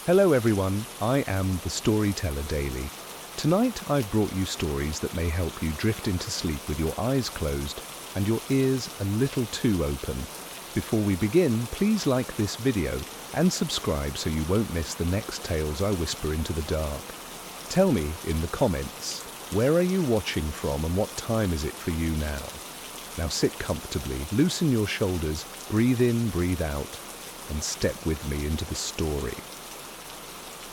Hello everyone, I am the Storyteller Daily. Tonight I've brought you stories that may help you drift into sleep with your eyes closed and your ears a little too open. Before we begin, please like this video and subscribe so you won't miss the next tales I whisper into the dark. Tell me in the comments, where are you watching from and what time is it for you now? Now sit comfortably, loosen your shoulders, breathe in, breathe out, and step with me into the story.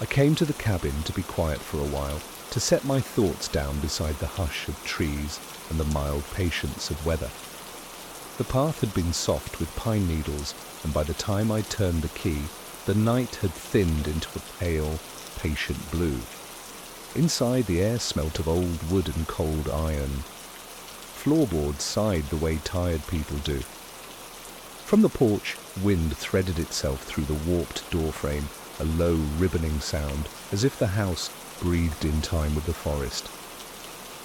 I came to the cabin to be quiet for a while, to set my thoughts down beside the hush of trees and the mild patience of weather. The path had been soft with pine needles, and by the time I turned the key, the night had thinned into a pale, patient blue. Inside, the air smelt of old wood and cold iron. Floorboards sighed the way tired people do. From the porch, wind threaded itself through the warped doorframe, a low, ribboning sound, as if the house breathed in time with the forest.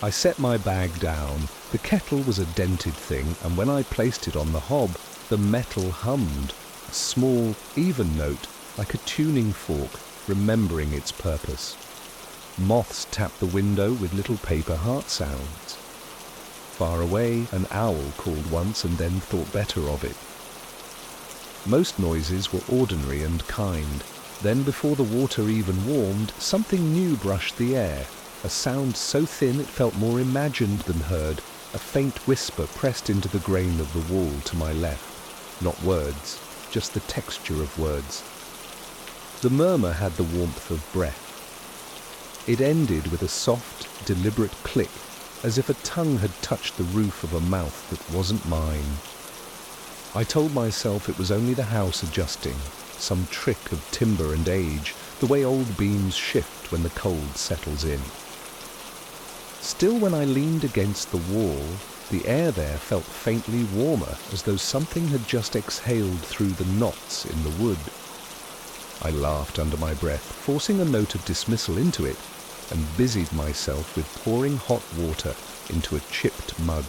I set my bag down. The kettle was a dented thing, and when I placed it on the hob, the metal hummed, a small, even note, like a tuning fork, remembering its purpose. Moths tapped the window with little paper heart sounds. Far away, an owl called once and then thought better of it. Most noises were ordinary and kind. Then, before the water even warmed, something new brushed the air, a sound so thin it felt more imagined than heard, a faint whisper pressed into the grain of the wall to my left. Not words, just the texture of words. The murmur had the warmth of breath. It ended with a soft, deliberate click, as if a tongue had touched the roof of a mouth that wasn't mine. I told myself it was only the house adjusting, some trick of timber and age, the way old beams shift when the cold settles in. Still, when I leaned against the wall, the air there felt faintly warmer, as though something had just exhaled through the knots in the wood. I laughed under my breath, forcing a note of dismissal into it, and busied myself with pouring hot water into a chipped mug.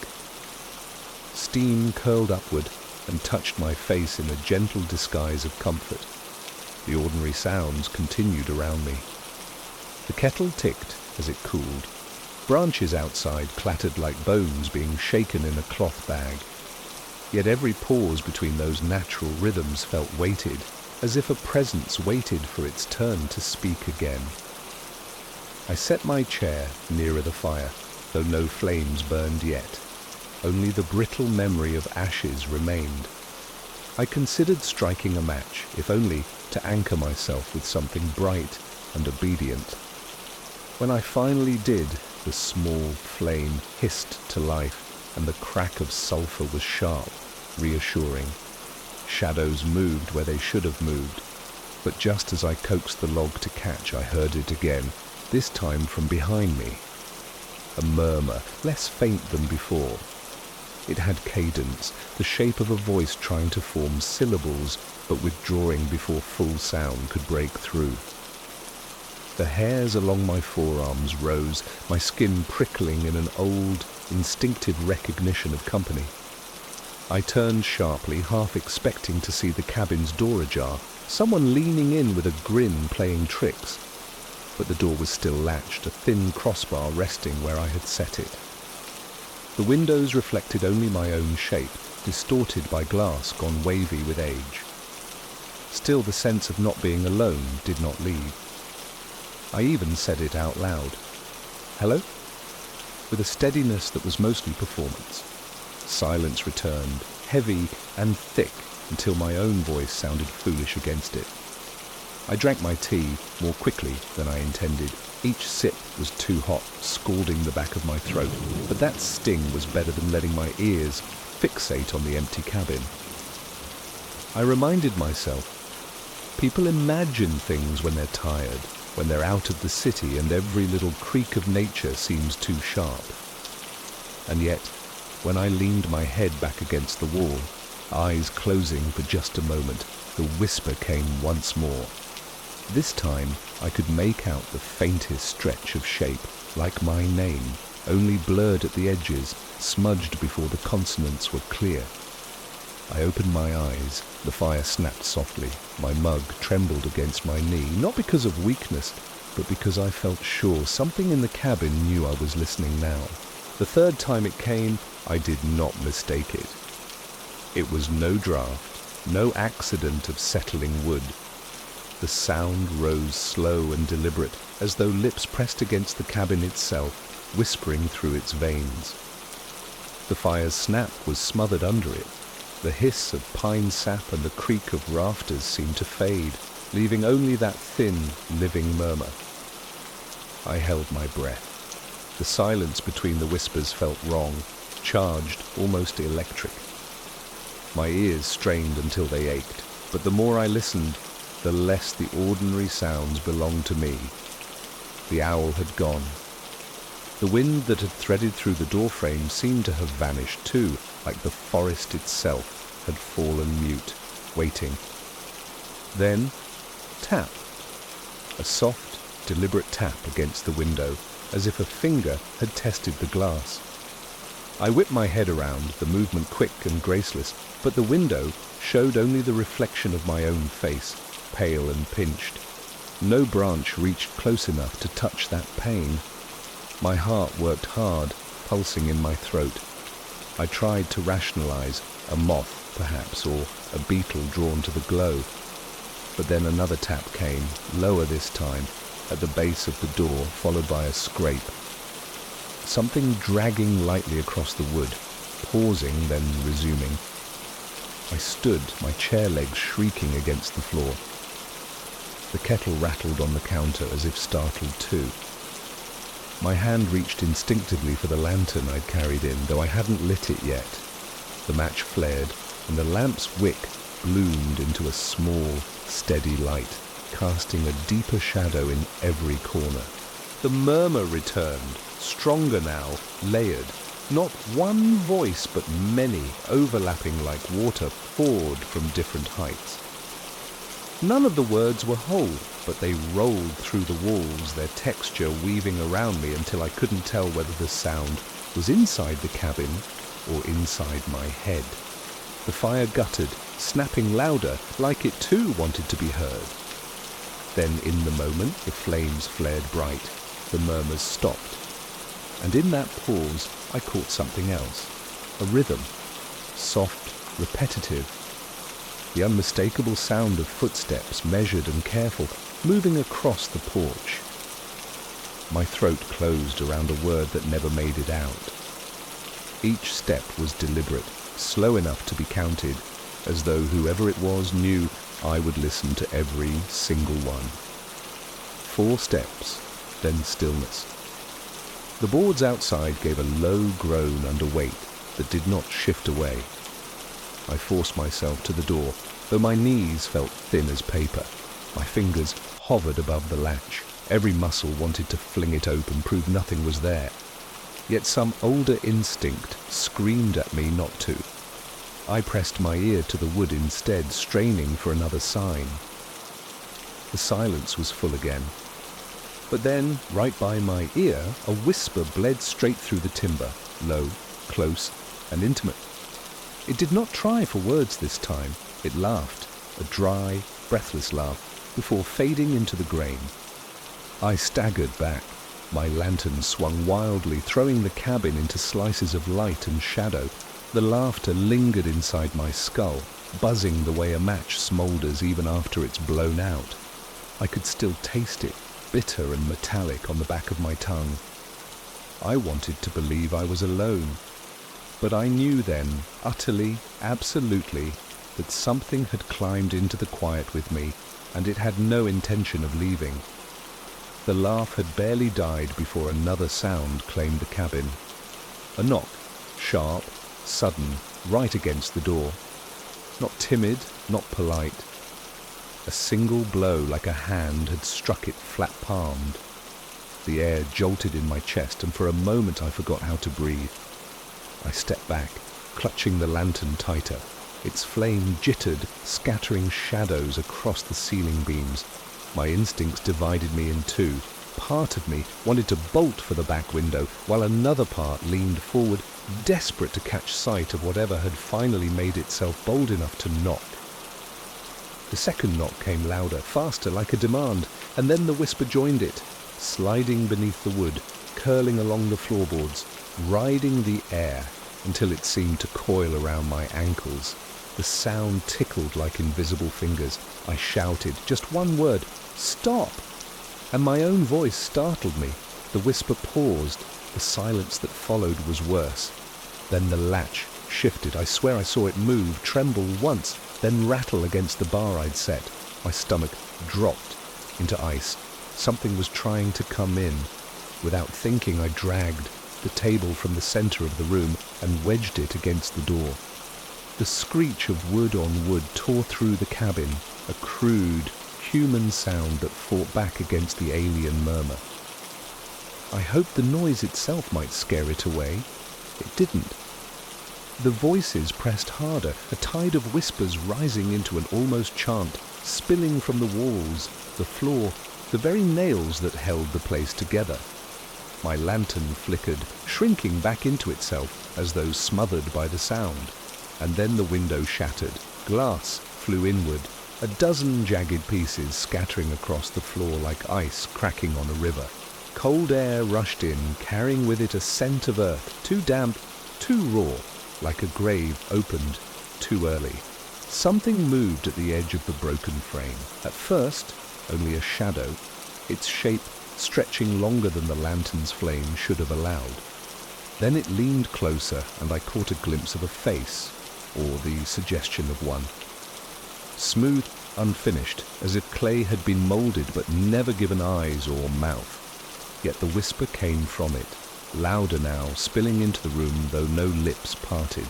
Steam curled upward and touched my face in a gentle disguise of comfort. The ordinary sounds continued around me. The kettle ticked as it cooled. Branches outside clattered like bones being shaken in a cloth bag. Yet every pause between those natural rhythms felt weighted, as if a presence waited for its turn to speak again. I set my chair nearer the fire, though no flames burned yet. Only the brittle memory of ashes remained. I considered striking a match, if only to anchor myself with something bright and obedient. When I finally did, the small flame hissed to life, and the crack of sulphur was sharp, reassuring. Shadows moved where they should have moved, but just as I coaxed the log to catch, I heard it again, this time from behind me. A murmur, less faint than before. It had cadence, the shape of a voice trying to form syllables, but withdrawing before full sound could break through. The hairs along my forearms rose, my skin prickling in an old, instinctive recognition of company. I turned sharply, half expecting to see the cabin's door ajar, someone leaning in with a grin playing tricks. But the door was still latched, a thin crossbar resting where I had set it. The windows reflected only my own shape, distorted by glass gone wavy with age. Still, the sense of not being alone did not leave. I even said it out loud. "Hello?" With a steadiness that was mostly performance. Silence returned, heavy and thick, until my own voice sounded foolish against it. I drank my tea more quickly than I intended. Each sip was too hot, scalding the back of my throat, but that sting was better than letting my ears fixate on the empty cabin. I reminded myself, people imagine things when they're tired, when they're out of the city and every little creak of nature seems too sharp. And yet, when I leaned my head back against the wall, eyes closing for just a moment, the whisper came once more. This time, I could make out the faintest stretch of shape, like my name, only blurred at the edges, smudged before the consonants were clear. I opened my eyes, The fire snapped softly. My mug trembled against my knee, not because of weakness, but because I felt sure something in the cabin knew I was listening now. The third time it came, I did not mistake it. It was no draught, no accident of settling wood. The sound rose slow and deliberate, as though lips pressed against the cabin itself, whispering through its veins. The fire's snap was smothered under it. The hiss of pine sap and the creak of rafters seemed to fade, leaving only that thin, living murmur. I held my breath. The silence between the whispers felt wrong, charged, almost electric. My ears strained until they ached, but the more I listened, the less the ordinary sounds belonged to me. The owl had gone. The wind that had threaded through the doorframe seemed to have vanished too, like the forest itself had fallen mute, waiting. Then, tap. A soft, deliberate tap against the window, as if a finger had tested the glass. I whipped my head around, the movement quick and graceless, but the window showed only the reflection of my own face, pale and pinched. No branch reached close enough to touch that pane. My heart worked hard, pulsing in my throat. I tried to rationalize a moth, perhaps, or a beetle drawn to the glow. But then another tap came, lower this time, at the base of the door, followed by a scrape. Something dragging lightly across the wood, pausing, then resuming. I stood, my chair legs shrieking against the floor. The kettle rattled on the counter as if startled too. My hand reached instinctively for the lantern I'd carried in, though I hadn't lit it yet. The match flared, and the lamp's wick bloomed into a small, steady light, casting a deeper shadow in every corner. The murmur returned, stronger now, layered. Not one voice, but many, overlapping like water poured from different heights. None of the words were whole, but they rolled through the walls, their texture weaving around me until I couldn't tell whether the sound was inside the cabin or inside my head. The fire guttered, snapping louder, like it too wanted to be heard. Then in the moment the flames flared bright, the murmurs stopped, and in that pause I caught something else, a rhythm, soft, repetitive, the unmistakable sound of footsteps, measured and careful, moving across the porch. My throat closed around a word that never made it out. Each step was deliberate, slow enough to be counted, as though whoever it was knew I would listen to every single one. 4 steps, then stillness. The boards outside gave a low groan under weight that did not shift away. I forced myself to the door, though my knees felt thin as paper. My fingers hovered above the latch. Every muscle wanted to fling it open, prove nothing was there. Yet some older instinct screamed at me not to. I pressed my ear to the wood instead, straining for another sign. The silence was full again. But then, right by my ear, a whisper bled straight through the timber, low, close, and intimate. It did not try for words this time. It laughed, a dry, breathless laugh, before fading into the grain. I staggered back. My lantern swung wildly, throwing the cabin into slices of light and shadow. The laughter lingered inside my skull, buzzing the way a match smoulders even after it's blown out. I could still taste it, bitter and metallic on the back of my tongue. I wanted to believe I was alone. But I knew then, utterly, absolutely, that something had climbed into the quiet with me, and it had no intention of leaving. The laugh had barely died before another sound claimed the cabin. A knock, sharp, sudden, right against the door. Not timid, not polite. A single blow like a hand had struck it flat-palmed. The air jolted in my chest, and for a moment I forgot how to breathe. I stepped back, clutching the lantern tighter. Its flame jittered, scattering shadows across the ceiling beams. My instincts divided me in two. Part of me wanted to bolt for the back window, while another part leaned forward, desperate to catch sight of whatever had finally made itself bold enough to knock. The second knock came louder, faster, like a demand, and then the whisper joined it, sliding beneath the wood, curling along the floorboards, riding the air until it seemed to coil around my ankles. The sound tickled like invisible fingers. I shouted, just one word, "Stop!" And my own voice startled me. The whisper paused. The silence that followed was worse. Then the latch shifted. I swear I saw it move, tremble once, then rattle against the bar I'd set. My stomach dropped into ice. Something was trying to come in. Without thinking, I dragged the table from the center of the room and wedged it against the door. The screech of wood on wood tore through the cabin, a crude, human sound that fought back against the alien murmur. I hoped the noise itself might scare it away. It didn't. The voices pressed harder, a tide of whispers rising into an almost chant, spilling from the walls, the floor, the very nails that held the place together. My lantern flickered, shrinking back into itself as though smothered by the sound. And then the window shattered. Glass flew inward, a dozen jagged pieces scattering across the floor like ice cracking on a river. Cold air rushed in, carrying with it a scent of earth, too damp, too raw, like a grave opened too early. Something moved at the edge of the broken frame. At first, only a shadow, its shape stretching longer than the lantern's flame should have allowed. Then it leaned closer, and I caught a glimpse of a face, or the suggestion of one. Smooth, unfinished, as if clay had been molded but never given eyes or mouth. Yet the whisper came from it, louder now, spilling into the room though no lips parted.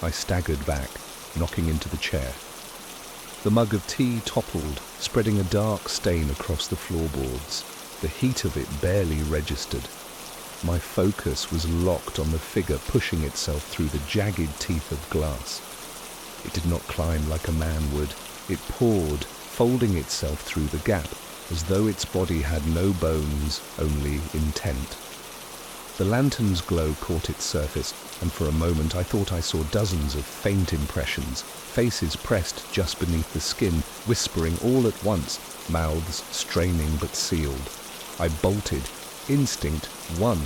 I staggered back, knocking into the chair. The mug of tea toppled, spreading a dark stain across the floorboards. The heat of it barely registered. My focus was locked on the figure pushing itself through the jagged teeth of glass. It did not climb like a man would. It poured, folding itself through the gap, as though its body had no bones, only intent. The lantern's glow caught its surface, and for a moment I thought I saw dozens of faint impressions, faces pressed just beneath the skin, whispering all at once, mouths straining but sealed. I bolted. Instinct won.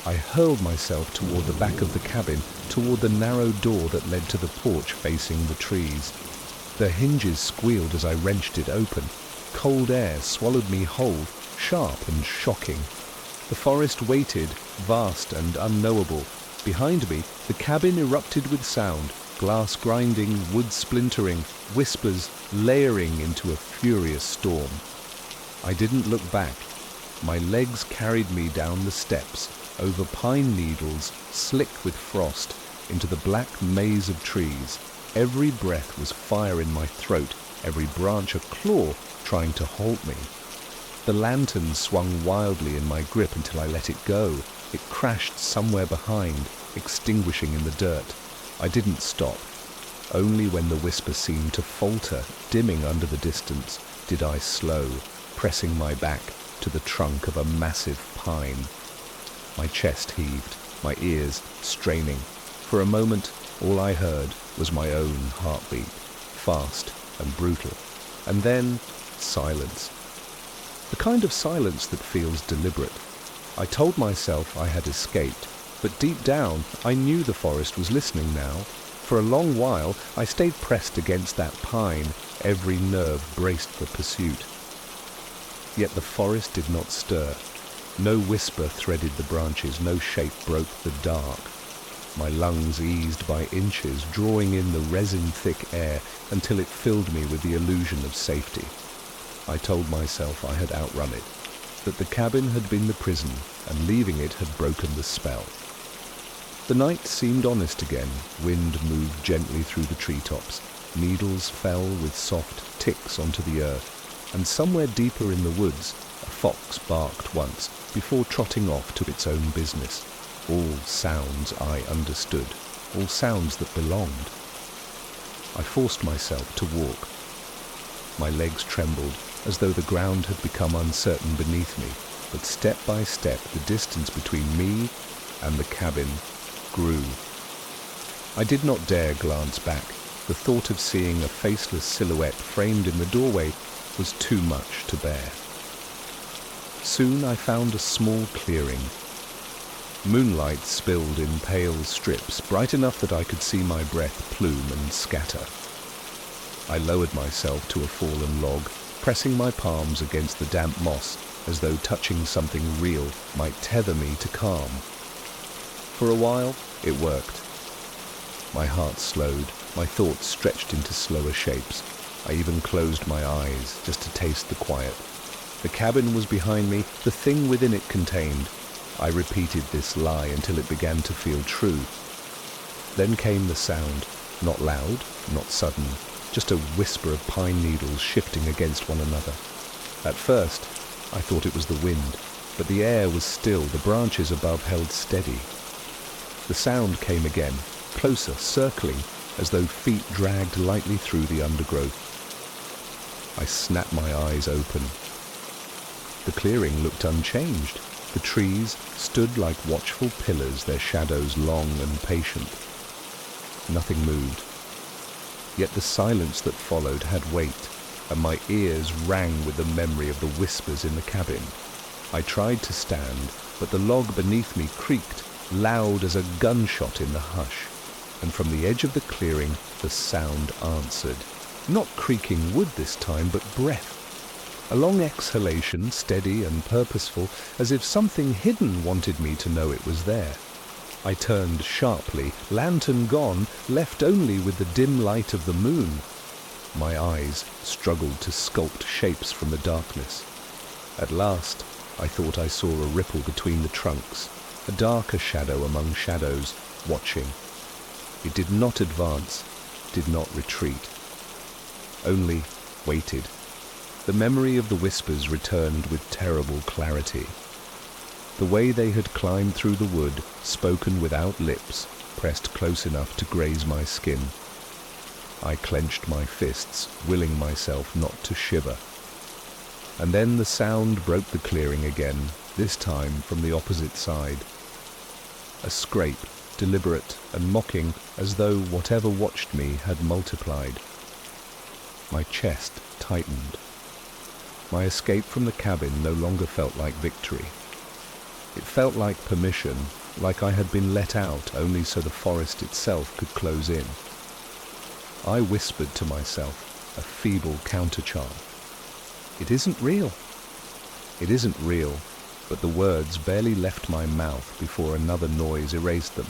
I hurled myself toward the back of the cabin, toward the narrow door that led to the porch facing the trees. The hinges squealed as I wrenched it open. Cold air swallowed me whole, sharp and shocking. The forest waited, vast and unknowable. Behind me, the cabin erupted with sound, glass grinding, wood splintering, whispers layering into a furious storm. I didn't look back. My legs carried me down the steps, over pine needles, slick with frost, into the black maze of trees. Every breath was fire in my throat, every branch a claw trying to halt me. The lantern swung wildly in my grip until I let it go. It crashed somewhere behind, extinguishing in the dirt. I didn't stop. Only when the whisper seemed to falter, dimming under the distance, did I slow, pressing my back to the trunk of a massive pine. My chest heaved, my ears straining. For a moment, all I heard was my own heartbeat, fast and brutal. And then, silence. The kind of silence that feels deliberate. I told myself I had escaped, but deep down, I knew the forest was listening now. For a long while, I stayed pressed against that pine, every nerve braced for pursuit. Yet the forest did not stir. No whisper threaded the branches, no shape broke the dark. My lungs eased by inches, drawing in the resin-thick air until it filled me with the illusion of safety. I told myself I had outrun it, that the cabin had been the prison, and leaving it had broken the spell. The night seemed honest again. Wind moved gently through the treetops. Needles fell with soft ticks onto the earth, and somewhere deeper in the woods, a fox barked once before trotting off to its own business. All sounds I understood, all sounds that belonged. I forced myself to walk. My legs trembled, as though the ground had become uncertain beneath me, but step by step the distance between me and the cabin grew. I did not dare glance back. The thought of seeing a faceless silhouette framed in the doorway was too much to bear. Soon I found a small clearing. Moonlight spilled in pale strips, bright enough that I could see my breath plume and scatter. I lowered myself to a fallen log, pressing my palms against the damp moss as though touching something real might tether me to calm. For a while, it worked. My heart slowed, my thoughts stretched into slower shapes. I even closed my eyes just to taste the quiet. The cabin was behind me, the thing within it contained. I repeated this lie until it began to feel true. Then came the sound, not loud, not sudden, just a whisper of pine needles shifting against one another. At first, I thought it was the wind, but the air was still, the branches above held steady. The sound came again, closer, circling, as though feet dragged lightly through the undergrowth. I snapped my eyes open. The clearing looked unchanged. The trees stood like watchful pillars, their shadows long and patient. Nothing moved. Yet the silence that followed had weight, and my ears rang with the memory of the whispers in the cabin. I tried to stand, but the log beneath me creaked, loud as a gunshot in the hush. And from the edge of the clearing, the sound answered. Not creaking wood this time, but breath. A long exhalation, steady and purposeful, as if something hidden wanted me to know it was there. I turned sharply, lantern gone, left only with the dim light of the moon. My eyes struggled to sculpt shapes from the darkness. At last, I thought I saw a ripple between the trunks, a darker shadow among shadows, watching. It did not advance, did not retreat, only waited. The memory of the whispers returned with terrible clarity. The way they had climbed through the wood, spoken without lips, pressed close enough to graze my skin. I clenched my fists, willing myself not to shiver. And then the sound broke the clearing again, this time from the opposite side. A scrape, deliberate and mocking, as though whatever watched me had multiplied. My chest tightened. My escape from the cabin no longer felt like victory. It felt like permission, like I had been let out only so the forest itself could close in. I whispered to myself, a feeble countercharm. It isn't real. It isn't real, but the words barely left my mouth before another noise erased them.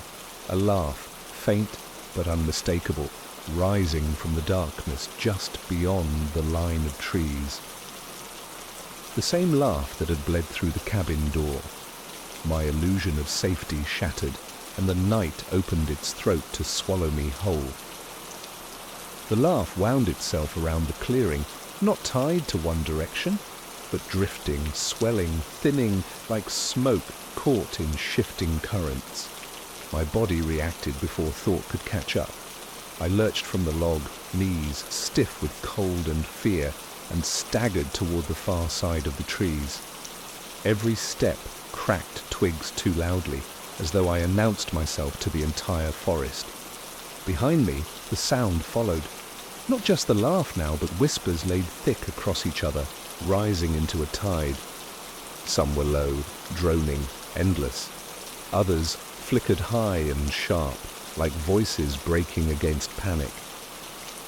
A laugh, faint but unmistakable, rising from the darkness just beyond the line of trees. The same laugh that had bled through the cabin door. My illusion of safety shattered, and the night opened its throat to swallow me whole. The laugh wound itself around the clearing, not tied to one direction, but drifting, swelling, thinning, like smoke caught in shifting currents. My body reacted before thought could catch up. I lurched from the log, knees stiff with cold and fear, and staggered toward the far side of the trees. Every step cracked twigs too loudly, as though I announced myself to the entire forest. Behind me, the sound followed. Not just the laugh now, but whispers laid thick across each other, rising into a tide. Some were low, droning, endless. Others flickered high and sharp, like voices breaking against panic.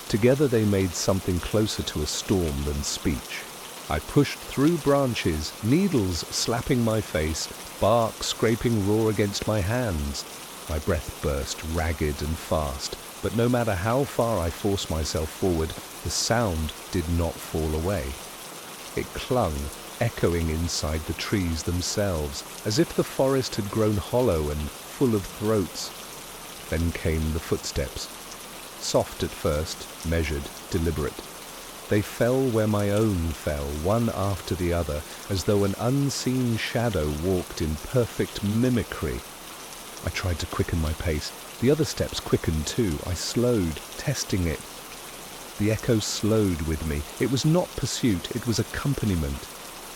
Together they made something closer to a storm than speech. I pushed through branches, needles slapping my face, bark scraping raw against my hands. My breath burst ragged and fast, but no matter how far I forced myself forward, the sound did not fall away. It clung, echoing inside the trees themselves, as if the forest had grown hollow and full of throats. Then came the footsteps. Soft at first, measured, deliberate. They fell where my own fell, one after the other, as though an unseen shadow walked in perfect mimicry. I tried to quicken my pace. The other steps quickened too. I slowed, testing it. The echo slowed with me. It was not pursuit, it was accompaniment.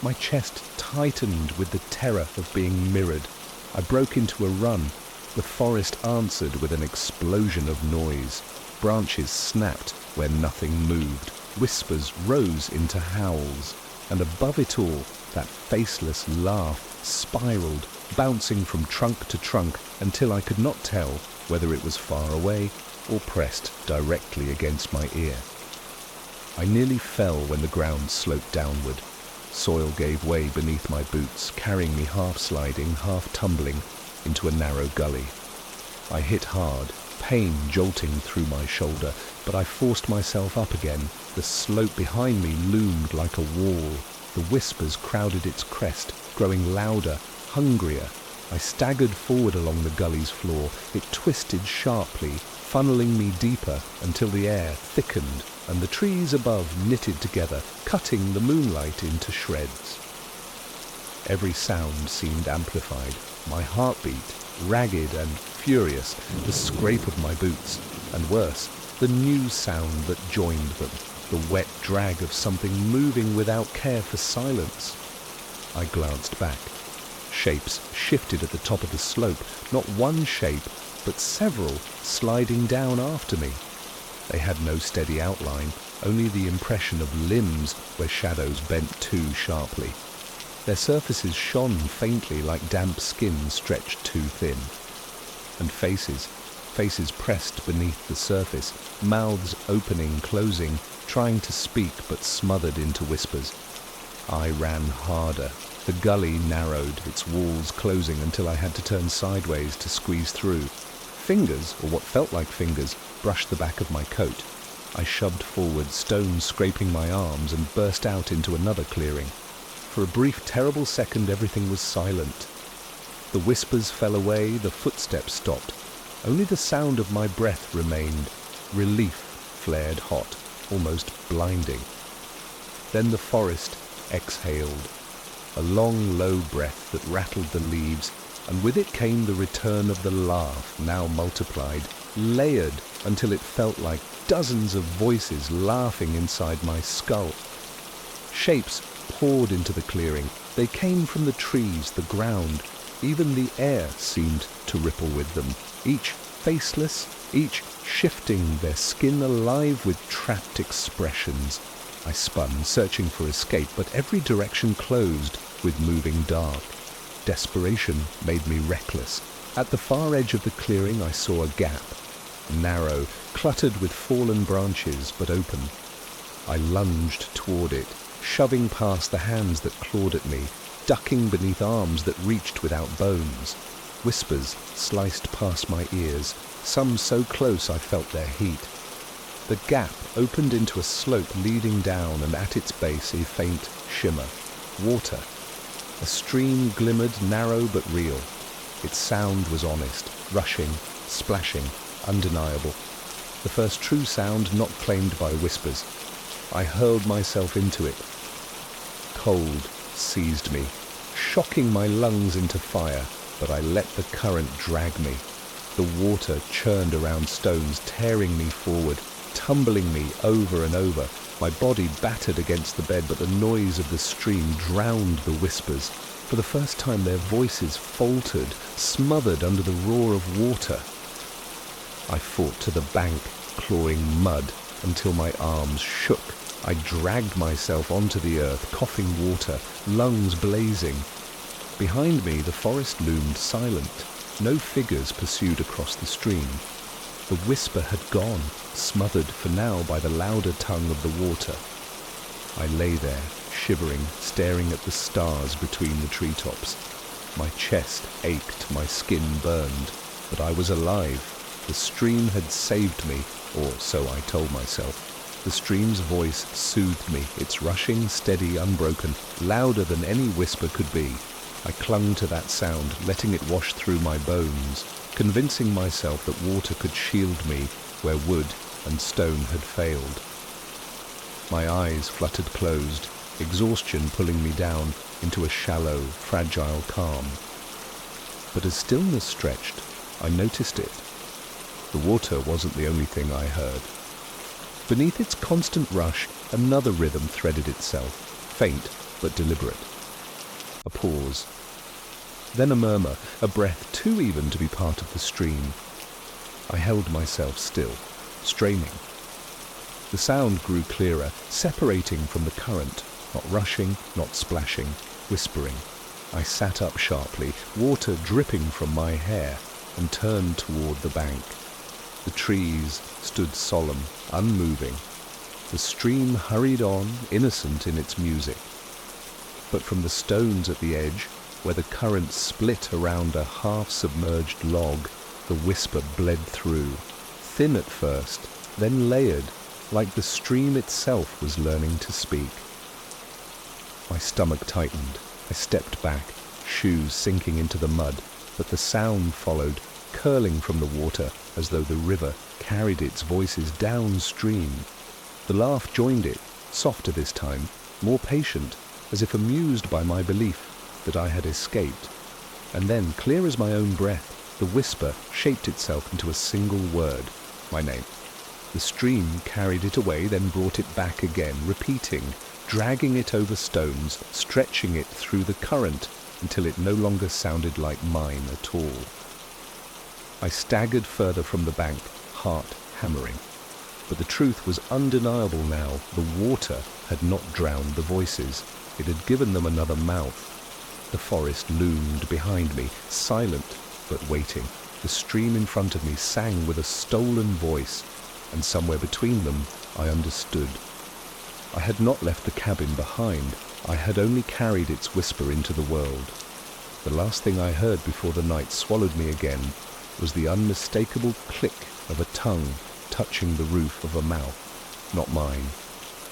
My chest tightened with the terror of being mirrored. I broke into a run. The forest answered with an explosion of noise. branches snapped where nothing moved. Whispers rose into howls, and above it all, that faceless laugh spiraled, bouncing from trunk to trunk until I could not tell whether it was far away or pressed directly against my ear. I nearly fell when the ground sloped downward. Soil gave way beneath my boots, carrying me half sliding, half tumbling into a narrow gully. I hit hard, pain jolting through my shoulder, but I forced myself up again. The slope behind me loomed like a wall. The whispers crowded its crest, growing louder, hungrier. I staggered forward along the gully's floor. It twisted sharply, funneling me deeper until the air thickened and the trees above knitted together, cutting the moonlight into shreds. Every sound seemed amplified. My heartbeat, ragged and furious, the scrape of my boots, and worse, the new sound that joined them, the wet drag of something moving without care for silence. I glanced back. Shapes shifted at the top of the slope, not one shape, but several sliding down after me. They had no steady outline, only the impression of limbs where shadows bent too sharply. Their surfaces shone faintly like damp skin stretched too thin. And faces pressed beneath the surface, mouths opening, closing, trying to speak but smothered into whispers. I ran harder. The gully narrowed, its walls closing until I had to turn sideways to squeeze through. Fingers, or what felt like fingers, brushed the back of my coat. I shoved forward, stones scraping my arms, and burst out into another clearing. For a brief, terrible second, everything was silent. The whispers fell away, the footsteps stopped. Only the sound of my breath remained. Relief flared hot, almost blinding. Then the forest exhaled, a long, low breath that rattled the leaves, and with it came the return of the laugh, now multiplied, layered until it felt like dozens of voices laughing inside my skull. Shapes poured into the clearing. They came from the trees, the ground. Even the air seemed to ripple with them, each faceless, each shifting, their skin alive with trapped expressions. I spun, searching for escape, but every direction closed with moving dark. Desperation made me reckless. At the far edge of the clearing I saw a gap, narrow, cluttered with fallen branches, but open. I lunged toward it, shoving past the hands that clawed at me, ducking beneath arms that reached without bones. Whispers sliced past my ears, some so close I felt their heat. The gap opened into a slope leading down, and at its base a faint shimmer. Water. A stream glimmered, narrow but real. Its sound was honest, rushing, splashing, undeniable. The first true sound not claimed by whispers. I hurled myself into it. Cold seized me, shocking my lungs into fire, but I let the current drag me. The water churned around stones, tearing me forward, tumbling me over and over. My body battered against the bed, but the noise of the stream drowned the whispers. For the first time their voices faltered, smothered under the roar of water. I fought to the bank, clawing mud, until my arms shook. I dragged myself onto the earth, coughing water, lungs blazing. Behind me the forest loomed silent. No figures pursued across the stream. The whisper had gone, smothered for now by the louder tongue of the water. I lay there, shivering, staring at the stars between the treetops. My chest ached, my skin burned, but I was alive. The stream had saved me, or so I told myself. The stream's voice soothed me, its rushing, steady, unbroken, louder than any whisper could be. I clung to that sound, letting it wash through my bones, convincing myself that water could shield me where wood and stone had failed. My eyes fluttered closed, exhaustion pulling me down into a shallow, fragile calm. But as stillness stretched, I noticed it. The water wasn't the only thing I heard. Beneath its constant rush, another rhythm threaded itself, faint but deliberate. A pause. Then a murmur, a breath too even to be part of the stream. I held myself still, straining. The sound grew clearer, separating from the current, not rushing, not splashing, whispering. I sat up sharply, water dripping from my hair, and turned toward the bank. The trees stood solemn, unmoving. The stream hurried on, innocent in its music. But from the stones at the edge, where the current split around a half-submerged log, the whisper bled through, thin at first, then layered, like the stream itself was learning to speak. My stomach tightened. I stepped back, shoes sinking into the mud, but the sound followed, curling from the water as though the river carried its voices downstream. The laugh joined it, softer this time, more patient, as if amused by my belief that I had escaped. And then, clear as my own breath, the whisper shaped itself into a single word, my name. The stream carried it away, then brought it back again, repeating, dragging it over stones, stretching it through the current until it no longer sounded like mine at all. I staggered further from the bank, heart hammering. But the truth was undeniable now. The water had not drowned the voices. It had given them another mouth. The forest loomed behind me, silent but waiting. The stream in front of me sang with a stolen voice, and somewhere between them I understood. I had not left the cabin behind. I had only carried its whisper into the world. The last thing I heard before the night swallowed me again was the unmistakable click of a tongue touching the roof of a mouth, not mine.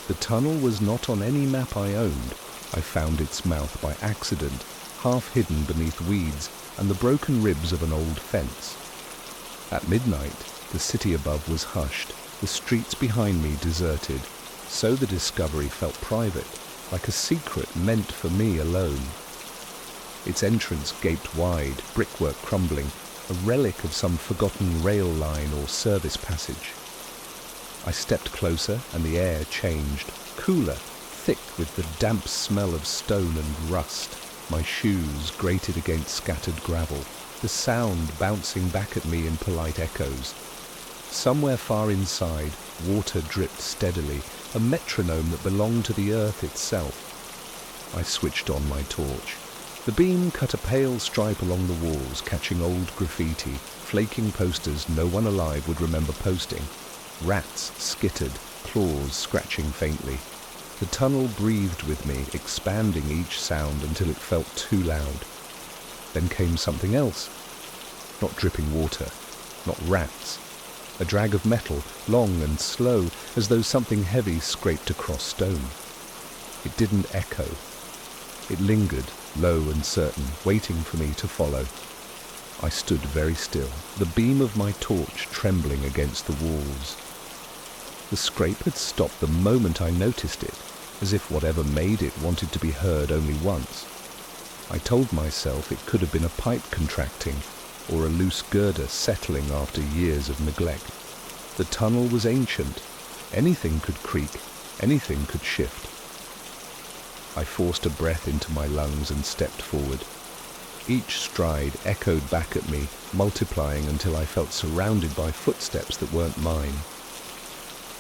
The tunnel was not on any map I owned. I found its mouth by accident, half hidden beneath weeds and the broken ribs of an old fence. At midnight, the city above was hushed, the streets behind me deserted, so the discovery felt private, like a secret meant for me alone. Its entrance gaped wide, brickwork crumbling, a relic of some forgotten rail line or service passage. I stepped closer and the air changed, cooler, thick with the damp smell of stone and rust. My shoes grated against scattered gravel, the sound bouncing back at me in polite echoes. Somewhere far inside, water dripped steadily, a metronome that belonged to the earth itself. I switched on my torch. The beam cut a pale stripe along the walls, catching old graffiti, flaking posters no one alive would remember posting. Rats skittered, claws scratching faintly. The tunnel breathed with me, expanding each sound until it felt too loud. Then came something else. Not dripping water, not rats. A drag of metal, long and slow, as though something heavy scraped across stone. It didn't echo. It lingered, low and certain, waiting for me to follow. I stood very still, the beam of my torch trembling against the walls. The scrape had stopped the moment I noticed it, as if whatever made it wanted to be heard only once. I told myself it could have been a pipe contracting, or a loose girder settling after years of neglect. The tunnel was ancient. Anything could creak, anything could shift. I forced a breath into my lungs and stepped forward. Each stride echoed back at me, multiplying until I felt surrounded by footsteps that weren't mine.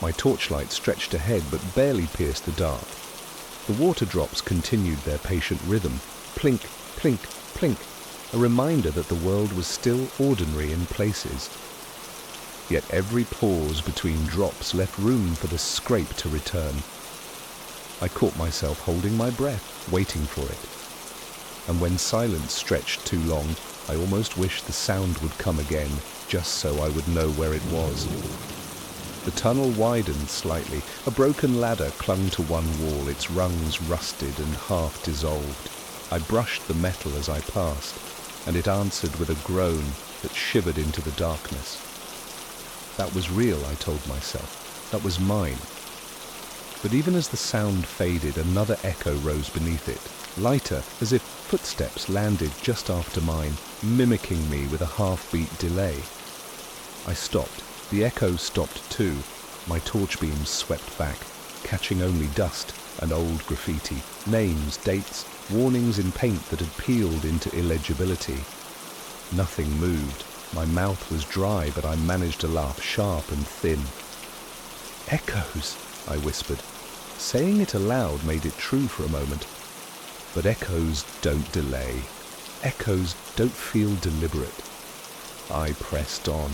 My torchlight stretched ahead but barely pierced the dark. The water drops continued their patient rhythm, plink, plink, plink, a reminder that the world was still ordinary in places. Yet every pause between drops left room for the scrape to return. I caught myself holding my breath, waiting for it. And when silence stretched too long, I almost wished the sound would come again, just so I would know where it was. The tunnel widened slightly. A broken ladder clung to one wall, its rungs rusted and half dissolved. I brushed the metal as I passed, and it answered with a groan that shivered into the darkness. That was real, I told myself. That was mine. But even as the sound faded, another echo rose beneath it, lighter, as if footsteps landed just after mine, mimicking me with a half-beat delay. I stopped. The echo stopped too. My torch beams swept back, catching only dust and old graffiti, names, dates, warnings in paint that had peeled into illegibility. Nothing moved. My mouth was dry, but I managed to laugh sharp and thin. "Echoes," I whispered. Saying it aloud made it true for a moment. But echoes don't delay. Echoes don't feel deliberate. I pressed on.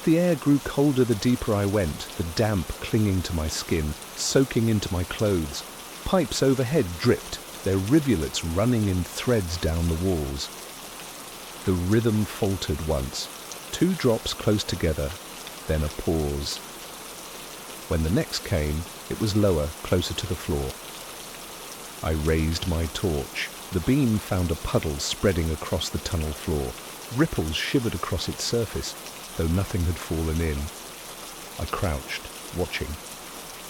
The air grew colder the deeper I went, the damp clinging to my skin, soaking into my clothes. Pipes overhead dripped, their rivulets running in threads down the walls. The rhythm faltered once, 2 drops close together, then a pause. When the next came, it was lower, closer to the floor. I raised my torch. The beam found a puddle spreading across the tunnel floor. Ripples shivered across its surface, though nothing had fallen in. I crouched, watching.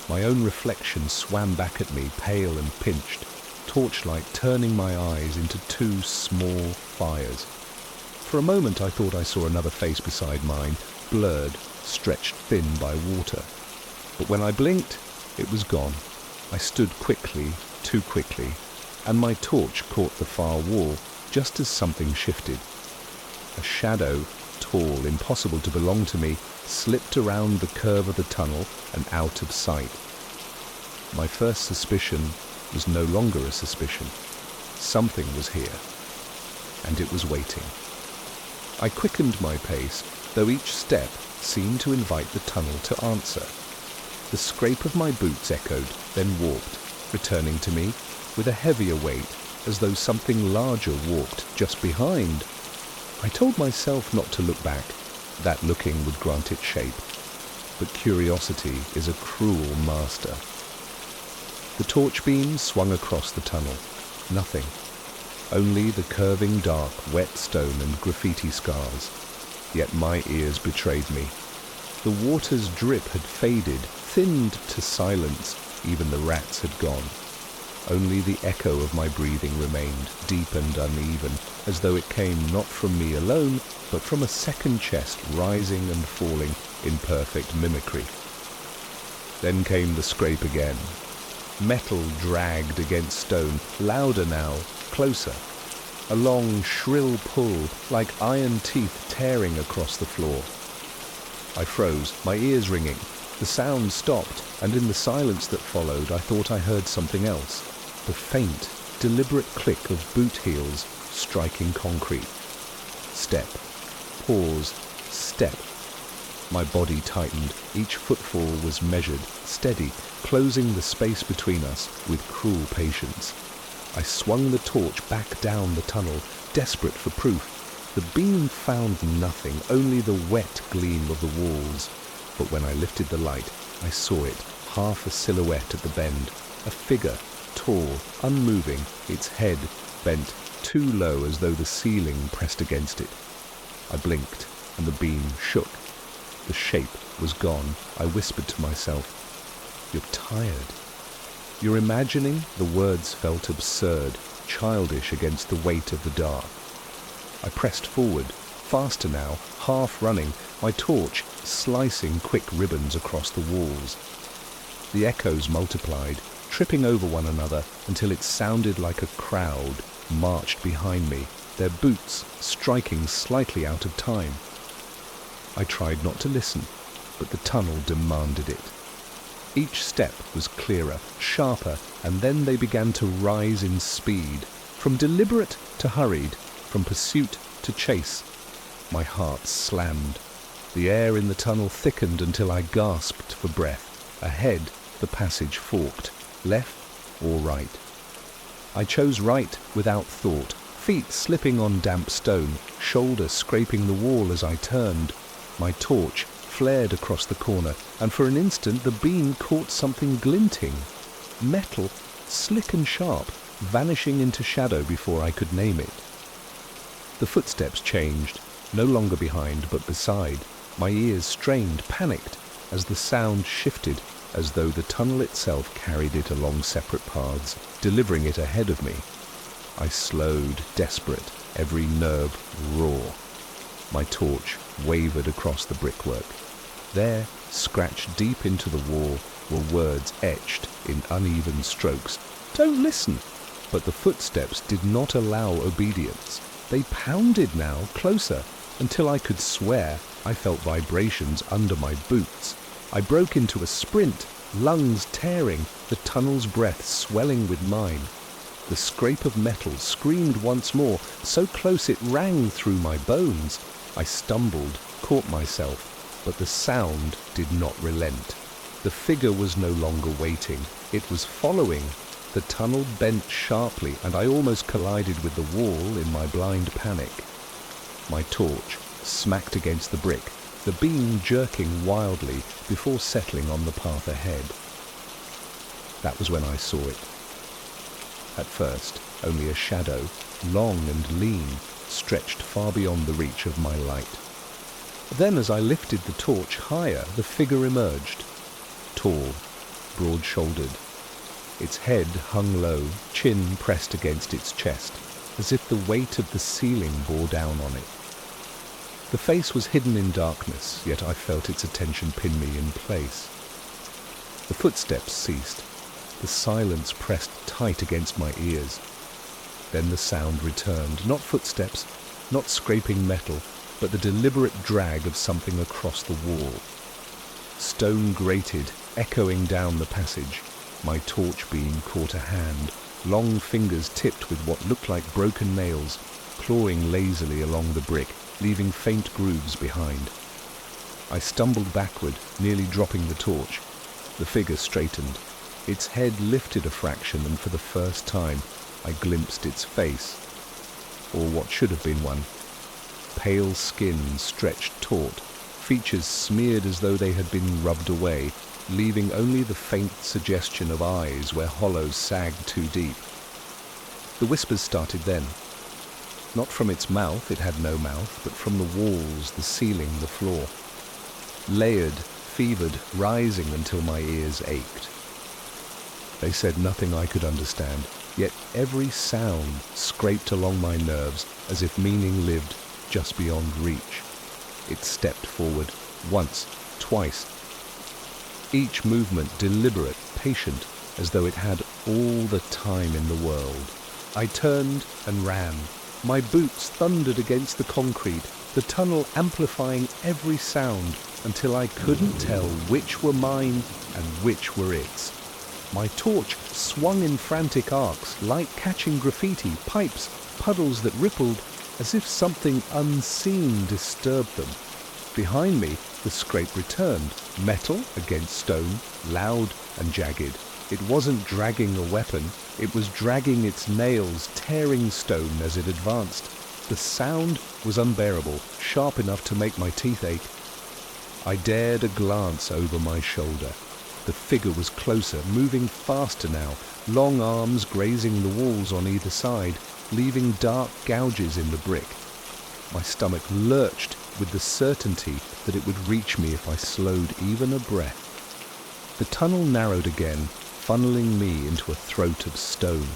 My own reflection swam back at me, pale and pinched, torchlight turning my eyes into 2 small fires. For a moment I thought I saw another face beside mine, blurred, stretched thin by water. But when I blinked, it was gone. I stood quickly, too quickly, and my torch caught the far wall just as something shifted. A shadow, tall, impossible to belong to me, slipped around the curve of the tunnel and out of sight. My first suspicion was no longer a suspicion. Something was here, and it was waiting. I quickened my pace, though each step seemed to invite the tunnel to answer. The scrape of my boots echoed, then warped, returning to me with a heavier weight, as though something larger walked just behind. I told myself not to look back, that looking would grant it shape. But curiosity is a cruel master. The torch beam swung across the tunnel. Nothing. Only the curving dark, wet stone and graffiti scars. Yet my ears betrayed me. The water's drip had faded, thinned to silence. Even the rats had gone. Only the echo of my breathing remained, deep and uneven, as though it came not from me alone, but from a second chest rising and falling in perfect mimicry. Then came the scrape again. Metal dragged against stone, louder now, closer. A long, shrill pull, like iron teeth tearing across the floor. I froze, my ears ringing. The sound stopped, and in the silence that followed, I thought I heard something else. The faint, deliberate click of boot heels striking concrete. Step. Pause. Step. My body tightened. Each footfall was measured, steady, closing the space between us with cruel patience. I swung the torch back down the tunnel, desperate for proof. The beam found nothing, only the wet gleam of the walls. But when I lifted the light, I saw it, half a silhouette at the bend. A figure, tall, unmoving, its head bent too low as though the ceiling pressed against it. I blinked, and the beam shook. The shape was gone. I whispered to myself, "You're tired." "You're imagining?" The words felt absurd, childish against the weight of the dark. I pressed forward, faster now, half running, my torch slicing quick ribbons across the walls. The echoes multiplied, tripping over one another until it sounded like a crowd marched behind me, their boots striking slightly out of time. I tried not to listen, but the tunnel demanded it. Each step was clearer, sharper, and then they began to rise in speed, from deliberate to hurried, from pursuit to chase. My heart slammed. The air in the tunnel thickened until I gasped for breath. Ahead, the passage forked, left or right. I chose right without thought, feet slipping on damp stone, shoulder scraping the wall as I turned. My torch flared across the corner, and for an instant the beam caught something glinting. Metal, slick and sharp, vanishing into shadow before I could name it. The footsteps changed, no longer behind but beside. My ears strained, panicked, as the sound shifted, as though the tunnel itself carried it along separate paths, delivering it ahead of me. I slowed, desperate, every nerve raw. My torch wavered across the brickwork. There, scratched deep into the wall, were words etched in uneven strokes. "Don't listen!" But the footsteps did not allow obedience. They pounded now, closer, Until I could swear, I felt vibrations under my boots. I broke into a sprint, lungs tearing, the tunnel's breath swelling with mine. The scrape of metal screamed once more, so close it rang through my bones. I stumbled, caught myself, but the sound did not relent. The figure was no longer waiting. It was following. The tunnel bent sharply, and I almost collided with the wall in my blind panic. My torch smacked against the brick, the beam jerking wildly before settling on the path ahead. That was when I saw it. At first, only a shadow, long and lean, stretched far beyond the reach of my light. Then, as I lifted the torch higher, the figure emerged. Tall, broad-shouldered. Its head hung low, chin pressed against its chest, as if the weight of the ceiling bore down on it. The face was hidden in darkness, yet I felt its attention pin me in place. The footsteps ceased. The silence pressed tight against my ears. Then the sound returned, not footsteps, not scraping metal, but the deliberate drag of something across the wall. Stone grated, echoing down the passage. My torch beam caught a hand, long fingers tipped with what looked like broken nails, clawing lazily along the brick, leaving faint grooves behind. I stumbled backward, nearly dropping the torch. The figure straightened. Its head lifted a fraction, and for the first time I glimpsed its face, or what should have been one. Pale skin stretched taut, features smeared as though they had been rubbed away, leaving only the faint suggestion of eyes where hollows sagged too deep. The whispers started then. Not from its mouth, it had no mouth, but from the walls, the ceiling, the floor. Layered, fevered, rising until my ears ached. They said nothing I could understand, yet every sound scraped along my nerves as if meaning lived just beyond reach. It stepped forward, once, twice. Each movement deliberate, patient, as though it had all the time in the world. I turned and ran. My boots thundered against the concrete, the tunnel amplifying every sound until I couldn't tell which were mine and which were its. My torch swung in frantic arcs, light catching graffiti, pipes, puddles that rippled as if something unseen disturbed them. Behind me, the scrape returned, metal against stone, loud and jagged. It wasn't dragging a weapon, it was dragging its nails, tearing stone as it advanced. The sound was unbearable, sharp enough to make my teeth ache. I dared a glance over my shoulder. The figure was closer, moving faster now, long arms grazing the walls on either side, leaving dark gouges in the brick. My stomach lurched with the certainty that it would reach me if I slowed even a breath. The tunnel narrowed again, funneling me into a throat of stone.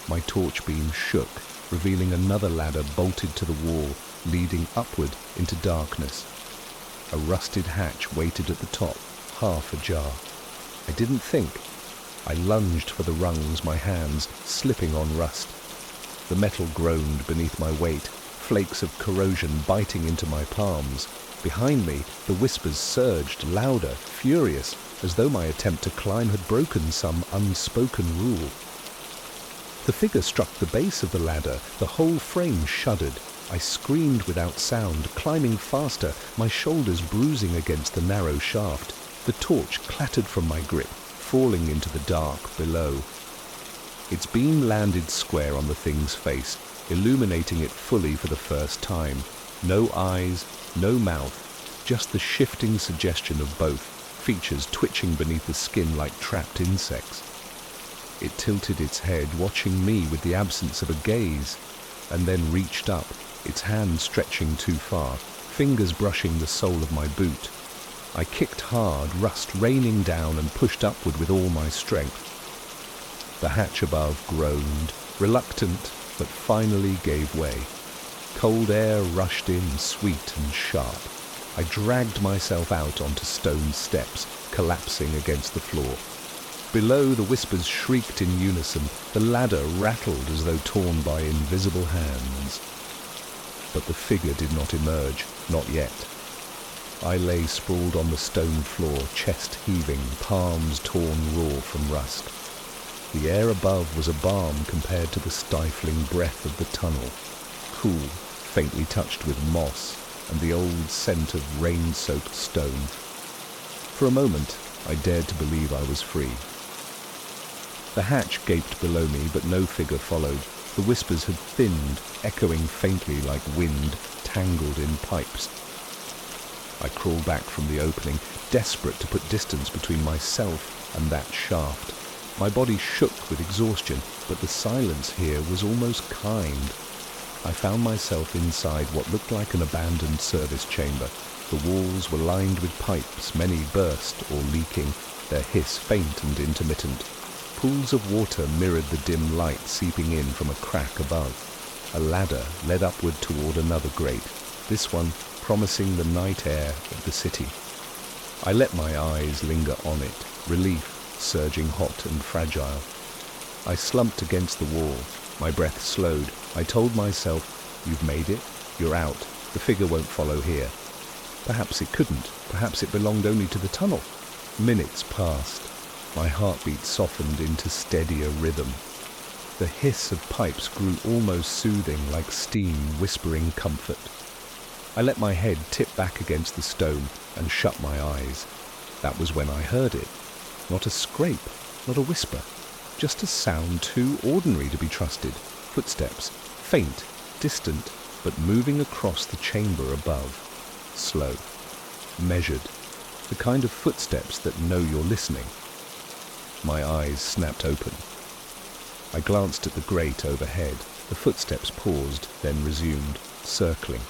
My torch beam shook, revealing another ladder bolted to the wall, leading upward into darkness. A rusted hatch waited at the top, half ajar. I didn't think. I lunged for the rungs, my hands slipping on rust. The metal groaned beneath my weight, flakes of corrosion biting into my palms. Behind me, the whispers surged, louder, furious, as though my attempt to climb had broken some unspoken rule. The figure struck the base of the ladder, the whole frame shuddered. I screamed without sound, climbing faster, my shoulders bruising against the narrow shaft. The torch clattered from my grip, falling into the dark below. Its beam landed square on the thing's face, illuminating it fully for the first time. No eyes, no mouth, just the shifting suggestion of both, features twitching beneath the skin like trapped insects. It tilted its head, watching me with the absence of a gaze, and then reached up, its hand stretching too far, fingers brushing the sole of my boot. I kicked hard, rust raining down, and pushed upward with all my strength. The hatch above groaned, reluctant, but finally gave way. Cold air rushed in, sweet and sharp. I dragged myself out onto stone steps, collapsing against the floor. Below, the whispers shrieked in unison. The ladder rattled as though torn by invisible hands. but the figure did not emerge, not yet. I lay sprawled on the stone floor, chest heaving, palms torn raw from rust. The air above was a balm compared to the stifling breath of the tunnel, cool, faintly touched with moss and the old scent of rain-soaked stone. For a moment, I dared to believe I was free. The hatch gaped below me, but no figure followed. The whispers had thinned, echoing faintly like wind tangled in pipes. I crawled back from the opening, desperate to put distance between myself and that shaft. My body shook with exhaustion, but the silence here was almost kind. I found myself inside what looked like an abandoned service chamber. The walls were lined with pipes, many burst or leaking, their hiss faint and intermittent. Pools of water mirrored the dim light seeping in from a crack above. A ladder led upward toward another grate, this one promising the night air of the city. I let my eyes linger on it, relief surging hot and fragile. I slumped against the wall, my breath slowed. I told myself, you've made it, you're out, the figure won't follow here. Perhaps it couldn't, perhaps it belonged only to the tunnel. Minutes passed. My heartbeat softened into steadier rhythm. The hiss of pipes grew almost soothing, like steam whispering comfort. I let my head tip back against the stone and shut my eyes. That was when I heard it. Not a scrape, not a whisper, just a sound too ordinary to be trusted. Footsteps, faint, distant, but moving across the chamber above. Slow, measured, the kind of footsteps that know you're listening. My eyes snapped open. I glanced at the grate overhead. The footsteps paused, then resumed, circling.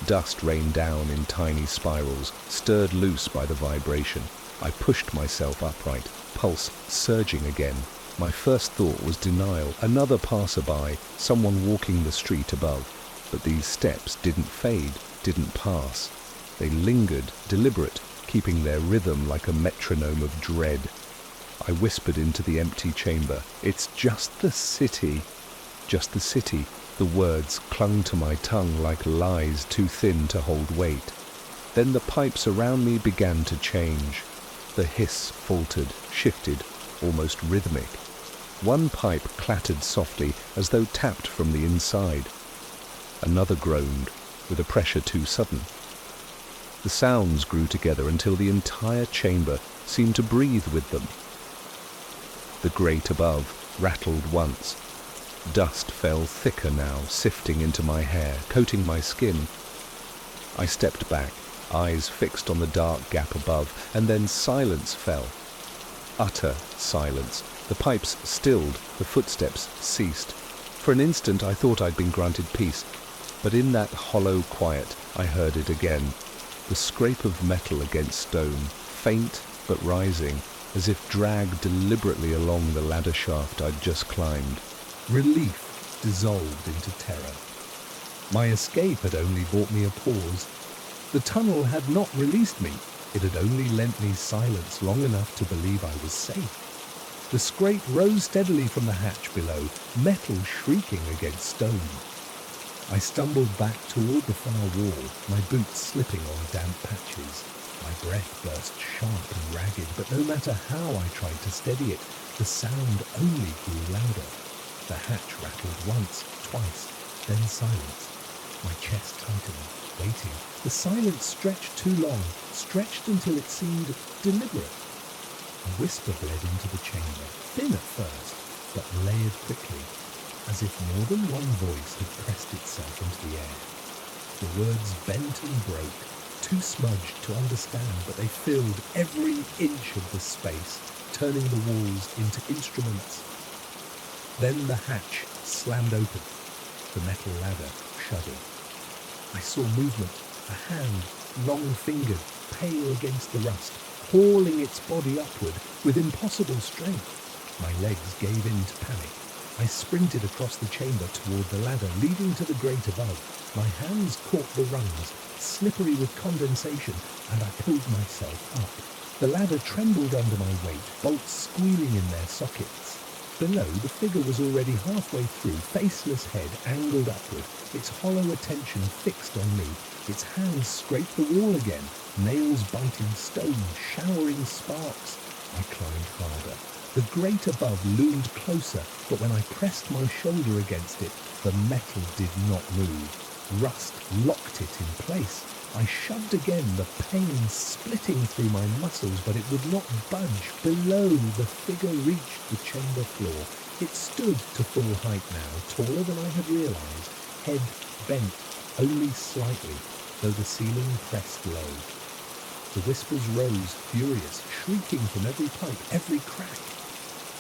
Dust rained down in tiny spirals, stirred loose by the vibration. I pushed myself upright, pulse surging again. My first thought was denial. Another passerby, someone walking the street above. But these steps didn't fade, didn't pass. They lingered, deliberate, keeping their rhythm like a metronome of dread. I whispered into the empty chamber, "It's just the city." Just the city. The words clung to my tongue like lies too thin to hold weight. Then the pipes around me began to change. The hiss faltered, shifted, almost rhythmic. One pipe clattered softly, as though tapped from the inside. Another groaned, with a pressure too sudden. The sounds grew together until the entire chamber seemed to breathe with them. The grate above rattled once. Dust fell thicker now, sifting into my hair, coating my skin. I stepped back, eyes fixed on the dark gap above, and then silence fell. Utter silence. The pipes stilled, the footsteps ceased. For an instant I thought I'd been granted peace, but in that hollow quiet I heard it again. The scrape of metal against stone, faint but rising, as if dragged deliberately along the ladder shaft I'd just climbed. Relief dissolved into terror. My escape had only brought me a pause. The tunnel had not released me. It had only lent me silence long enough to believe I was safe. The scrape rose steadily from the hatch below, metal shrieking against stone. I stumbled back toward the far wall, my boots slipping on damp patches. My breath burst sharp and ragged, but no matter how I tried to steady it, the sound only grew louder. The hatch rattled once, twice, then silence. My chest tightened, waiting. The silence stretched too long, stretched until it seemed deliberate. A whisper bled into the chamber, thin at first, but layered quickly, as if more than one voice had pressed itself into the air. The words bent and broke, too smudged to understand, but they filled every inch of the space, turning the walls into instruments. Then the hatch slammed open. The metal ladder shuddered. I saw movement, a hand, long-fingered, pale against the rust, hauling its body upward with impossible strength. My legs gave in to panic. I sprinted across the chamber toward the ladder leading to the grate above. My hands caught the rungs, slippery with condensation, and I pulled myself up. The ladder trembled under my weight, bolts squealing in their sockets. Below, the figure was already halfway through, faceless head angled upward, its hollow attention fixed on me. Its hands scraped the wall again, nails biting stone, showering sparks. I climbed harder. The grate above loomed closer, but when I pressed my shoulder against it, the metal did not move. Rust locked it in place. I shoved again, the pain splitting through my muscles, but it would not budge. Below, the figure reached the chamber floor. It stood to full height now, taller than I had realized, head bent only slightly, though the ceiling pressed low. The whispers rose, furious, shrieking from every pipe, every crack.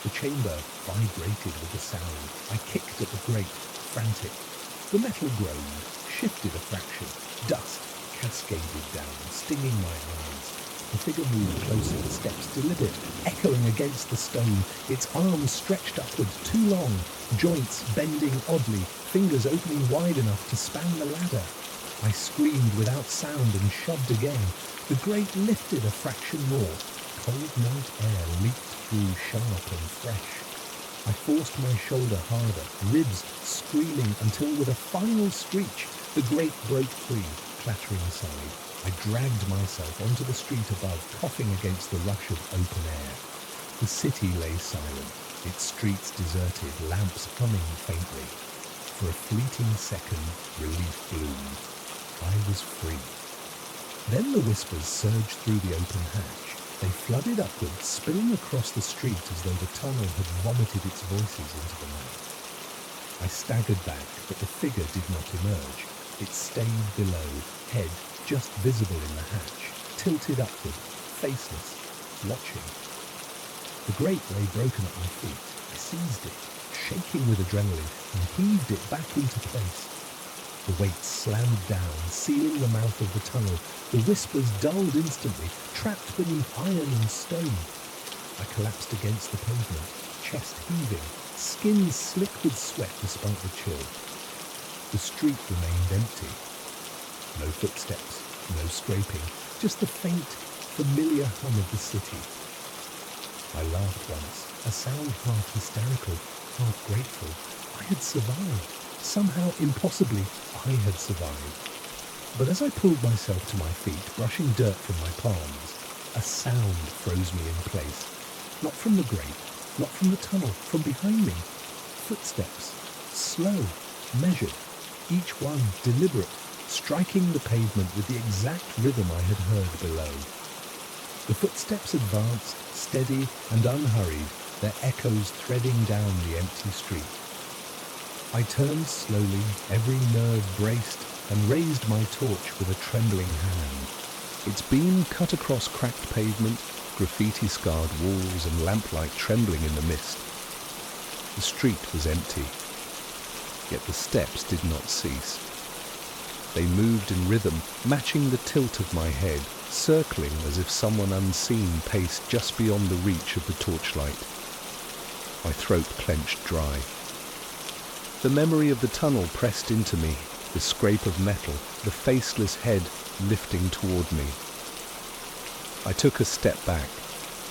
The chamber vibrated with the sound. I kicked at the grate, frantic. The metal groaned, shifted a fraction. Dust cascaded down, stinging my eyes. The figure moved closer, the steps deliberate, echoing against the stone, its arms stretched upward, too long, joints bending oddly, fingers opening wide enough to span the ladder. I screamed without sound and shoved again. The grate lifted a fraction more. Cold night air leaked through sharp and fresh. I forced my shoulder harder, ribs screaming until with a final screech, the grate broke free, clattering aside. I dragged myself onto the street above, coughing against the rush of open air. The city lay silent, its streets deserted, lamps humming faintly. For a fleeting second, relief bloomed. I was free. Then the whispers surged through the open hatch. They flooded upward, spilling across the street as though the tunnel had vomited its voices into the night. I staggered back, but the figure did not emerge. It stayed below, head just visible in the hatch, tilted upward, faceless, watching. The grate lay broken at my feet. I seized it, shaking with adrenaline, and heaved it back into place. The weight slammed down, sealing the mouth of the tunnel. The whispers dulled instantly, trapped beneath iron and stone. I collapsed against the pavement, chest heaving, skin slick with sweat despite the chill. The street remained empty. No footsteps, no scraping, just the faint, familiar hum of the city. I laughed once, a sound half hysterical, half grateful. I had survived. Somehow, impossibly, I had survived. But as I pulled myself to my feet, brushing dirt from my palms, a sound froze me in place. Not from the grate, not from the tunnel, from behind me. Footsteps, slow, measured, each one deliberate, striking the pavement with the exact rhythm I had heard below. The footsteps advanced, steady and unhurried, their echoes threading down the empty street. I turned slowly, every nerve braced, and raised my torch with a trembling hand. Its beam cut across cracked pavement, graffiti-scarred walls and lamplight trembling in the mist. The street was empty, yet the steps did not cease. They moved in rhythm, matching the tilt of my head, circling as if someone unseen paced just beyond the reach of the torchlight. My throat clenched dry. The memory of the tunnel pressed into me, the scrape of metal, the faceless head lifting toward me. I took a step back.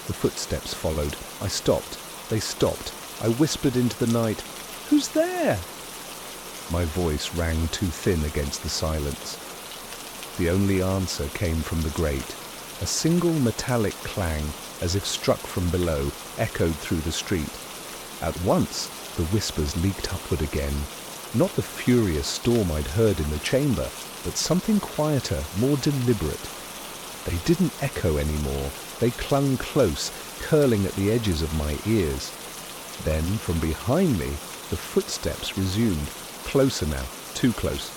The footsteps followed. I stopped. They stopped. I whispered into the night, "Who's there?" My voice rang too thin against the silence. The only answer came from the grate. A single metallic clang, as if struck from below, echoed through the street. At once, the whispers leaked upward again. Not the furious storm I'd heard in the chamber, but something quieter, more deliberate. They didn't echo anymore. They clung close, curling at the edges of my ears. Then, from behind me, the footsteps resumed. Closer now, too close.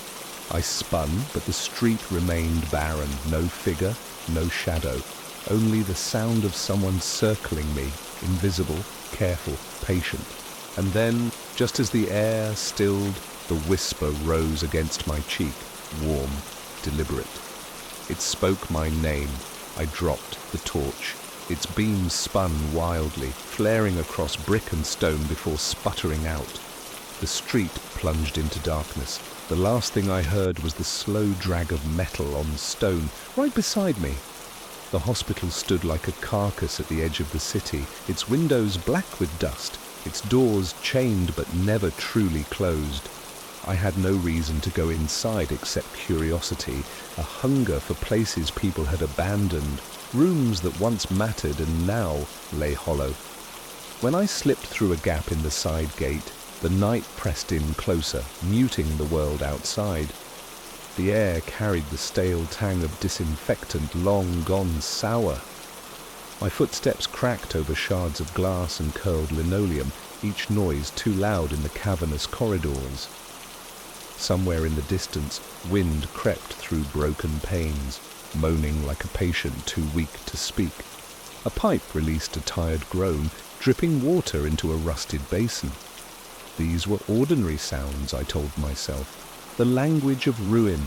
I spun, but the street remained barren. No figure, no shadow. Only the sound of someone circling me, invisible, careful, patient. And then, just as the air stilled, the whisper rose against my cheek, warm, deliberate. It spoke my name. I dropped the torch. Its beams spun wildly, flaring across brick and stone before sputtering out. The street plunged into darkness. The last thing I heard was the slow drag of metal on stone, right beside me. The hospital stood like a carcass at the edge of the city, its windows black with dust, its doors chained but never truly closed. I had no reason to go inside except curiosity, a hunger for places people had abandoned, rooms that once mattered and now lay hollow. When I slipped through a gap in the side gate, the night pressed in closer, muting the world outside. The air carried the stale tang of disinfectant long gone sour. My footsteps cracked over shards of glass and curled linoleum, each noise too loud in the cavernous corridors. Somewhere in the distance, wind crept through broken panes, moaning like a patient too weak to speak. A pipe released a tired groan, dripping water into a rusted basin. These were ordinary sounds, I told myself, the language of ruin.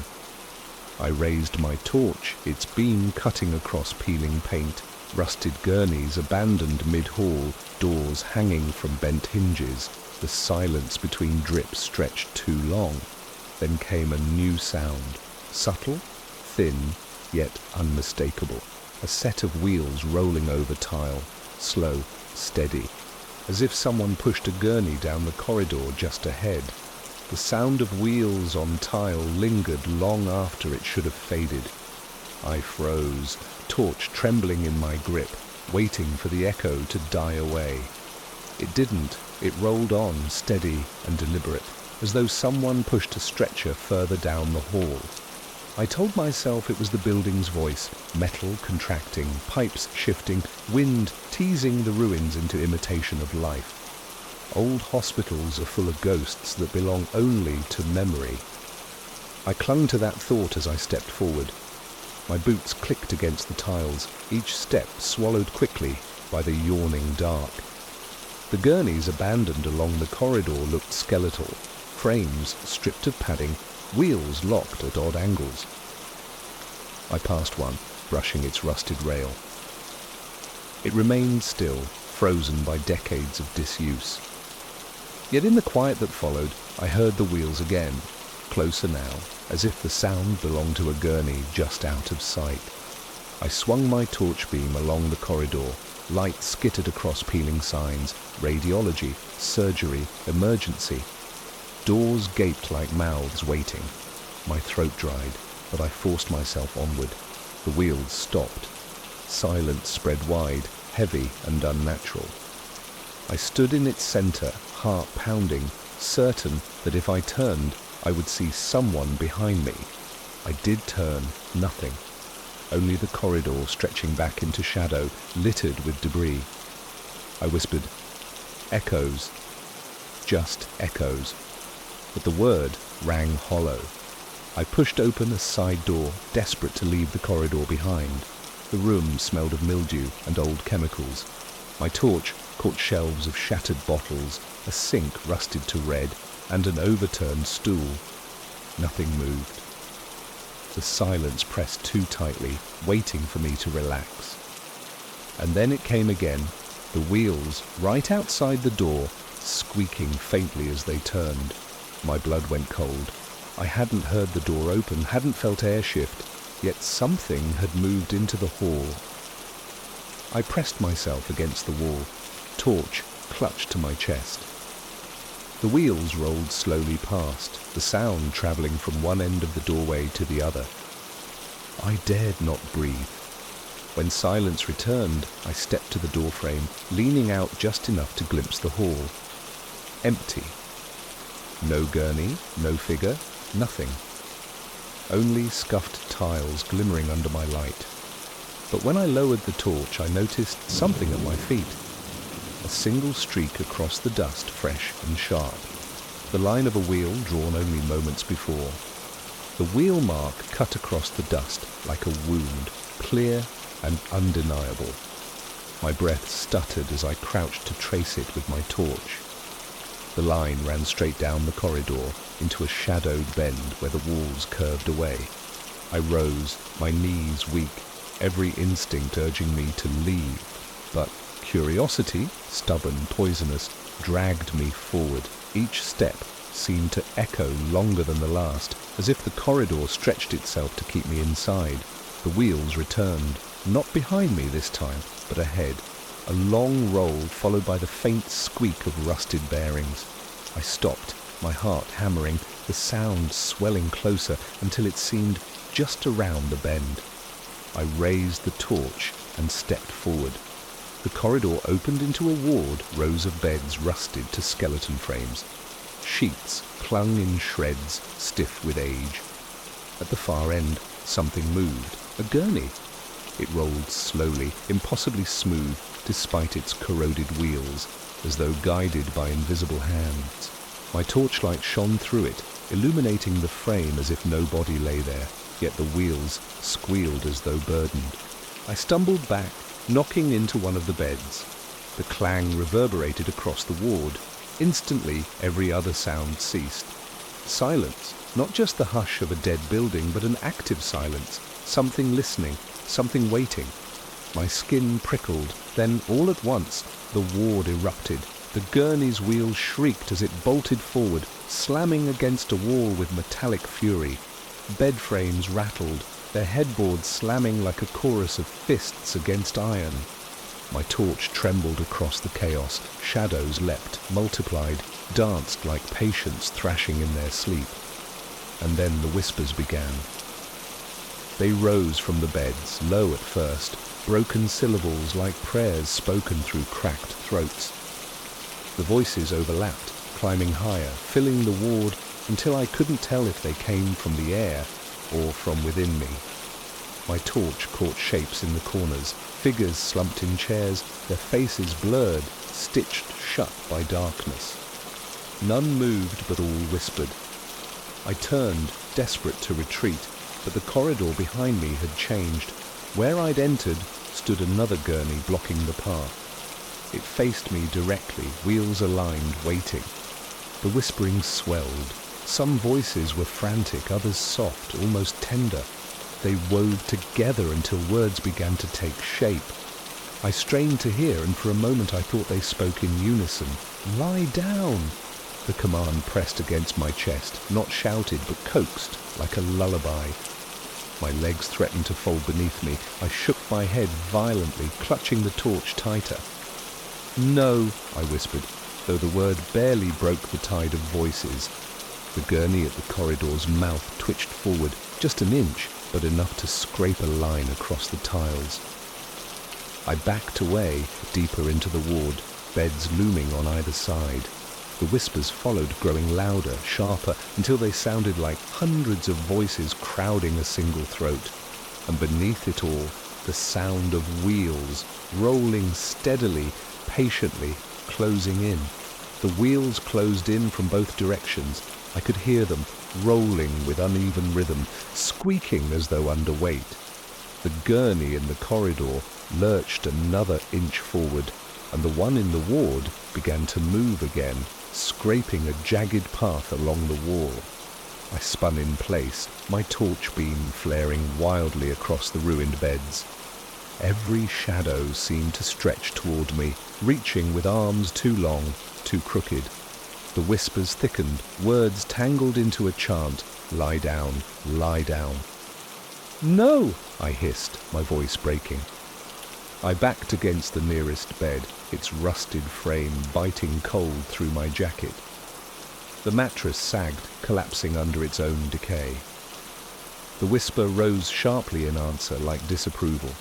I raised my torch, its beam cutting across peeling paint, rusted gurneys abandoned mid-hall, doors hanging from bent hinges. The silence between drips stretched too long. Then came a new sound, subtle, thin, yet unmistakable. A set of wheels rolling over tile, slow, steady, as if someone pushed a gurney down the corridor just ahead. The sound of wheels on tile lingered long after it should have faded. I froze, torch trembling in my grip, waiting for the echo to die away. It didn't. It rolled on, steady and deliberate, as though someone pushed a stretcher further down the hall. I told myself it was the building's voice, metal contracting, pipes shifting, wind teasing the ruins into imitation of life. Old hospitals are full of ghosts that belong only to memory. I clung to that thought as I stepped forward. My boots clicked against the tiles, each step swallowed quickly by the yawning dark. The gurneys abandoned along the corridor looked skeletal, frames stripped of padding, wheels locked at odd angles. I passed one, brushing its rusted rail. It remained still, frozen by decades of disuse. Yet in the quiet that followed, I heard the wheels again, closer now, as if the sound belonged to a gurney just out of sight. I swung my torch beam along the corridor. Light skittered across peeling signs, radiology, surgery, emergency. Doors gaped like mouths waiting. My throat dried, but I forced myself onward. The wheels stopped. Silence spread wide, heavy and unnatural. I stood in its center, heart pounding, certain that if I turned, I would see someone behind me. I did turn, nothing. Only the corridor stretching back into shadow, littered with debris. I whispered, "Echoes." Just echoes. But the word rang hollow. I pushed open a side door, desperate to leave the corridor behind. The room smelled of mildew and old chemicals. My torch caught shelves of shattered bottles, a sink rusted to red, and an overturned stool. Nothing moved. The silence pressed too tightly, waiting for me to relax. And then it came again, the wheels, right outside the door, squeaking faintly as they turned. My blood went cold. I hadn't heard the door open, hadn't felt air shift, yet something had moved into the hall. I pressed myself against the wall, torch clutched to my chest. The wheels rolled slowly past, the sound travelling from one end of the doorway to the other. I dared not breathe. When silence returned, I stepped to the doorframe, leaning out just enough to glimpse the hall. Empty. No gurney, no figure, nothing. Only scuffed tiles glimmering under my light. But when I lowered the torch, I noticed something at my feet. A single streak across the dust, fresh and sharp. The line of a wheel drawn only moments before. The wheel mark cut across the dust like a wound, clear and undeniable. My breath stuttered as I crouched to trace it with my torch. The line ran straight down the corridor into a shadowed bend where the walls curved away. I rose, my knees weak, every instinct urging me to leave. But curiosity, stubborn, poisonous, dragged me forward. Each step seemed to echo longer than the last, as if the corridor stretched itself to keep me inside. The wheels returned, not behind me this time, but ahead. a long roll followed by the faint squeak of rusted bearings. I stopped, my heart hammering, the sound swelling closer until it seemed just around the bend. I raised the torch and stepped forward. The corridor opened into a ward, rows of beds rusted to skeleton frames. Sheets clung in shreds, stiff with age. At the far end, something moved. A gurney. It rolled slowly, impossibly smooth, despite its corroded wheels, as though guided by invisible hands. My torchlight shone through it, illuminating the frame as if no body lay there, yet the wheels squealed as though burdened. I stumbled back, knocking into one of the beds. The clang reverberated across the ward. Instantly, every other sound ceased. Silence, not just the hush of a dead building, but an active silence, something listening, something waiting. My skin prickled, then all at once, the ward erupted. The gurney's wheels shrieked as it bolted forward, slamming against a wall with metallic fury. Bed frames rattled, their headboards slamming like a chorus of fists against iron. My torch trembled across the chaos. Shadows leapt, multiplied, danced like patients thrashing in their sleep. And then the whispers began. They rose from the beds, low at first, broken syllables like prayers spoken through cracked throats. The voices overlapped, climbing higher, filling the ward until I couldn't tell if they came from the air or from within me. My torch caught shapes in the corners, figures slumped in chairs, their faces blurred, stitched shut by darkness. None moved, but all whispered. I turned, desperate to retreat, but the corridor behind me had changed. Where I'd entered stood another gurney blocking the path. It faced me directly, wheels aligned, waiting. The whispering swelled. Some voices were frantic, others soft, almost tender. They wove together until words began to take shape. I strained to hear, and for a moment I thought they spoke in unison. "Lie down!" The command pressed against my chest, not shouted, but coaxed, like a lullaby. My legs threatened to fold beneath me. I shook my head violently, clutching the torch tighter. "No," I whispered, though the word barely broke the tide of voices. The gurney at the corridor's mouth twitched forward, just an inch, but enough to scrape a line across the tiles. I backed away, deeper into the ward, beds looming on either side. The whispers followed, growing louder, sharper, until they sounded like hundreds of voices crowding a single throat. And beneath it all, the sound of wheels, rolling steadily, patiently, closing in. The wheels closed in from both directions. I could hear them, rolling with uneven rhythm, squeaking as though under weight. The gurney in the corridor lurched another inch forward, and the one in the ward began to move again, scraping a jagged path along the wall. I spun in place, my torch beam flaring wildly across the ruined beds. Every shadow seemed to stretch toward me, reaching with arms too long, too crooked. The whispers thickened, words tangled into a chant. "Lie down, lie down." "No!" I hissed, my voice breaking. I backed against the nearest bed, its rusted frame biting cold through my jacket. The mattress sagged, collapsing under its own decay. The whisper rose sharply in answer, like disapproval.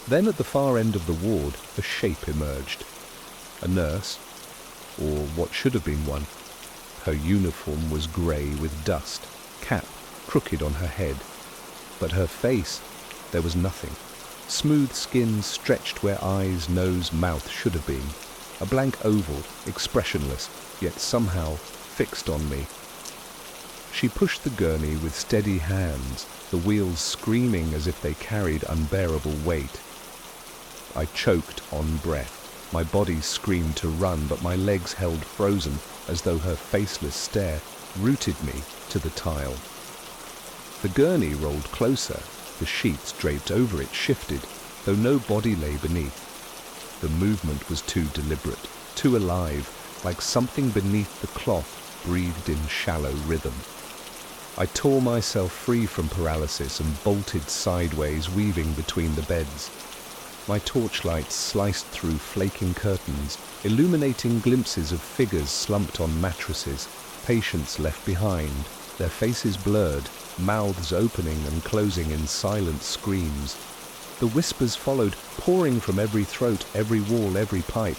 Then at the far end of the ward, a shape emerged. A nurse, or what should have been one. Her uniform was grey with dust, cap crooked on her head. But her face, there was nothing. Smooth skin stretched where eyes, nose, mouth should have been. A blank oval, expressionless, yet somehow fixed on me. She pushed the gurney with steady hands, the wheels screaming as if they carried unbearable weight. I choked on breath. My body screamed to run, but my legs held frozen, as though her faceless stare rooted me to the tile. The gurney rolled closer. The sheets draped over it shifted, though no body lay beneath. The movement was too deliberate, too alive, like something beneath the cloth breathed in shallow rhythm. I tore myself free from paralysis and bolted sideways, weaving between the beds. My torchlight sliced through flaking curtains, illuminating glimpses of figures slumped on mattresses, patients left behind, their faces blurred, mouths opening and closing in silent screams. The whispers followed, pouring from every throat, every wall, every pipe.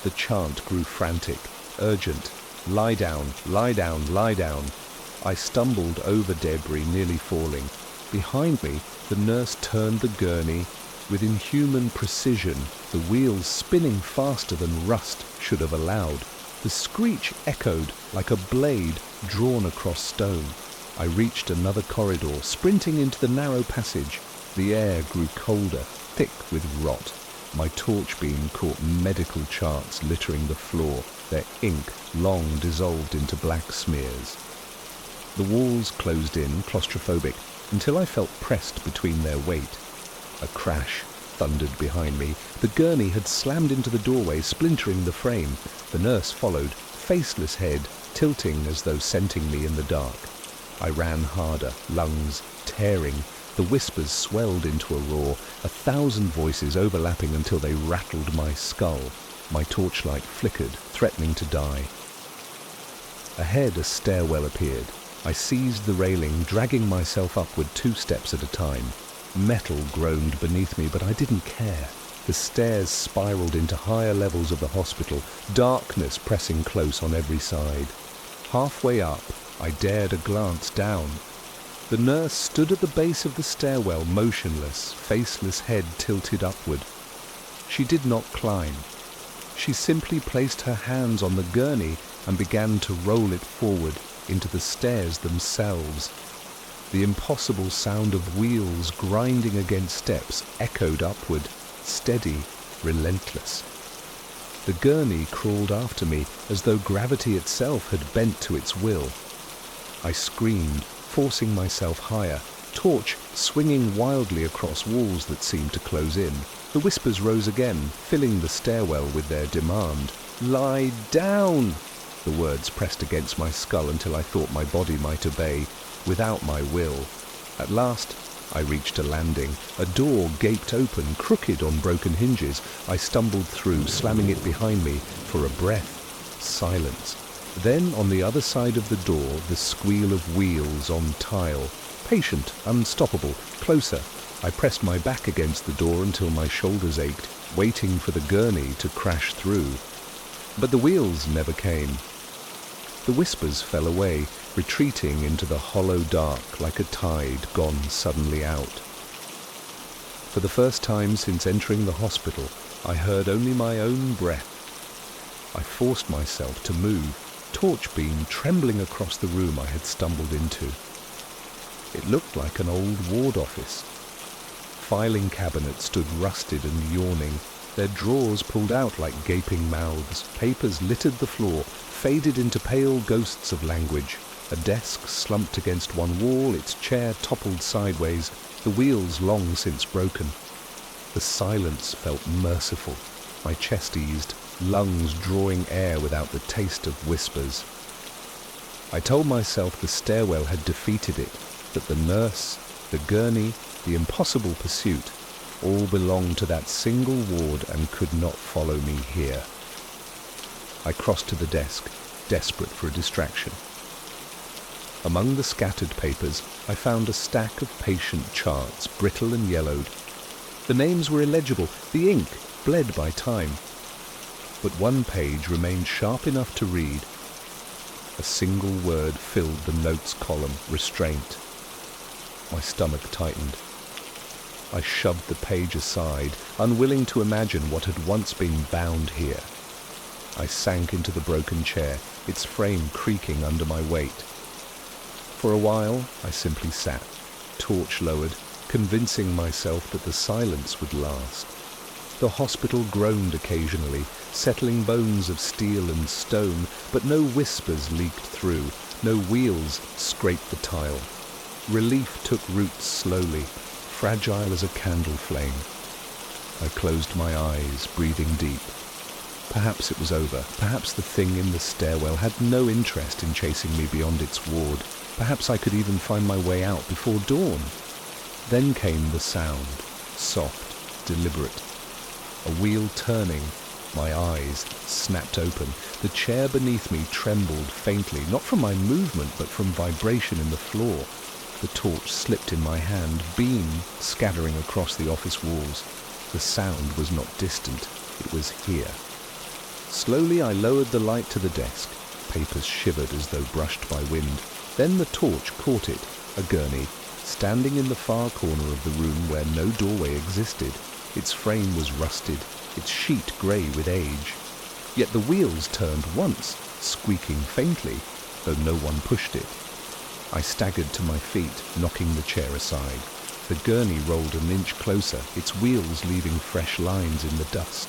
The chant grew frantic, urgent. Lie down, lie down, lie down. I stumbled over debris, nearly falling. Behind me, the nurse turned the gurney. With inhuman precision, the wheels spinning faster than rust should have allowed. The screech echoed like a blade drawn across stone. I reached another corridor, sprinting into the narrow passage. The air grew colder, thick with rot. My torch beam caught medical charts littering the floor, their ink long dissolved into black smears. The walls closed in, claustrophobic, until I felt pressed between their weight. A crash thundered behind me. The gurney had slammed into the doorway, splintering the frame. The nurse followed, faceless head tilting as though scenting me in the dark. I ran harder, lungs tearing. The whispers swelled into a roar, 1,000 voices overlapping until they rattled my skull. My torchlight flickered, threatening to die. Ahead, a stairwell appeared. I seized the railing, dragging myself upward 2 steps at a time. Metal groaned beneath me, but I didn't care. The stairs spiraled into higher levels of the hospital, darkness pressing close on every side. Halfway up, I dared a glance down. The nurse stood at the base of the stairwell, motionless, faceless head tilted upward. She did not climb. She simply placed her hands on the gurney and began to roll it forward into the stairs themselves. The impossible sound of wheels grinding against steps echoed upward, steady, relentless. The gurney crawled after me as though gravity itself had bent to its will. I screamed, forcing myself higher, torch swinging wildly across walls that seemed to close in. The whispers rose again, filling the stairwell with their demand. "Lie down!" The words pressed against my skull until I thought my body might obey, without my will. At last, I reached a landing. A door gaped open, crooked on broken hinges. I stumbled through, slamming it behind me. For a breath, silence. Then, on the other side of the door, the squeal of wheels on tile. Patient, unstoppable, closer. I pressed my back against the door until my shoulders ached, waiting for the gurney to crash through. But the wheels never came. The whispers fell away, retreating into the hollow dark like a tide gone suddenly out. For the first time since entering the hospital, I heard only my own breath. I forced myself to move, torch beam trembling across the room I had stumbled into. It looked like an old ward office. Filing cabinets stood rusted and yawning, their drawers pulled out like gaping mouths. Papers littered the floor, faded into pale ghosts of language. A desk slumped against one wall, its chair toppled sideways, the wheels long since broken. The silence felt merciful. My chest eased, lungs drawing air without the taste of whispers. I told myself the stairwell had defeated it, that the nurse, the gurney, the impossible pursuit, all belonged to that single ward and could not follow me here. I crossed to the desk, desperate for a distraction. Among the scattered papers, I found a stack of patient charts, brittle and yellowed. The names were illegible, the ink bled by time. But one page remained sharp enough to read. A single word filled the notes column, restraint. My stomach tightened. I shoved the page aside, unwilling to imagine what had once been bound here. I sank into the broken chair, its frame creaking under my weight. For a while, I simply sat, torch lowered, convincing myself that the silence would last. The hospital groaned occasionally, settling bones of steel and stone, but no whispers leaked through, no wheels scraped the tile. Relief took root slowly, fragile as a candle flame. I closed my eyes, breathing deep. Perhaps it was over. Perhaps the thing in the stairwell had no interest in chasing me beyond its ward. Perhaps I could even find my way out before dawn. Then came the sound, soft, deliberate, a wheel turning. My eyes snapped open. The chair beneath me trembled faintly, not from my movement, but from vibration in the floor. The torch slipped in my hand, beam scattering across the office walls. The sound was not distant, it was here. Slowly I lowered the light to the desk. Papers shivered as though brushed by wind. Then the torch caught it, a gurney, standing in the far corner of the room where no doorway existed. Its frame was rusted, its sheet grey with age. Yet the wheels turned once, squeaking faintly, though no one pushed it. I staggered to my feet, knocking the chair aside. The gurney rolled an inch closer, its wheels leaving fresh lines in the dust.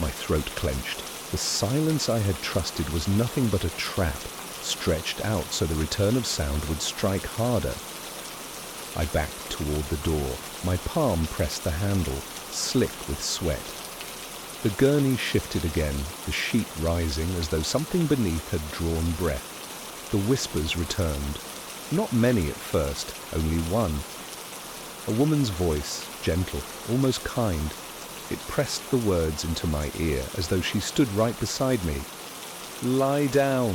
My throat clenched. The silence I had trusted was nothing but a trap, stretched out so the return of sound would strike harder. I backed toward the door. My palm pressed the handle, slick with sweat. The gurney shifted again, the sheet rising as though something beneath had drawn breath. The whispers returned. Not many at first, only one. A woman's voice, gentle, almost kind. It pressed the words into my ear as though she stood right beside me. "Lie down.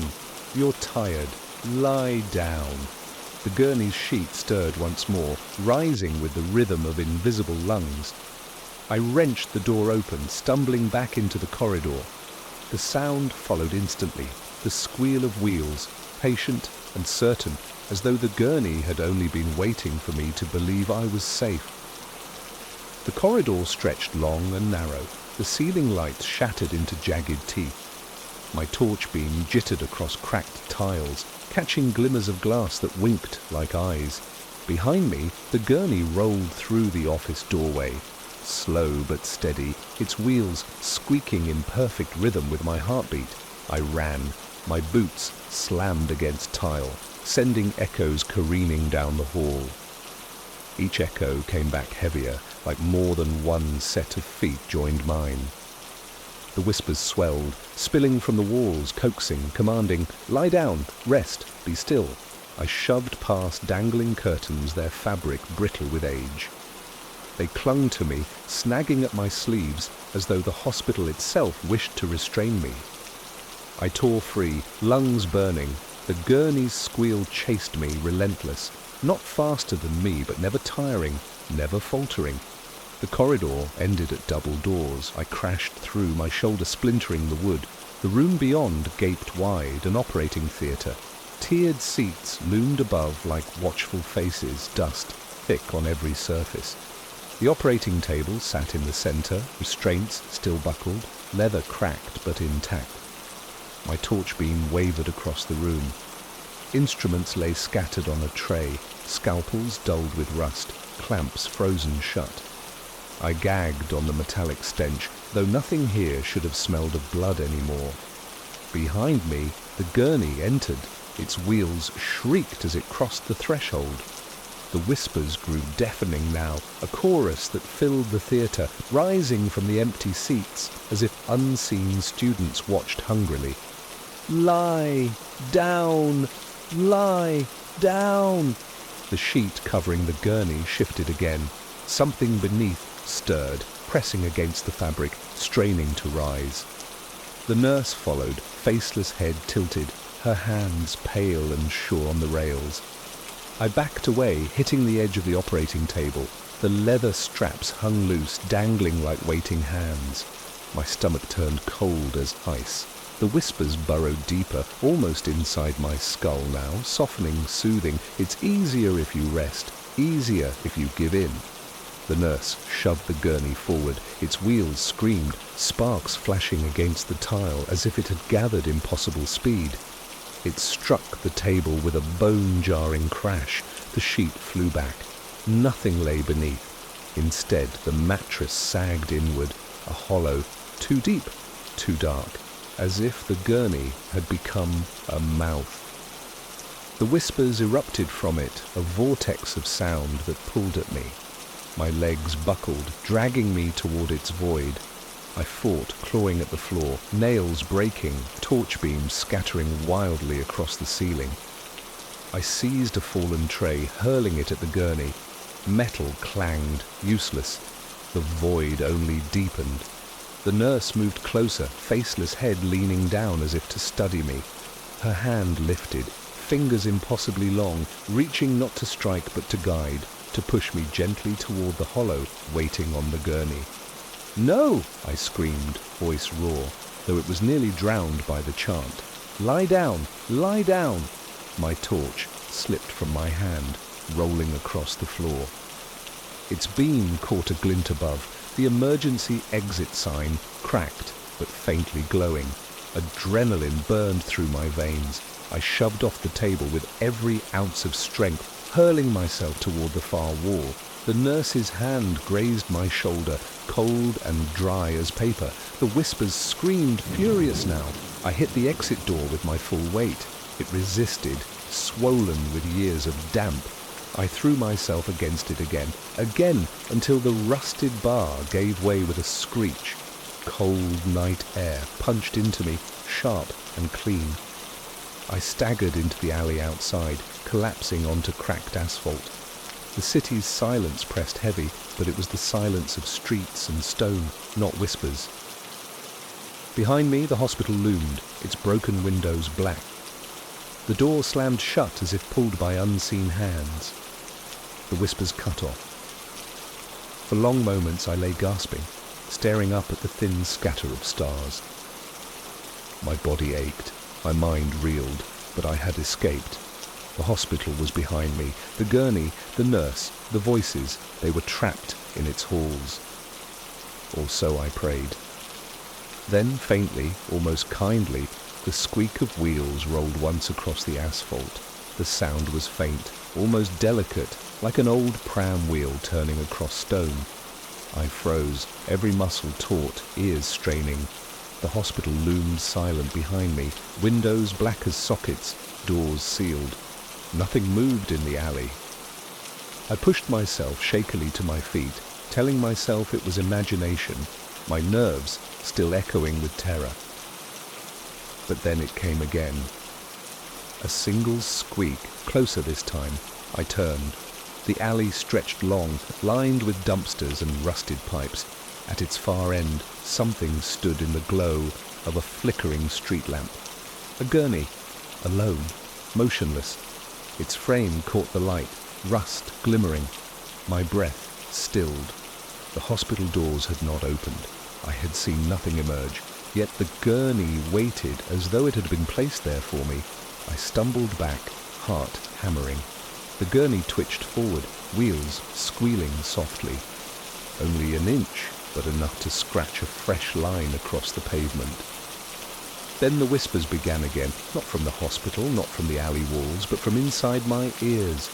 You're tired. Lie down." The gurney's sheet stirred once more, rising with the rhythm of invisible lungs. I wrenched the door open, stumbling back into the corridor. The sound followed instantly, the squeal of wheels, patient and certain, as though the gurney had only been waiting for me to believe I was safe. The corridor stretched long and narrow, the ceiling lights shattered into jagged teeth. My torch beam jittered across cracked tiles, catching glimmers of glass that winked like eyes. Behind me, the gurney rolled through the office doorway, slow but steady, its wheels squeaking in perfect rhythm with my heartbeat. I ran. My boots slammed against tile, sending echoes careening down the hall. Each echo came back heavier, like more than one set of feet joined mine. The whispers swelled, spilling from the walls, coaxing, commanding, "Lie down, rest, be still." I shoved past dangling curtains, their fabric brittle with age. They clung to me, snagging at my sleeves, as though the hospital itself wished to restrain me. I tore free, lungs burning. The gurney's squeal chased me, relentless, not faster than me, but never tiring, never faltering. The corridor ended at double doors. I crashed through, my shoulder splintering the wood. The room beyond gaped wide, an operating theatre. Tiered seats loomed above like watchful faces, dust thick on every surface. The operating table sat in the centre, restraints still buckled, leather cracked but intact. My torch beam wavered across the room. Instruments lay scattered on a tray, scalpels dulled with rust, clamps frozen shut. I gagged on the metallic stench, though nothing here should have smelled of blood anymore. Behind me, the gurney entered. Its wheels shrieked as it crossed the threshold. The whispers grew deafening now, a chorus that filled the theatre, rising from the empty seats, as if unseen students watched hungrily. "Lie down! Lie down!" The sheet covering the gurney shifted again. Something beneath stirred, pressing against the fabric, straining to rise. The nurse followed, faceless head tilted, her hands pale and sure on the rails. I backed away, hitting the edge of the operating table. The leather straps hung loose, dangling like waiting hands. My stomach turned cold as ice. The whispers burrowed deeper, almost inside my skull now, softening, soothing. "It's easier if you rest, easier if you give in." The nurse shoved the gurney forward. Its wheels screamed, sparks flashing against the tile as if it had gathered impossible speed. It struck the table with a bone-jarring crash. The sheet flew back. Nothing lay beneath. Instead, the mattress sagged inward, a hollow, too deep, too dark, as if the gurney had become a mouth. The whispers erupted from it, a vortex of sound that pulled at me. My legs buckled, dragging me toward its void. I fought, clawing at the floor, nails breaking, torch beams scattering wildly across the ceiling. I seized a fallen tray, hurling it at the gurney. Metal clanged, useless. The void only deepened. The nurse moved closer, faceless head leaning down as if to study me. Her hand lifted, fingers impossibly long, reaching not to strike but to guide, to push me gently toward the hollow, waiting on the gurney. "No!" I screamed, voice raw, though it was nearly drowned by the chant. "Lie down! Lie down!" My torch slipped from my hand, rolling across the floor. Its beam caught a glint above, the emergency exit sign, cracked but faintly glowing. Adrenaline burned through my veins. I shoved off the table with every ounce of strength, hurling myself toward the far wall. The nurse's hand grazed my shoulder, cold and dry as paper. The whispers screamed furious now. I hit the exit door with my full weight. It resisted, swollen with years of damp. I threw myself against it again, until the rusted bar gave way with a screech. Cold night air punched into me, sharp and clean. I staggered into the alley outside, collapsing onto cracked asphalt. The city's silence pressed heavy, but it was the silence of streets and stone, not whispers. Behind me, the hospital loomed, its broken windows black. The door slammed shut as if pulled by unseen hands. The whispers cut off. For long moments I lay gasping, staring up at the thin scatter of stars. My body ached, my mind reeled, but I had escaped. The hospital was behind me, the gurney, the nurse, the voices, they were trapped in its halls. Or so I prayed. Then faintly, almost kindly, the squeak of wheels rolled once across the asphalt. The sound was faint, almost delicate, like an old pram wheel turning across stone. I froze, every muscle taut, ears straining. The hospital loomed silent behind me, windows black as sockets, doors sealed. Nothing moved in the alley. I pushed myself shakily to my feet, telling myself it was imagination, my nerves still echoing with terror. But then it came again. A single squeak, closer this time. I turned. The alley stretched long, lined with dumpsters and rusted pipes. At its far end, something stood in the glow of a flickering street lamp. A gurney, alone, motionless. Its frame caught the light, rust glimmering. My breath stilled. The hospital doors had not opened. I had seen nothing emerge, yet the gurney waited as though it had been placed there for me. I stumbled back, heart hammering. The gurney twitched forward, wheels squealing softly. Only an inch, but enough to scratch a fresh line across the pavement. Then the whispers began again, not from the hospital, not from the alley walls, but from inside my ears.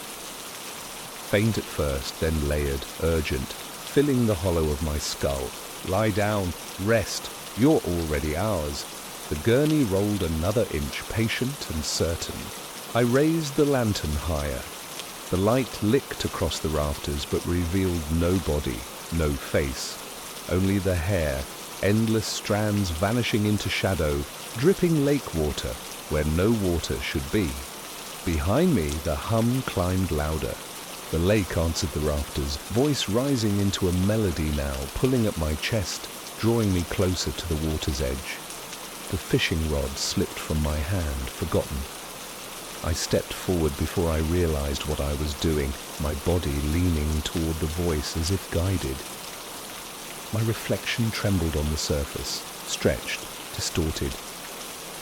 Faint at first, then layered, urgent, filling the hollow of my skull. Lie down, rest, you're already ours. The gurney rolled another inch, patient and certain. I raised the lantern higher. The light licked across the rafters, but revealed no body, no face. Only the hair, endless strands vanishing into shadow, dripping lake water where no water should be. Behind me, the hum climbed louder. The lake answered the rafters, voice rising into a melody now, pulling at my chest, drawing me closer to the water's edge. The fishing rod slipped from my hand, forgotten. I stepped forward before I realized what I was doing, my body leaning toward the voice as if guided. My reflection trembled on the surface, stretched, distorted.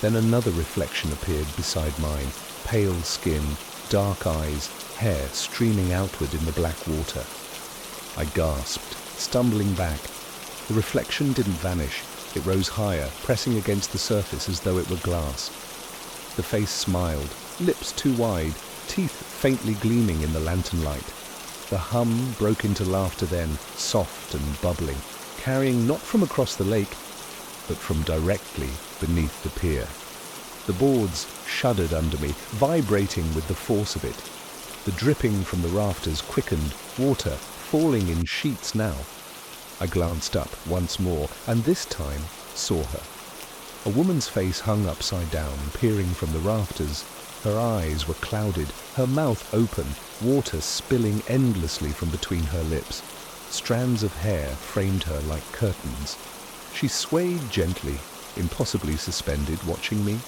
Then another reflection appeared beside mine, pale skin, dark eyes, hair streaming outward in the black water. I gasped, stumbling back. The reflection didn't vanish. It rose higher, pressing against the surface as though it were glass. The face smiled, lips too wide, teeth faintly gleaming in the lantern light. The hum broke into laughter then, soft and bubbling, carrying not from across the lake, but from directly beneath the pier. The boards shuddered under me, vibrating with the force of it. The dripping from the rafters quickened, water falling in sheets now. I glanced up once more, and this time saw her. A woman's face hung upside down, peering from the rafters. Her eyes were clouded, her mouth open, water spilling endlessly from between her lips. Strands of hair framed her like curtains. She swayed gently, impossibly suspended, watching me.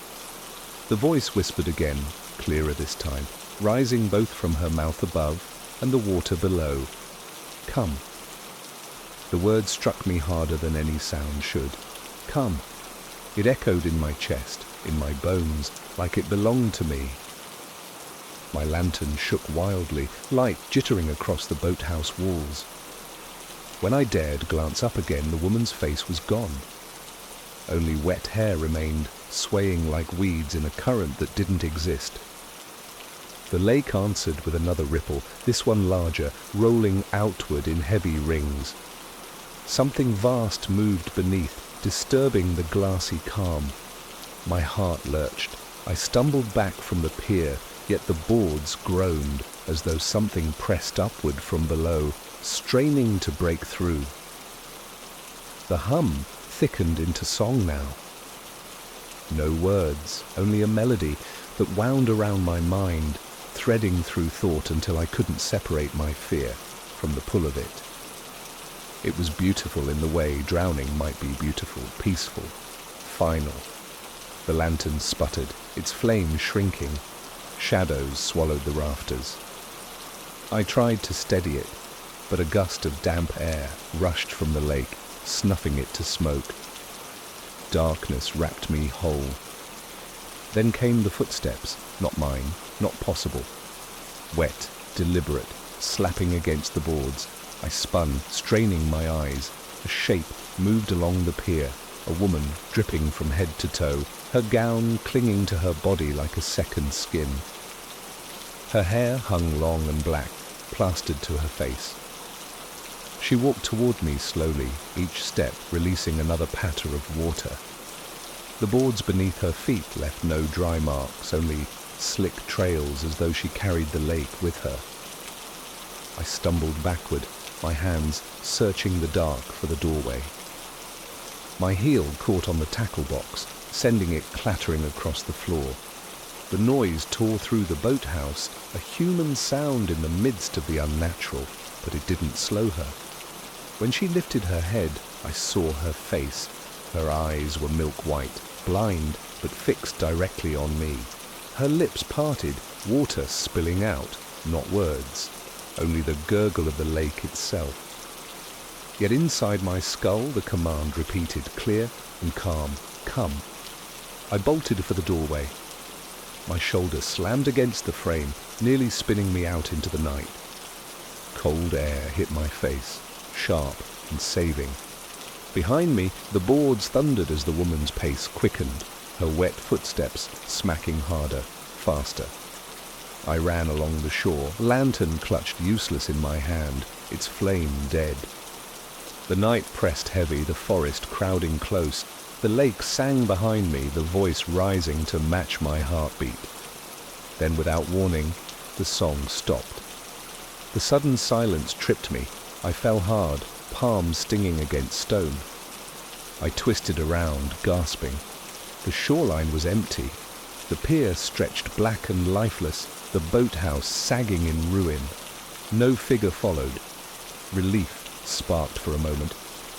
The voice whispered again, clearer this time, rising both from her mouth above and the water below. "Come." The word struck me harder than any sound should. Come. It echoed in my chest, in my bones, like it belonged to me. My lantern shook wildly, light jittering across the boathouse walls. When I dared glance up again, the woman's face was gone. Only wet hair remained, swaying like weeds in a current that didn't exist. The lake answered with another ripple, this one larger, rolling outward in heavy rings. Something vast moved beneath, disturbing the glassy calm. My heart lurched. I stumbled back from the pier, yet the boards groaned as though something pressed upward from below, straining to break through. The hum thickened into song now. No words, only a melody that wound around my mind, threading through thought until I couldn't separate my fear from the pull of it. It was beautiful in the way drowning might be beautiful, peaceful, final. The lantern sputtered, its flame shrinking. Shadows swallowed the rafters. I tried to steady it, but a gust of damp air rushed from the lake, snuffing it to smoke. Darkness wrapped me whole. Then came the footsteps, not mine, not possible. Wet, deliberate, slapping against the boards. I spun, straining my eyes. A shape moved along the pier, a woman dripping from head to toe, her gown clinging to her body like a second skin. Her hair hung long and black, plastered to her face. She walked toward me slowly, each step releasing another patter of water. The boards beneath her feet left no dry marks, only slick trails as though she carried the lake with her. I stumbled backward, my hands searching the dark for the doorway. My heel caught on the tackle box, sending it clattering across the floor. The noise tore through the boathouse, a human sound in the midst of the unnatural, but it didn't slow her. When she lifted her head, I saw her face. Her eyes were milk white, blind, but fixed directly on me. Her lips parted, water spilling out, not words, only the gurgle of the lake itself. Yet inside my skull the command repeated, clear and calm, "Come." I bolted for the doorway. My shoulder slammed against the frame, nearly spinning me out into the night. Cold air hit my face, sharp and saving. Behind me, the boards thundered as the woman's pace quickened, her wet footsteps smacking harder, faster. I ran along the shore, lantern clutched useless in my hand, its flame dead. The night pressed heavy, the forest crowding close. The lake sang behind me, the voice rising to match my heartbeat. Then, without warning, the song stopped. The sudden silence tripped me. I fell hard, palms stinging against stone. I twisted around, gasping. The shoreline was empty. The pier stretched black and lifeless, the boathouse sagging in ruin. No figure followed. Relief sparked for a moment,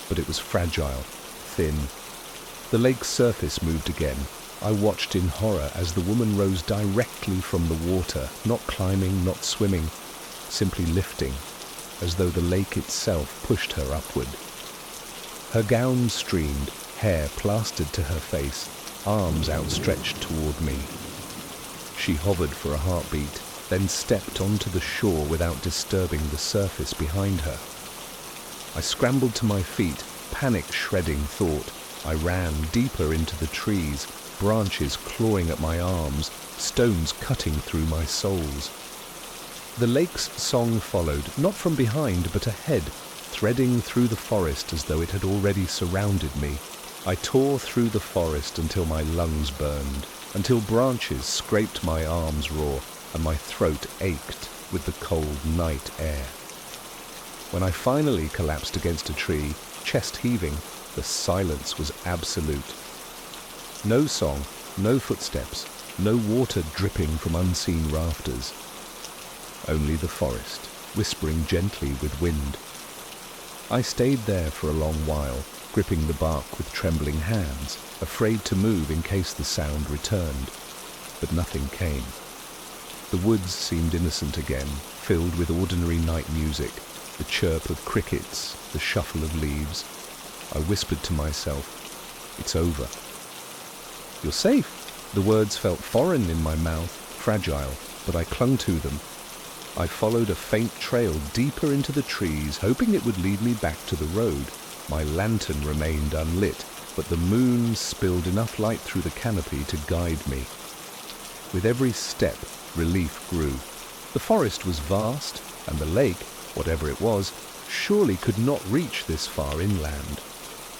but it was fragile, thin. The lake's surface moved again. I watched in horror as the woman rose directly from the water, not climbing, not swimming, simply lifting, as though the lake itself pushed her upward. Her gown streamed, hair plastered to her face, arms outstretched toward me. She hovered for a heartbeat, then stepped onto the shore without disturbing the surface behind her. I scrambled to my feet, panic shredding thought. I ran deeper into the trees, branches clawing at my arms, stones cutting through my soles. The lake's song followed, not from behind but ahead, threading through the forest as though it had already surrounded me. I tore through the forest until my lungs burned, until branches scraped my arms raw and my throat ached with the cold night air. When I finally collapsed against a tree, chest heaving, the silence was absolute. No song, no footsteps, no water dripping from unseen rafters. Only the forest, whispering gently with wind. I stayed there for a long while, gripping the bark with trembling hands, afraid to move in case the sound returned. But nothing came. The woods seemed innocent again, filled with ordinary night music, the chirp of crickets, the shuffle of leaves. I whispered to myself, "It's over." "You're safe." The words felt foreign in my mouth, fragile, but I clung to them. I followed a faint trail deeper into the trees, hoping it would lead me back to the road. My lantern remained unlit, but the moon spilled enough light through the canopy to guide me. With every step, relief grew. The forest was vast, and the lake, whatever it was, surely could not reach this far inland.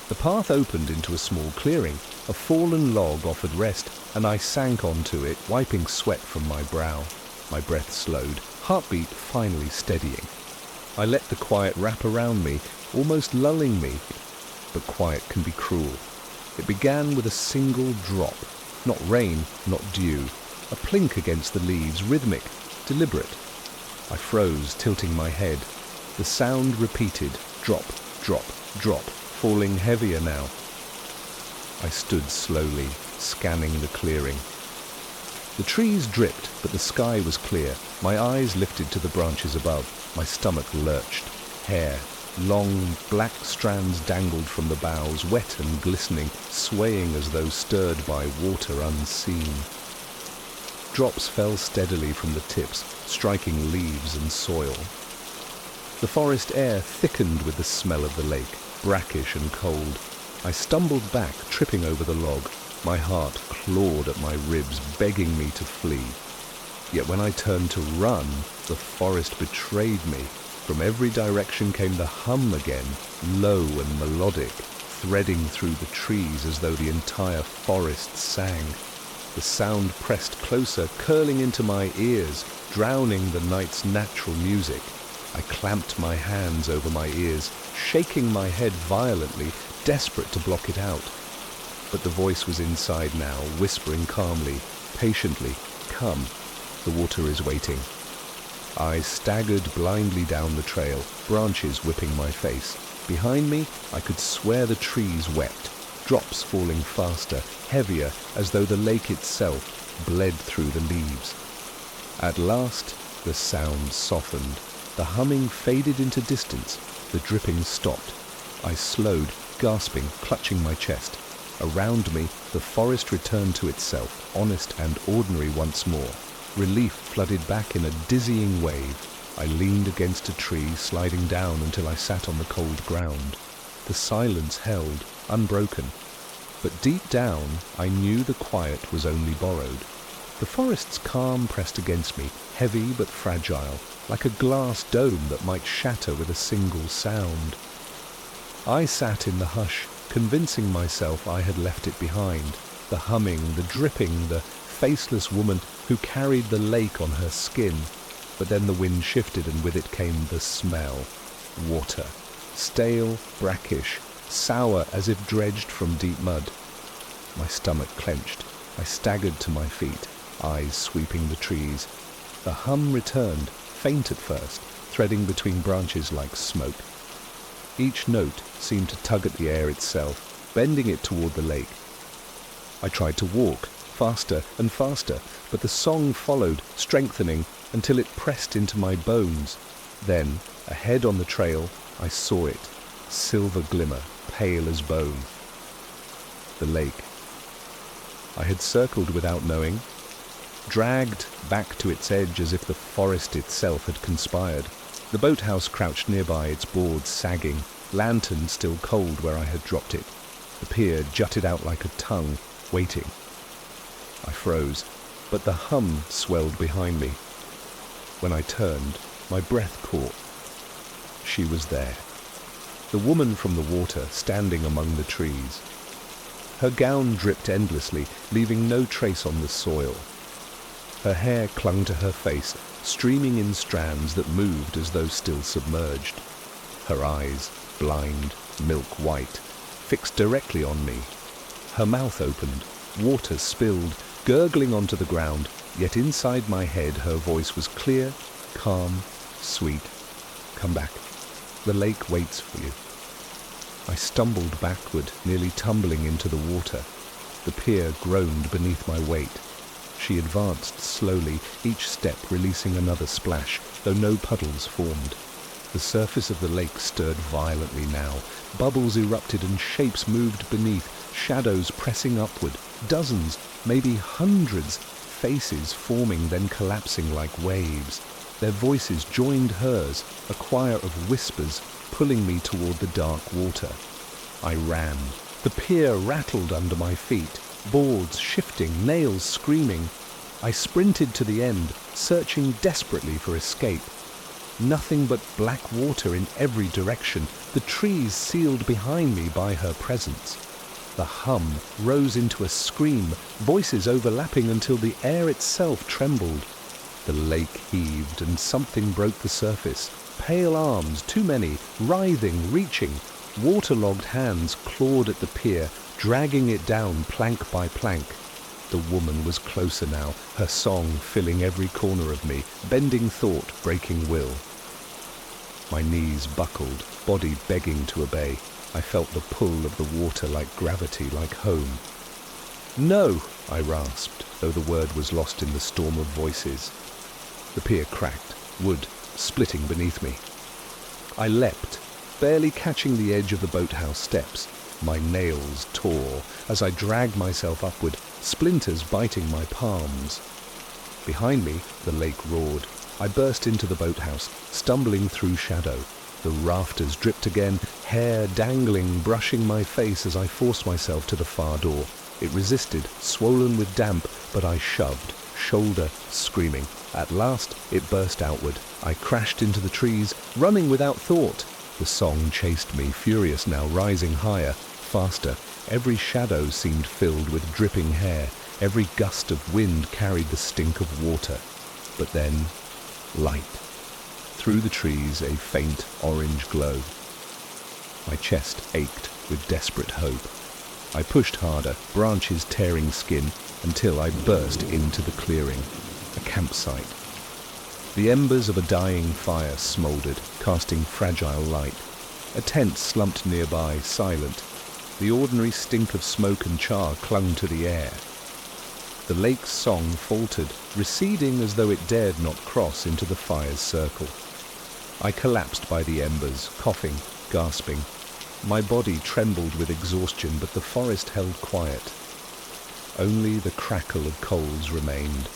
The path opened into a small clearing. A fallen log offered rest, and I sank onto it, wiping sweat from my brow. My breath slowed, heartbeat finally steadying. I let the quiet wrap around me, almost lulling me, but quiet can be cruel. It began with a single drop, not rain, not dew, a plink against the leaves, rhythmic, deliberate. I froze, tilting my head. The sound repeated, drop, drop, drop, falling heavier now. I stood slowly, scanning the clearing. The trees dripped, but the sky was clear. My eyes lifted to the branches above. My stomach lurched. Hair, long, black strands dangled from the boughs, wet and glistening, swaying as though stirred by water unseen. Drops fell steadily from the tips, striking leaves and soil. The forest air thickened with the smell of the lake, brackish and cold. I stumbled back, tripping over the log. My heart clawed at my ribs, begging me to flee. Yet when I turned to run, the forest betrayed me. From every direction came the hum again, low and melodic, threading through the trees as though the entire forest sang. The sound pressed closer, curling into my ears, drowning the night's natural music. I clamped my hands over my ears, shaking my head violently, desperate to block it out. But the voice was inside now, whispering calmly, patiently, "Come, the water is waiting." I staggered blindly down the trail, branches whipping my face. Behind me, I could swear the trees wept, drops falling faster, heavier, as though the lake itself bled through the leaves. At last, the sound softened. The humming faded into distance. The dripping stopped. I slowed, gasping, clutching my chest. Around me, the forest returned to itself, honest and ordinary once more. Relief flooded back in a dizzying wave. I leaned against a tree, sliding down until I sat on the cold ground. The silence held, unbroken. But deep down, I knew the quiet was only borrowed. The forest's calm pressed against me, heavy but fragile, like a glass dome that might shatter with a single sound. I sat in the hush, convincing myself I had left it behind. The humming, the dripping, the faceless woman who carried the lake on her skin. But then the wind shifted, and with it came the smell. Water. Stale, brackish, sour as if dredged from deep mud. My stomach clenched. I staggered to my feet, eyes sweeping the trees. The hum returned, faint at first, threading between branches like smoke. Each note seemed to tug at the air itself, bending it toward the lake. I tried to walk, faster and faster, but the song followed, strengthening, until it pressed into my bones. Then, ahead on the trail, I saw it, silver glimmer, pale as bone. The lake. I had circled without knowing, dragged back to its edge as if the forest itself had conspired. The boathouse crouched nearby, its boards sagging, lantern still cold where I had dropped it. The pier jutted out like a tongue, waiting. I froze, but the hum swelled behind me. When I turned, my breath caught. She was there. The woman from the water, standing among the trees. Her gown dripped endlessly, leaving no trace on the soil. Her hair clung to her face, streaming in strands that moved as though still submerged. Her eyes, blind, milk white, fixed directly on me. Her mouth opened, water spilled, gurgling onto the ground, yet inside my head her voice was clear, calm, sweet. Come back. The lake waits for you. I stumbled backward, nearly tumbling into the water. The pier groaned beneath my weight. She advanced slowly, each step releasing another splash, though no puddles formed. The surface of the lake stirred violently now. Bubbles erupted and shapes moved beneath, shadows pressing upward. Dozens, maybe hundreds, faces forming then collapsing like waves. Their voices joined hers, a choir of whispers pulling me toward the dark water. I ran. The pier rattled under my feet, boards shifting, nails screaming. I sprinted to the end, searching desperately for escape. Nothing but black water in every direction, the trees sealed behind me by her presence. The hum rose into a scream, voices overlapping until the air itself trembled. The lake heaved and something broke the surface. Pale arms, too many, writhing, reaching. Waterlogged hands clawed at the pier, dragging it down plank by plank. The woman was closer now, her song filling every corner of me, bending thought, breaking will. My knees buckled, body begging to obey. I felt the pull of the water like gravity, like home. "No!" I rasped, though the word was lost in the storm of voices. The pier cracked, wood splitting beneath me. I leapt, barely catching the edge of the boathouse steps. My nails tore as I dragged myself upward, splinters biting my palms. Behind me, the lake roared. I burst into the boathouse, stumbling through shadow. The rafters dripped again, hair dangling, brushing my face as I forced myself to the far door. It resisted, swollen with damp, but I shoved, shoulder screaming. At last, it burst outward. I crashed into the trees, running without thought. The song chased me, furious now, rising higher, faster. Every shadow seemed filled with dripping hair. Every gust of wind carried the stink of water. But then, light. Through the trees, a faint orange glow. My chest ached with desperate hope. I pushed harder, branches tearing skin, until I burst into the clearing, a campsite. The embers of a dying fire smouldered, casting fragile light. A tent slumped nearby, silent. The ordinary stink of smoke and char clung to the air. The lake's song faltered, receding as though it dared not cross into the fire's circle. I collapsed by the embers, coughing, gasping. My body trembled with exhaustion, but the forest held quiet. Only the crackle of coals remained.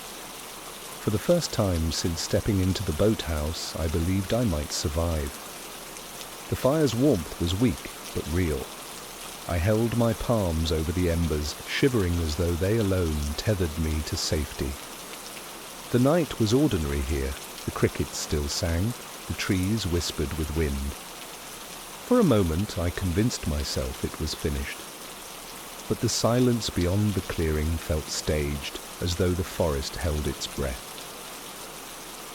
For the first time since stepping into the boathouse, I believed I might survive. The fire's warmth was weak, but real. I held my palms over the embers, shivering as though they alone tethered me to safety. The night was ordinary here. The crickets still sang, the trees whispered with wind. For a moment I convinced myself it was finished. But the silence beyond the clearing felt staged, as though the forest held its breath.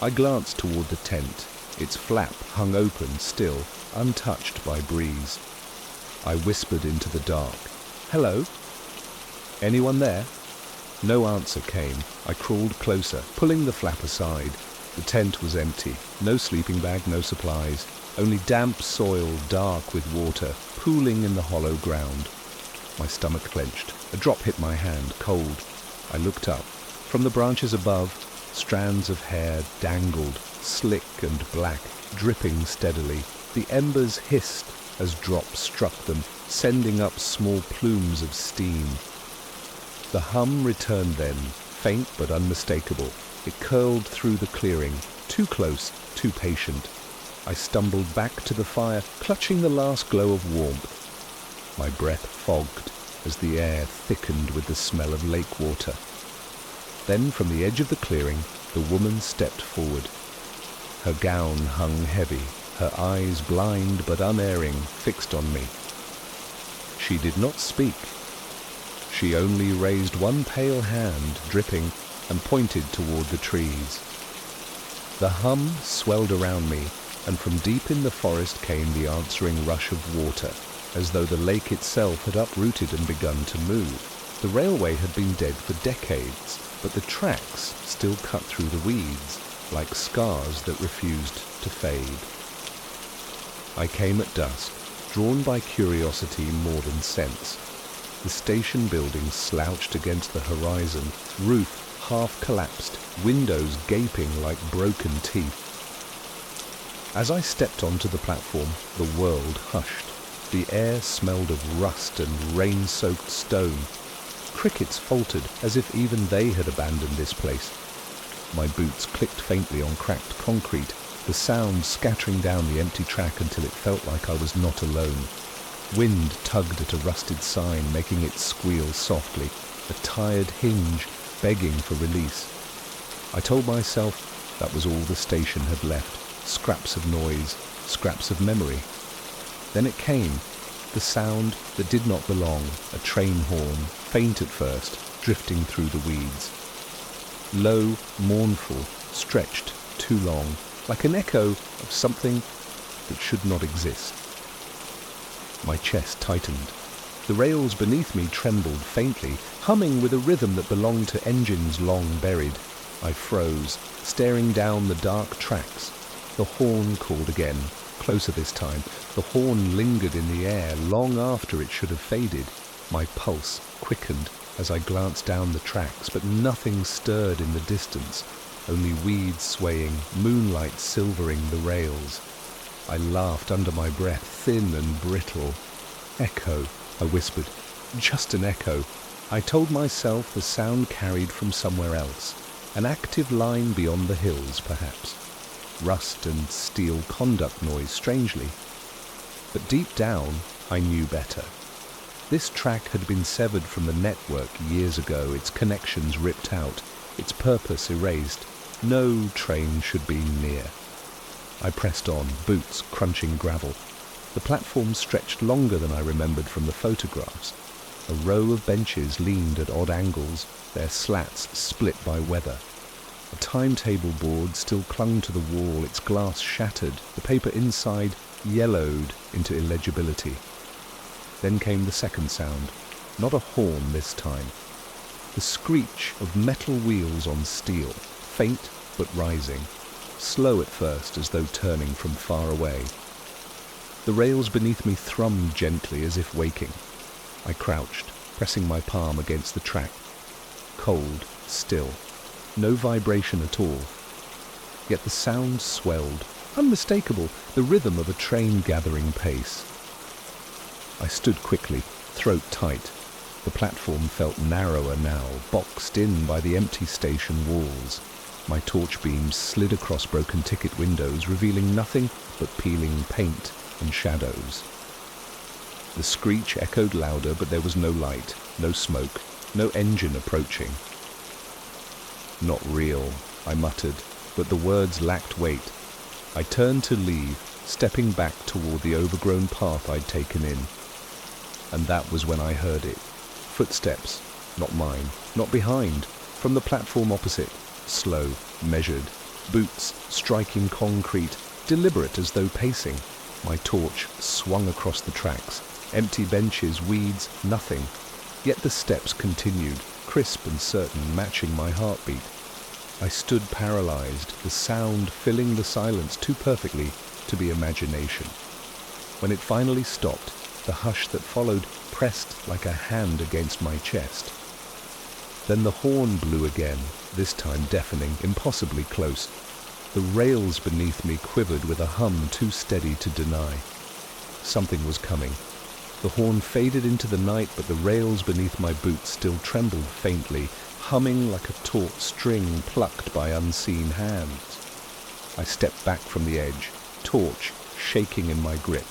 I glanced toward the tent. Its flap hung open still, untouched by breeze. I whispered into the dark, "Hello? Anyone there?" No answer came. I crawled closer, pulling the flap aside. The tent was empty. No sleeping bag, no supplies. Only damp soil, dark with water, pooling in the hollow ground. My stomach clenched. A drop hit my hand, cold. I looked up. From the branches above, strands of hair dangled, slick and black, dripping steadily. The embers hissed as drops struck them, sending up small plumes of steam. The hum returned then, faint but unmistakable. It curled through the clearing, too close, too patient. I stumbled back to the fire, clutching the last glow of warmth. My breath fogged as the air thickened with the smell of lake water. Then from the edge of the clearing, the woman stepped forward. Her gown hung heavy, her eyes blind but unerring, fixed on me. She did not speak. She only raised one pale hand, dripping, and pointed toward the trees. The hum swelled around me, and from deep in the forest came the answering rush of water, as though the lake itself had uprooted and begun to move. The railway had been dead for decades, but the tracks still cut through the weeds, like scars that refused to fade. I came at dusk, drawn by curiosity more than sense. The station building slouched against the horizon, roof half collapsed, windows gaping like broken teeth. As I stepped onto the platform, the world hushed. The air smelled of rust and rain-soaked stone. Crickets faltered as if even they had abandoned this place. My boots clicked faintly on cracked concrete, the sound scattering down the empty track until it felt like I was not alone. Wind tugged at a rusted sign, making it squeal softly, a tired hinge begging for release. I told myself that was all the station had left, scraps of noise, scraps of memory. Then it came, the sound that did not belong, a train horn, faint at first, drifting through the weeds. Low, mournful, stretched too long, like an echo of something that should not exist. My chest tightened. The rails beneath me trembled faintly, humming with a rhythm that belonged to engines long buried. I froze, staring down the dark tracks. The horn called again, closer this time. The horn lingered in the air long after it should have faded. My pulse quickened as I glanced down the tracks, but nothing stirred in the distance, only weeds swaying, moonlight silvering the rails. I laughed under my breath, thin and brittle. Echo, I whispered. Just an echo. I told myself the sound carried from somewhere else. An active line beyond the hills, perhaps. Rust and steel conduct noise, strangely. But deep down, I knew better. This track had been severed from the network years ago, its connections ripped out, its purpose erased. No train should be near. I pressed on, boots crunching gravel. The platform stretched longer than I remembered from the photographs. A row of benches leaned at odd angles, their slats split by weather. A timetable board still clung to the wall, its glass shattered, the paper inside yellowed into illegibility. Then came the second sound, not a horn this time. The screech of metal wheels on steel, faint but rising, slow at first as though turning from far away. The rails beneath me thrummed gently as if waking. I crouched, pressing my palm against the track. Cold, still, no vibration at all. Yet the sound swelled, unmistakable, the rhythm of a train gathering pace. I stood quickly, throat tight. The platform felt narrower now, boxed in by the empty station walls. My torch beams slid across broken ticket windows, revealing nothing but peeling paint and shadows. The screech echoed louder, but there was no light, no smoke, no engine approaching. Not real, I muttered, but the words lacked weight. I turned to leave, stepping back toward the overgrown path I'd taken in. And that was when I heard it. Footsteps, not mine, not behind, from the platform opposite, slow, measured, boots striking concrete, deliberate as though pacing. My torch swung across the tracks, empty benches, weeds, nothing. Yet the steps continued, crisp and certain, matching my heartbeat. I stood paralyzed, the sound filling the silence too perfectly to be imagination. When it finally stopped, the hush that followed pressed like a hand against my chest. Then the horn blew again, this time deafening, impossibly close. The rails beneath me quivered with a hum too steady to deny. Something was coming. The horn faded into the night, but the rails beneath my boots still trembled faintly, humming like a taut string plucked by unseen hands. I stepped back from the edge, torch shaking in my grip.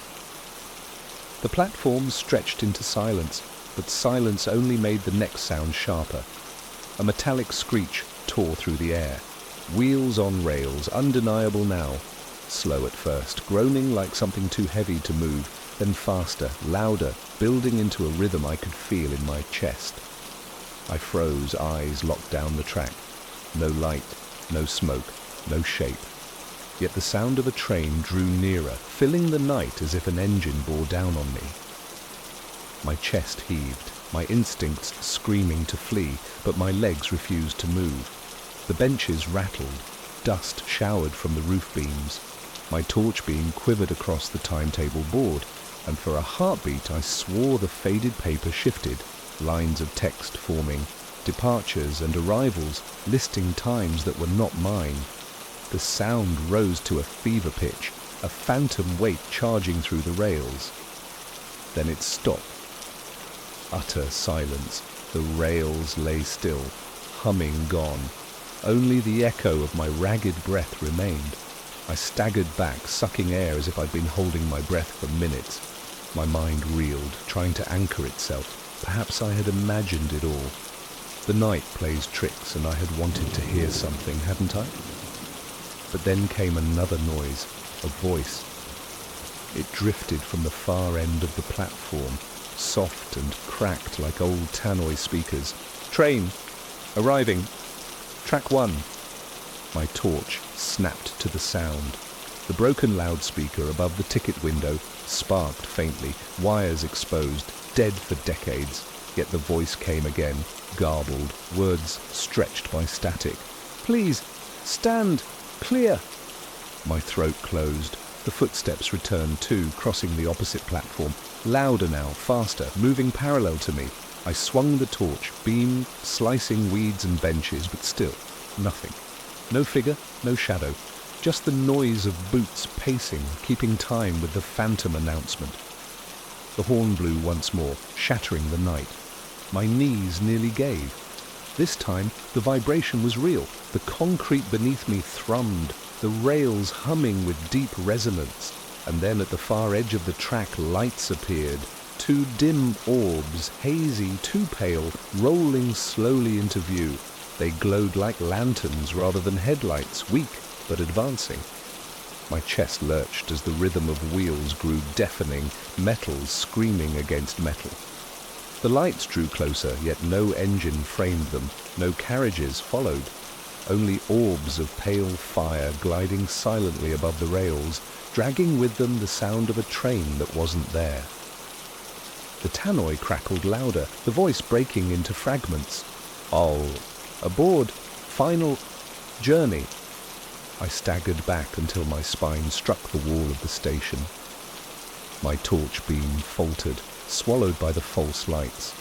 The platform stretched into silence, but silence only made the next sound sharper. A metallic screech tore through the air. Wheels on rails, undeniable now. Slow at first, groaning like something too heavy to move, then faster, louder, building into a rhythm I could feel in my chest. I froze, eyes locked down the track. No light, no smoke, no shape. Yet the sound of a train drew nearer, filling the night as if an engine bore down on me. My chest heaved, my instincts screaming to flee, but my legs refused to move. The benches rattled, dust showered from the roof beams. My torch beam quivered across the timetable board. and for a heartbeat I swore the faded paper shifted, lines of text forming, departures and arrivals, listing times that were not mine. The sound rose to a fever pitch, a phantom weight charging through the rails. Then it stopped. Utter silence. The rails lay still, humming gone. Only the echo of my ragged breath remained. I staggered back, sucking air as if I'd been holding my breath for minutes. My mind reeled, trying to anchor itself. Perhaps I had imagined it all. The night plays tricks, and I had wanted to hear something, hadn't I? But then came another noise, a voice. It drifted from the far end of the platform, soft and cracked like old tannoy speakers. "Train! Arriving! Track 1! My torch snapped to the sound. The broken loudspeaker above the ticket window sparked faintly, wires exposed, dead for decades. Yet the voice came again, garbled, words stretched by static. "Please, stand! Clear!" My throat closed. The footsteps returned too, crossing the opposite platform. Louder now, faster, moving parallel to me. I swung the torch, beam slicing weeds and benches, but still, nothing. No figure, no shadow. Just the noise of boots pacing, keeping time with the phantom announcement. The horn blew once more, shattering the night. My knees nearly gave. This time, the vibration was real. The concrete beneath me thrummed, the rails humming with deep resonance. And then at the far edge of the track, lights appeared. 2 dim orbs, hazy, too pale, rolling slowly into view. They glowed like lanterns rather than headlights, weak but advancing. My chest lurched as the rhythm of wheels grew deafening, metals screaming against metal. The lights drew closer, yet no engine framed them, no carriages followed. Only orbs of pale fire gliding silently above the rails, dragging with them the sound of a train that wasn't there. The tannoy crackled louder, the voice breaking into fragments. "All aboard, final journey." I staggered back until my spine struck the wall of the station. My torch beam faltered, swallowed by the false lights.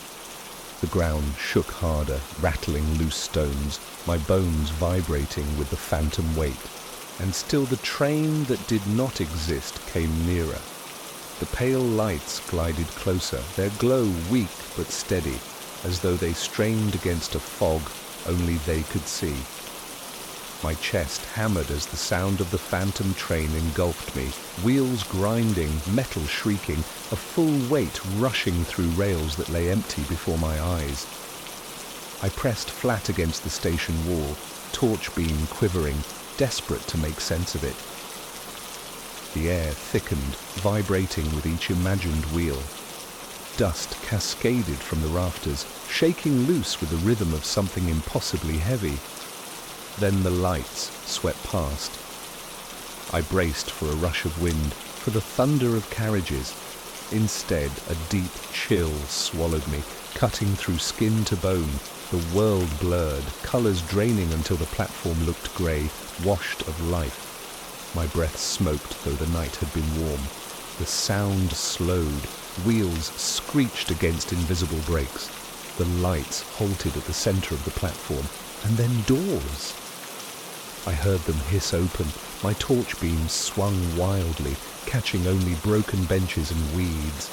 The ground shook harder, rattling loose stones, my bones vibrating with the phantom weight. And still the train that did not exist came nearer. The pale lights glided closer, their glow weak but steady, as though they strained against a fog only they could see. My chest hammered as the sound of the phantom train engulfed me, wheels grinding, metal shrieking, a full weight rushing through rails that lay empty before my eyes. I pressed flat against the station wall, torch beam quivering, desperate to make sense of it. The air thickened, vibrating with each imagined wheel. Dust cascaded from the rafters, shaking loose with the rhythm of something impossibly heavy. Then the lights swept past. I braced for a rush of wind, for the thunder of carriages. Instead, a deep chill swallowed me, cutting through skin to bone. The world blurred, colours draining until the platform looked grey, washed of life. My breath smoked, though the night had been warm. The sound slowed, wheels screeched against invisible brakes. The lights halted at the centre of the platform, and then doors. I heard them hiss open. My torch beams swung wildly, catching only broken benches and weeds.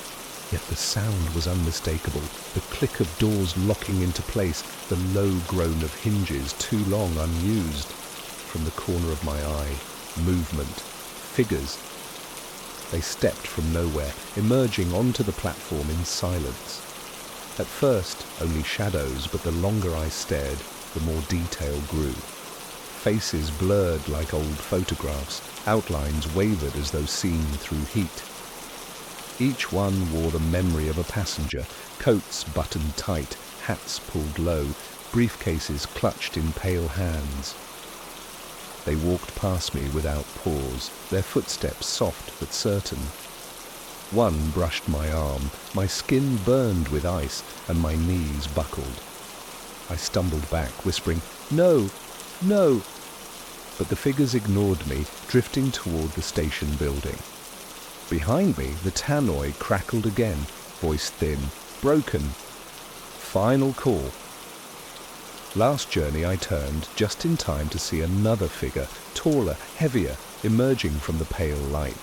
Yet the sound was unmistakable, the click of doors locking into place, the low groan of hinges too long unused. From the corner of my eye, movement, figures. They stepped from nowhere, emerging onto the platform in silence. At first, only shadows, but the longer I stared, the more detail grew. Faces blurred like old photographs, outlines wavered as though seen through heat. Each one wore the memory of a passenger, coats buttoned tight, hats pulled low, briefcases clutched in pale hands. They walked past me without pause, their footsteps soft but certain. One brushed my arm, my skin burned with ice, and my knees buckled. I stumbled back, whispering, "No, no!" But the figures ignored me, drifting toward the station building. Behind me, the tannoy crackled again, voice thin, broken. Final call. Last journey I turned just in time to see another figure, taller, heavier, emerging from the pale light.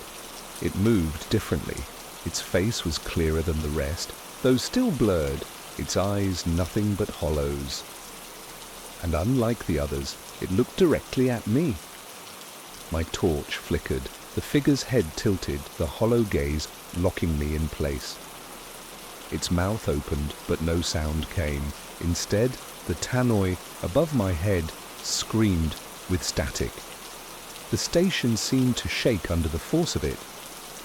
It moved differently. Its face was clearer than the rest, though still blurred, its eyes nothing but hollows. And unlike the others, it looked directly at me. My torch flickered, the figure's head tilted, the hollow gaze locking me in place. Its mouth opened, but no sound came. Instead, the tannoy above my head screamed with static. The station seemed to shake under the force of it.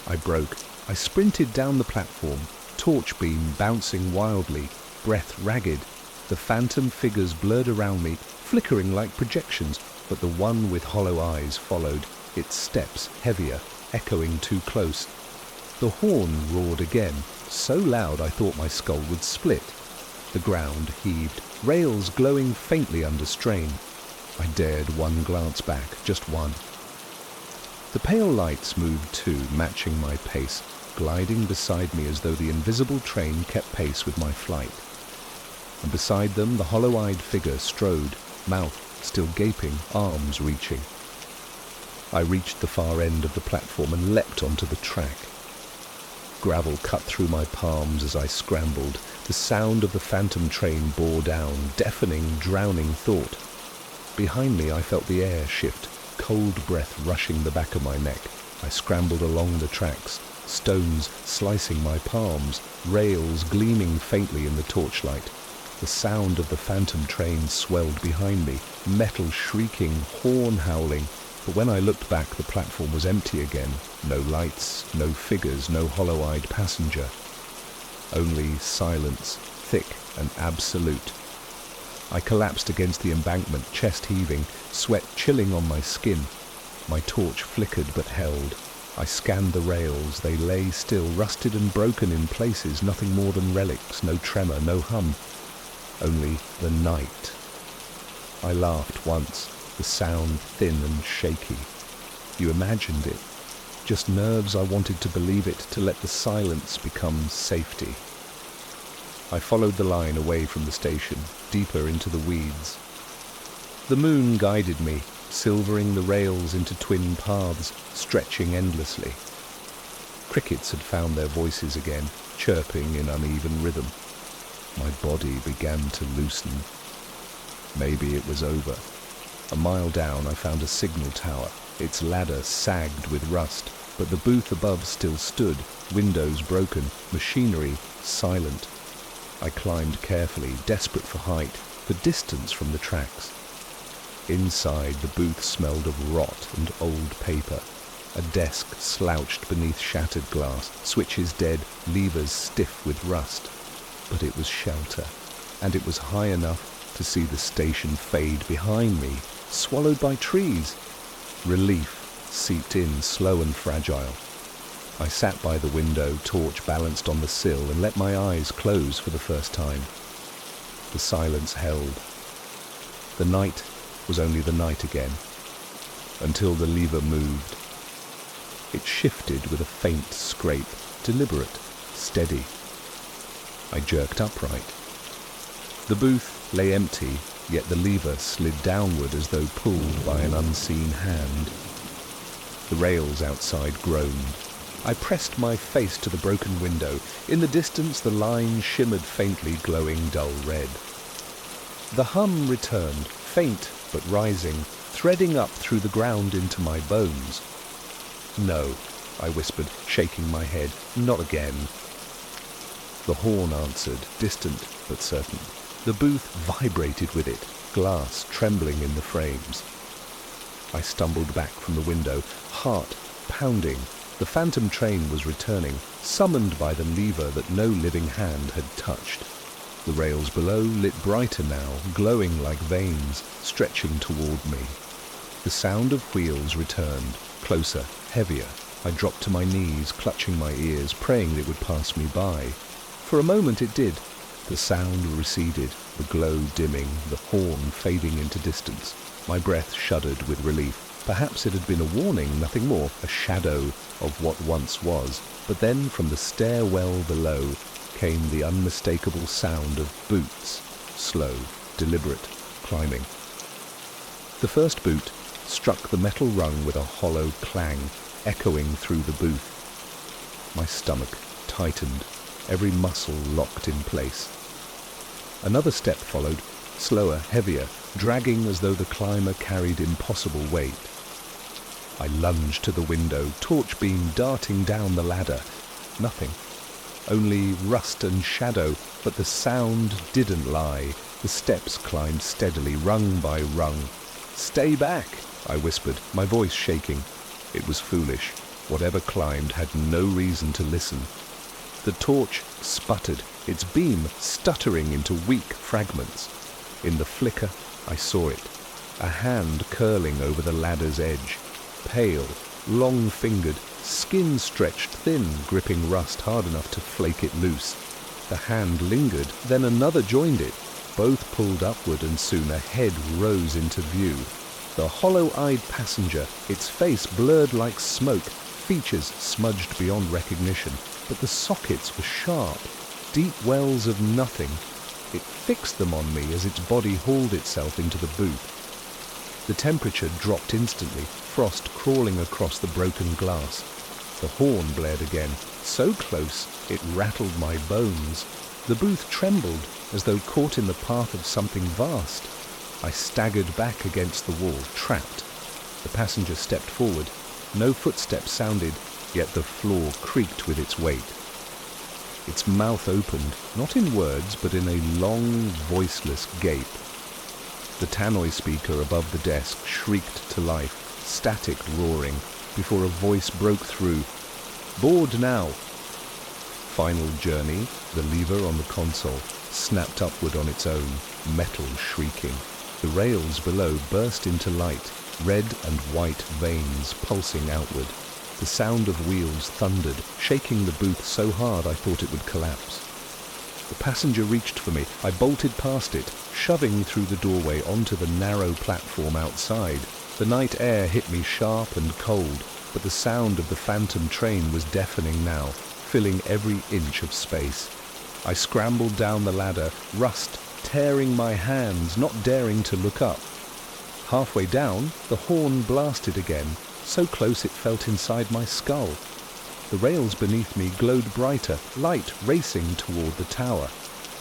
I broke. I sprinted down the platform, torch beam bouncing wildly, breath ragged. The phantom figures blurred around me, flickering like projections, but the one with hollow eyes followed, its steps heavier, echoing too close. The horn roared again, so loud I thought my skull would split. The ground heaved, rails glowing faintly under strain. I dared one glance back, just one. The pale lights moved too, matching my pace, gliding beside me as though the invisible train kept pace with my flight. And beside them, the hollow-eyed figure strode, mouth still gaping, arms reaching. I reached the far end of the platform and leapt onto the track. Gravel cut through my palms as I scrambled. The sound of the phantom train bore down, deafening, drowning thought. Behind me I felt the air shift, cold breath rushing the back of my neck. I scrambled along the tracks, stones slicing my palms, rails gleaming faintly in the torchlight. The sound of the phantom train swelled behind me, metal shrieking, horn howling. But when I looked back, the platform was empty again. No lights, no figures, no hollow-eyed passenger. Only silence, thick and absolute. I collapsed against the embankment, chest heaving, sweat chilling on my skin. My torch flickered but held. I scanned the rails. They lay still, rusted and broken in places, nothing more than relics, no tremor, no hum. Only the night. I laughed once, the sound thin and shaky. You imagined it. Just nerves. I wanted to believe it, to let the silence become safety. I followed the line away from the station, deeper into the weeds. The moon guided me, silvering the rails into twin paths, stretching endlessly. Crickets had found their voices again, chirping in uneven rhythm. My body began to loosen. Maybe it was over. A mile down, I found a signal tower. Its ladder sagged with rust, but the booth above still stood, windows broken, machinery silent. I climbed carefully, desperate for height, for distance from the tracks. Inside, the booth smelled of rot and old paper. A desk slouched beneath shattered glass, switches dead, levers stiff with rust. But it was shelter, and it was high enough to see the station fade behind me, swallowed by trees. Relief seeped in, slow and fragile. I sat by the window, torch balanced on the sill, and let my eyes close for the first time. The silence held. The night was only the night again, until the lever moved. It shifted with a faint scrape, deliberate, steady. I jerked upright. The booth lay empty, yet the lever slid downward as though pulled by an unseen hand. The rails outside groaned. I pressed my face to the broken window. In the distance, the line shimmered faintly, glowing dull red. The hum returned, faint but rising, threading up through the ground into my bones. No, I whispered, shaking my head. Not again. The horn answered, distant but certain. The booth vibrated with it, glass trembling in the frames. I stumbled back from the window, heart pounding. The phantom train was returning, summoned by the lever that no living hand had touched. The rails below lit brighter now, glowing like veins, stretching toward me. The sound of wheels returned, closer, heavier. I dropped to my knees, clutching my ears, praying it would pass me by. For a moment it did. The sound receded, the glow dimming, the horn fading into distance. My breath shuddered with relief. Perhaps it had been a warning, nothing more, a shadow of what once was. But then from the stairwell below came the unmistakable sound of boots, slow, deliberate, climbing. The first boot struck the metal rung with a hollow clang, echoing through the booth. My stomach tightened, every muscle locked in place. Another step followed, slower, heavier, dragging as though the climber carried impossible weight. I lunged to the window, torch beam darting down the ladder. Nothing. Only rust and shadow, but the sound didn't lie. The steps climbed steadily, rung by rung. "Stay back," I whispered, my voice shaking. It was foolish. Whatever climbed had no reason to listen. The torch sputtered, its beam stuttering into weak fragments. In the flicker, I saw it, a hand curling over the ladder's edge, pale, long-fingered, skin stretched thin, gripping rust hard enough to flake it loose. The hand lingered, then another joined it. Both pulled upward, and soon a head rose into view. The hollow-eyed passenger, its face blurred like smoke, features smudged beyond recognition, but the sockets were sharp, deep wells of nothing. It fixed them on me as its body hauled itself into the booth. The temperature dropped instantly, frost crawling across the broken glass. The horn blared again, so close it rattled my bones. The booth trembled, as though caught in the path of something vast. I staggered back against the wall, trapped. The passenger stepped forward. No footsteps sounded, yet the floor creaked with its weight. Its mouth opened, not in words, but in a long, voiceless gape. The tannoy speaker above the desk shrieked to life, static roaring, before a voice broke through. "Board now." Final journey, the lever on the console snapped upward on its own, metal shrieking. The rails below burst into light, red and white veins pulsing outward. The sound of wheels thundered, shaking the booth so hard I thought it would collapse. The passenger reached for me. I bolted past it, shoving through the doorway onto the narrow platform outside. The night air hit me sharp and cold, but the sound of the phantom train was deafening now, filling every inch of space. I scrambled down the ladder, rust tearing my hands, not daring to look up. Halfway down, the horn blasted again, so close it felt inside my skull. The rails beneath me glowed brighter, light racing toward the tower.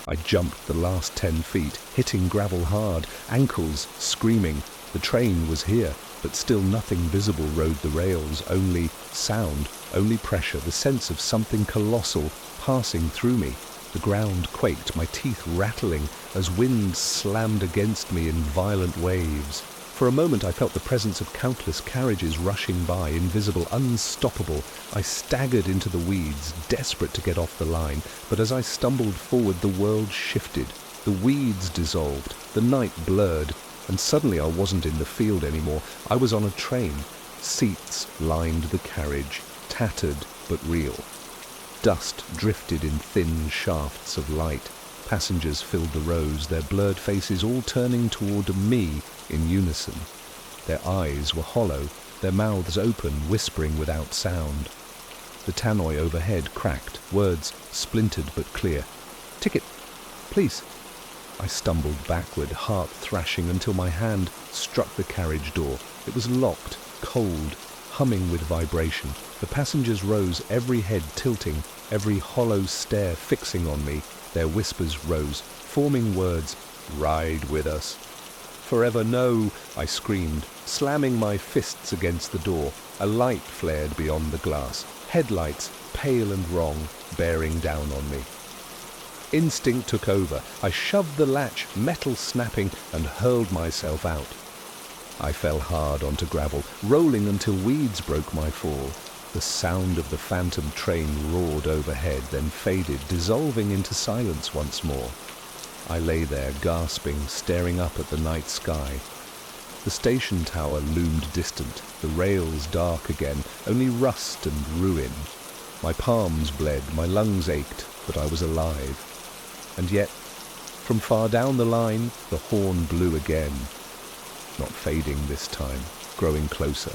I jumped the last 10 feet, hitting gravel hard, ankles screaming. The train was here, but still nothing visible rode the rails, only sound, only pressure, the sense of something colossal passing through me. The ground quaked, my teeth rattling as wind slammed against me in violent waves. For a moment I felt the presence of countless carriages rushing by, invisible, unstoppable. I staggered into the weeds, desperate to get off the line, but as I stumbled forward the world shifted. The weeds dissolved, the night blurred, and suddenly I wasn't in the field anymore. I was on a train. Seats lined the carriage, tattered but real. Dust drifted in thin shafts of light. Passengers filled the rows, their blurred faces all turning toward me in unison. Their eyes were hollow, their mouths open, whispering without sound. The tannoy overhead cracked, words splintered but clear. "Ticket, please." I stumbled backward, heart thrashing, until my hand struck the carriage door. It was locked, cold, humming with vibration. The passengers rose, every head tilting, every hollow stare fixing on me. Their whispers rose, forming words, "Ride with us." "Forever no," I screamed, slamming my fists against the door. A light flared beyond the glass, headlights, pale and wrong, bearing down on me. Instinct took over. I shoved the latch, metal snapping, and hurled myself out. I fell hard onto gravel, rolling until weeds broke my fall. The sound of the phantom train roared overhead, then faded, dissolving into silence once more. I lay there, gasping, staring up at the night sky. The station tower loomed distant, the rails dark again, only rust and ruin. My palms bled, my lungs ached, but I was alive. And yet, from far down the line, the horn blew again. Not fading this time, growing closer.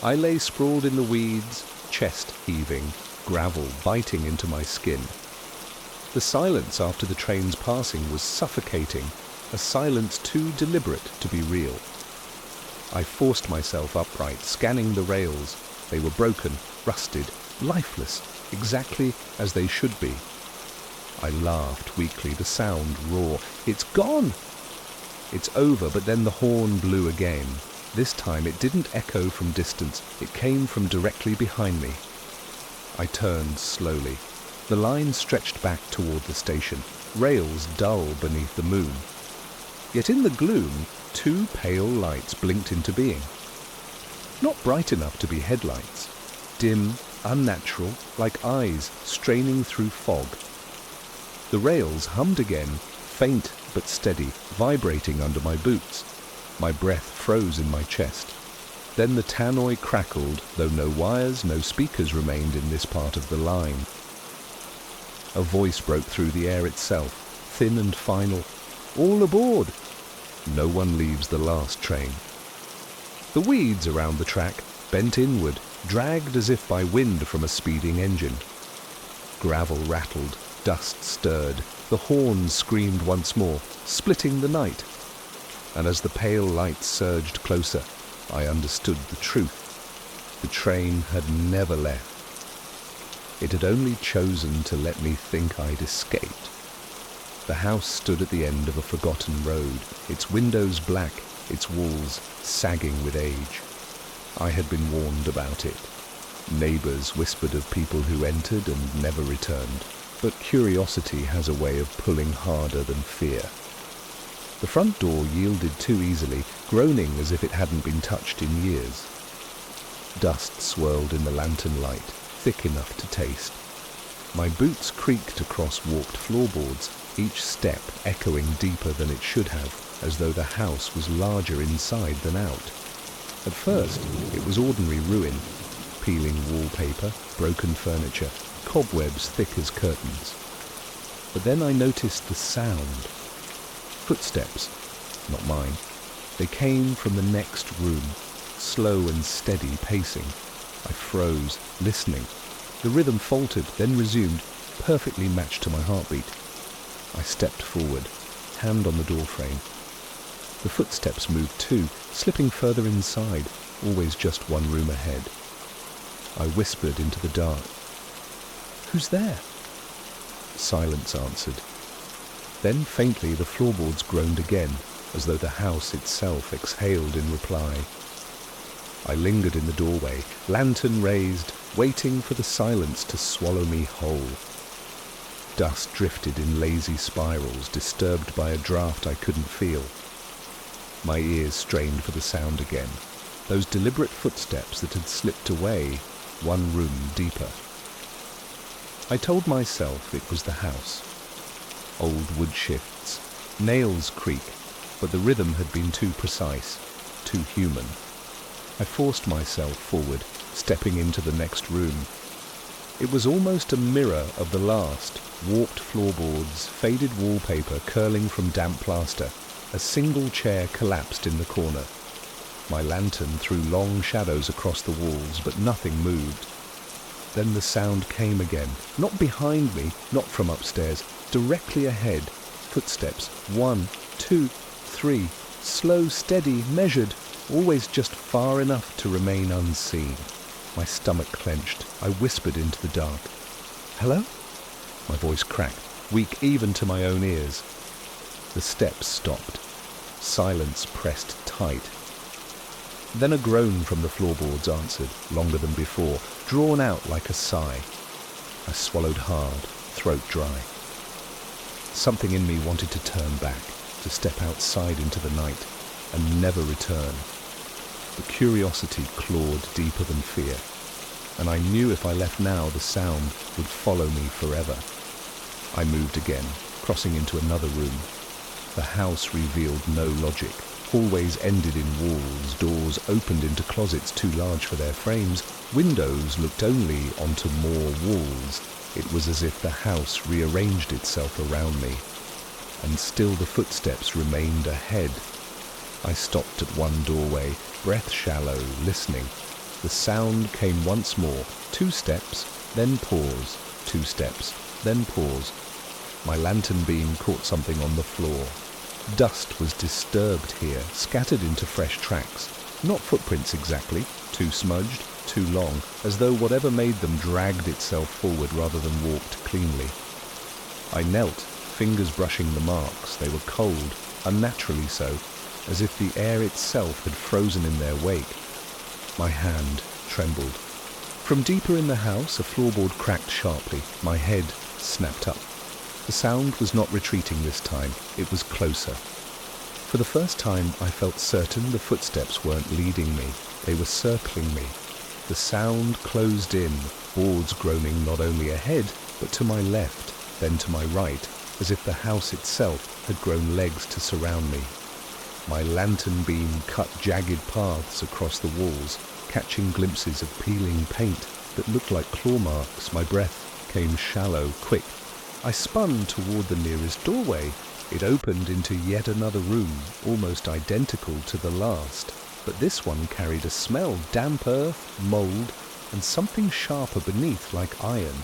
I lay sprawled in the weeds, chest heaving, gravel biting into my skin. The silence after the train's passing was suffocating, a silence too deliberate to be real. I forced myself upright, scanning the rails. They were broken, rusted, lifeless, exactly as they should be. I laughed weakly, the sound raw. It's gone! It's over, but then the horn blew again. This time it didn't echo from distance, it came from directly behind me. I turned slowly. The line stretched back toward the station, rails dull beneath the moon. Yet in the gloom, two pale lights blinked into being. Not bright enough to be headlights, dim, unnatural, like eyes straining through fog. The rails hummed again, faint but steady, vibrating under my boots. My breath froze in my chest. Then the tannoy crackled, though no wires, no speakers remained in this part of the line. A voice broke through the air itself, thin and final. All aboard! No one leaves the last train. The weeds around the track bent inward, dragged as if by wind from a speeding engine. Gravel rattled, dust stirred, the horn screamed once more, splitting the night. And as the pale light surged closer, I understood the truth. The train had never left. It had only chosen to let me think I'd escaped. The house stood at the end of a forgotten road, its windows black, its walls sagging with age. I had been warned about it. Neighbors whispered of people who entered and never returned, but curiosity has a way of pulling harder than fear. The front door yielded too easily, groaning as if it hadn't been touched in years. Dust swirled in the lantern light, thick enough to taste. My boots creaked across warped floorboards, each step echoing deeper than it should have, as though the house was larger inside than out. At first, it was ordinary ruin, peeling wallpaper, broken furniture, cobwebs thick as curtains. But then I noticed the sound. Footsteps, not mine. They came from the next room, slow and steady pacing. I froze, listening. The rhythm faltered, then resumed, perfectly matched to my heartbeat. I stepped forward, hand on the doorframe. The footsteps moved too, slipping further inside, always just one room ahead. I whispered into the dark. "Who's there?" Silence answered. Then faintly the floorboards groaned again, as though the house itself exhaled in reply. I lingered in the doorway, lantern raised, waiting for the silence to swallow me whole. Dust drifted in lazy spirals, disturbed by a draft I couldn't feel. My ears strained for the sound again, those deliberate footsteps that had slipped away, one room deeper. I told myself it was the house. Old wood shifts, nails creak, but the rhythm had been too precise, too human. I forced myself forward, stepping into the next room. It was almost a mirror of the last, warped floorboards, faded wallpaper curling from damp plaster. A single chair collapsed in the corner. My lantern threw long shadows across the walls, but nothing moved. Then the sound came again, not behind me, not from upstairs, directly ahead. Footsteps, 1, 2, 3, slow, steady, measured, always just far enough to remain unseen. My stomach clenched. I whispered into the dark. "Hello?" My voice cracked, weak even to my own ears. The steps stopped. Silence pressed tight. Then a groan from the floorboards answered, longer than before, drawn out like a sigh. I swallowed hard, throat dry. Something in me wanted to turn back, to step outside into the night, and never return. But curiosity clawed deeper than fear, and I knew if I left now, the sound would follow me forever. I moved again, crossing into another room. The house revealed no logic. Hallways ended in walls, doors opened into closets too large for their frames, windows looked only onto more walls. It was as if the house rearranged itself around me, and still the footsteps remained ahead. I stopped at one doorway, breath shallow, listening. The sound came once more, 2 steps, then pause, 2 steps, then pause. My lantern beam caught something on the floor. Dust was disturbed here, scattered into fresh tracks. Not footprints exactly, too smudged, too long, as though whatever made them dragged itself forward rather than walked cleanly. I knelt, fingers brushing the marks. They were cold, unnaturally so, as if the air itself had frozen in their wake. My hand trembled. From deeper in the house, a floorboard cracked sharply. My head snapped up. The sound was not retreating this time. It was closer. For the first time, I felt certain the footsteps weren't leading me. They were circling me. The sound closed in, boards groaning not only ahead, but to my left, then to my right, as if the house itself had grown legs to surround me. My lantern beam cut jagged paths across the walls, catching glimpses of peeling paint that looked like claw marks. My breath came shallow, quick. I spun toward the nearest doorway. It opened into yet another room, almost identical to the last, but this one carried a smell, damp earth, mold, and something sharper beneath like iron.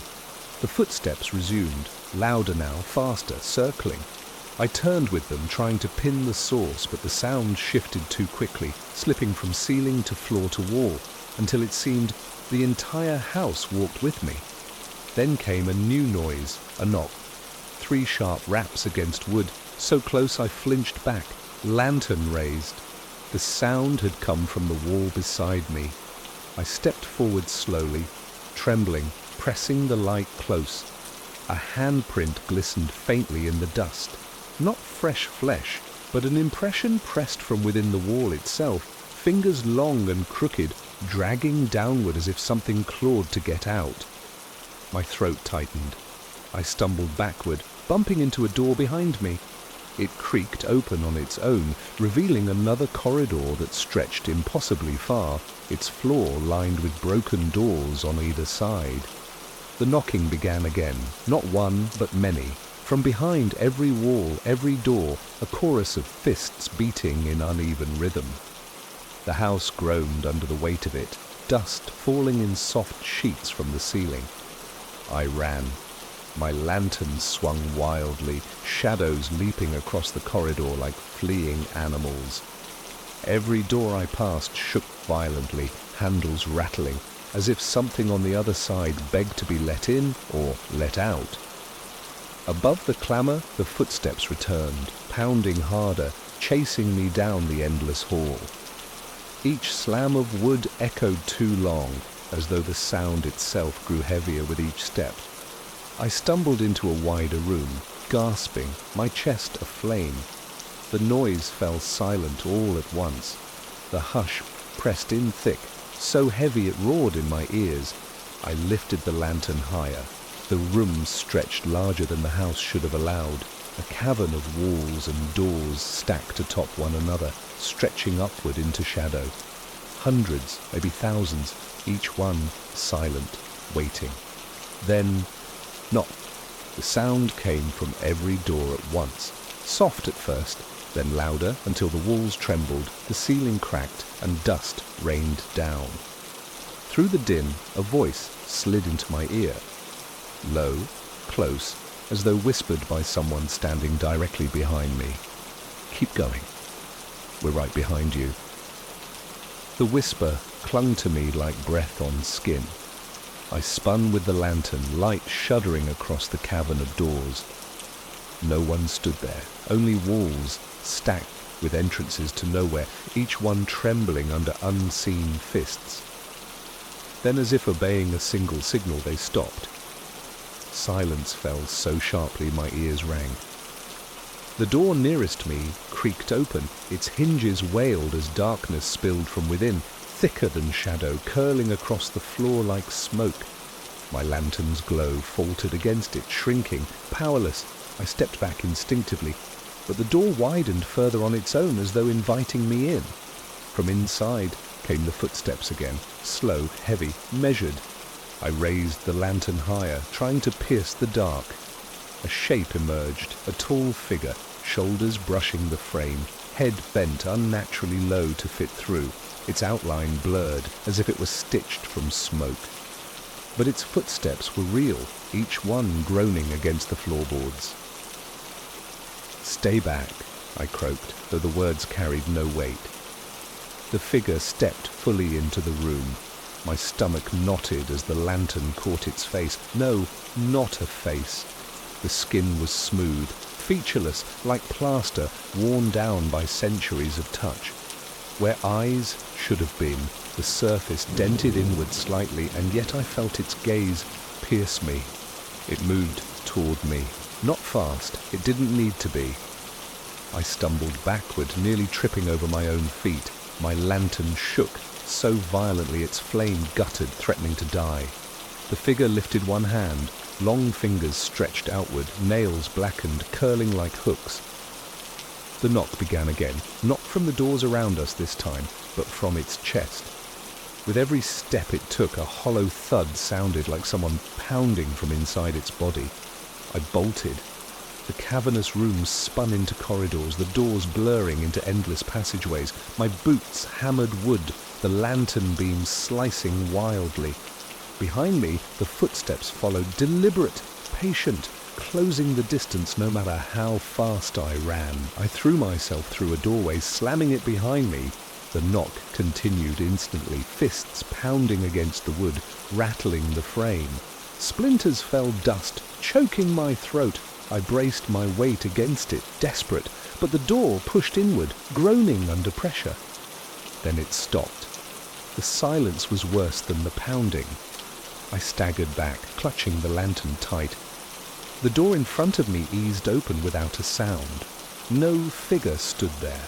The footsteps resumed, louder now, faster, circling. I turned with them, trying to pin the source, but the sound shifted too quickly, slipping from ceiling to floor to wall, until it seemed the entire house walked with me. Then came a new noise, a knock. 3 sharp raps against wood, so close I flinched back, lantern raised. The sound had come from the wall beside me. I stepped forward slowly, trembling, pressing the light close. A handprint glistened faintly in the dust. Not fresh flesh, but an impression pressed from within the wall itself, fingers long and crooked, dragging downward as if something clawed to get out. My throat tightened. I stumbled backward, bumping into a door behind me. It creaked open on its own, revealing another corridor that stretched impossibly far, its floor lined with broken doors on either side. The knocking began again, not one, but many. From behind every wall, every door, a chorus of fists beating in uneven rhythm. The house groaned under the weight of it, dust falling in soft sheets from the ceiling. I ran. My lantern swung wildly, shadows leaping across the corridor like fleeing animals. Every door I passed shook violently, handles rattling, as if something on the other side begged to be let in or let out. Above the clamour, the footsteps returned, pounding harder, chasing me down the endless hall. Each slam of wood echoed too long, as though the sound itself grew heavier with each step. I stumbled into a wider room, gasping, my chest aflame. The noise fell silent all at once. The hush pressed in thick, so heavy it roared in my ears. I lifted the lantern higher. The room stretched larger than the house should have allowed, a cavern of walls and doors stacked atop one another, stretching upward into shadow. Hundreds, maybe thousands, each one silent, waiting. Then, knock. The sound came from every door at once, soft at first, then louder until the walls trembled, the ceiling cracked, and dust rained down. Through the din, a voice slid into my ear. Low, close, as though whispered by someone standing directly behind me. Keep going. We're right behind you. The whisper clung to me like breath on skin. I spun with the lantern, light shuddering across the cavern of doors. No one stood there, only walls, stacked with entrances to nowhere, each one trembling under unseen fists. Then, as if obeying a single signal, they stopped. Silence fell so sharply my ears rang. The door nearest me creaked open, its hinges wailed as darkness spilled from within, thicker than shadow, curling across the floor like smoke. My lantern's glow faltered against it, shrinking, powerless. I stepped back instinctively, but the door widened further on its own as though inviting me in. From inside came the footsteps again, slow, heavy, measured. I raised the lantern higher, trying to pierce the dark. A shape emerged, a tall figure, shoulders brushing the frame, head bent unnaturally low to fit through, its outline blurred as if it was stitched from smoke. But its footsteps were real, each one groaning against the floorboards. "Stay back," I croaked, though the words carried no weight. The figure stepped fully into the room. My stomach knotted as the lantern caught its face. No, not a face. The skin was smooth, featureless, like plaster, worn down by centuries of touch. Where eyes should have been, the surface dented inward slightly, and yet I felt its gaze pierce me. It moved toward me. Not fast, it didn't need to be. I stumbled backward, nearly tripping over my own feet. My lantern shook so violently its flame guttered, threatening to die. The figure lifted one hand, long fingers stretched outward, nails blackened, curling like hooks. The knock began again, not from the doors around us this time, but from its chest. With every step it took, a hollow thud sounded like someone pounding from inside its body. I bolted. The cavernous room spun into corridors, the doors blurring into endless passageways. My boots hammered wood, the lantern beams slicing wildly. Behind me, the footsteps followed, deliberate, patient, closing the distance no matter how fast I ran. I threw myself through a doorway, slamming it behind me. The knock continued instantly, fists pounding against the wood, rattling the frame. Splinters fell dust, choking my throat. I braced my weight against it, desperate, but the door pushed inward, groaning under pressure. Then it stopped. The silence was worse than the pounding. I staggered back, clutching the lantern tight. The door in front of me eased open without a sound. No figure stood there.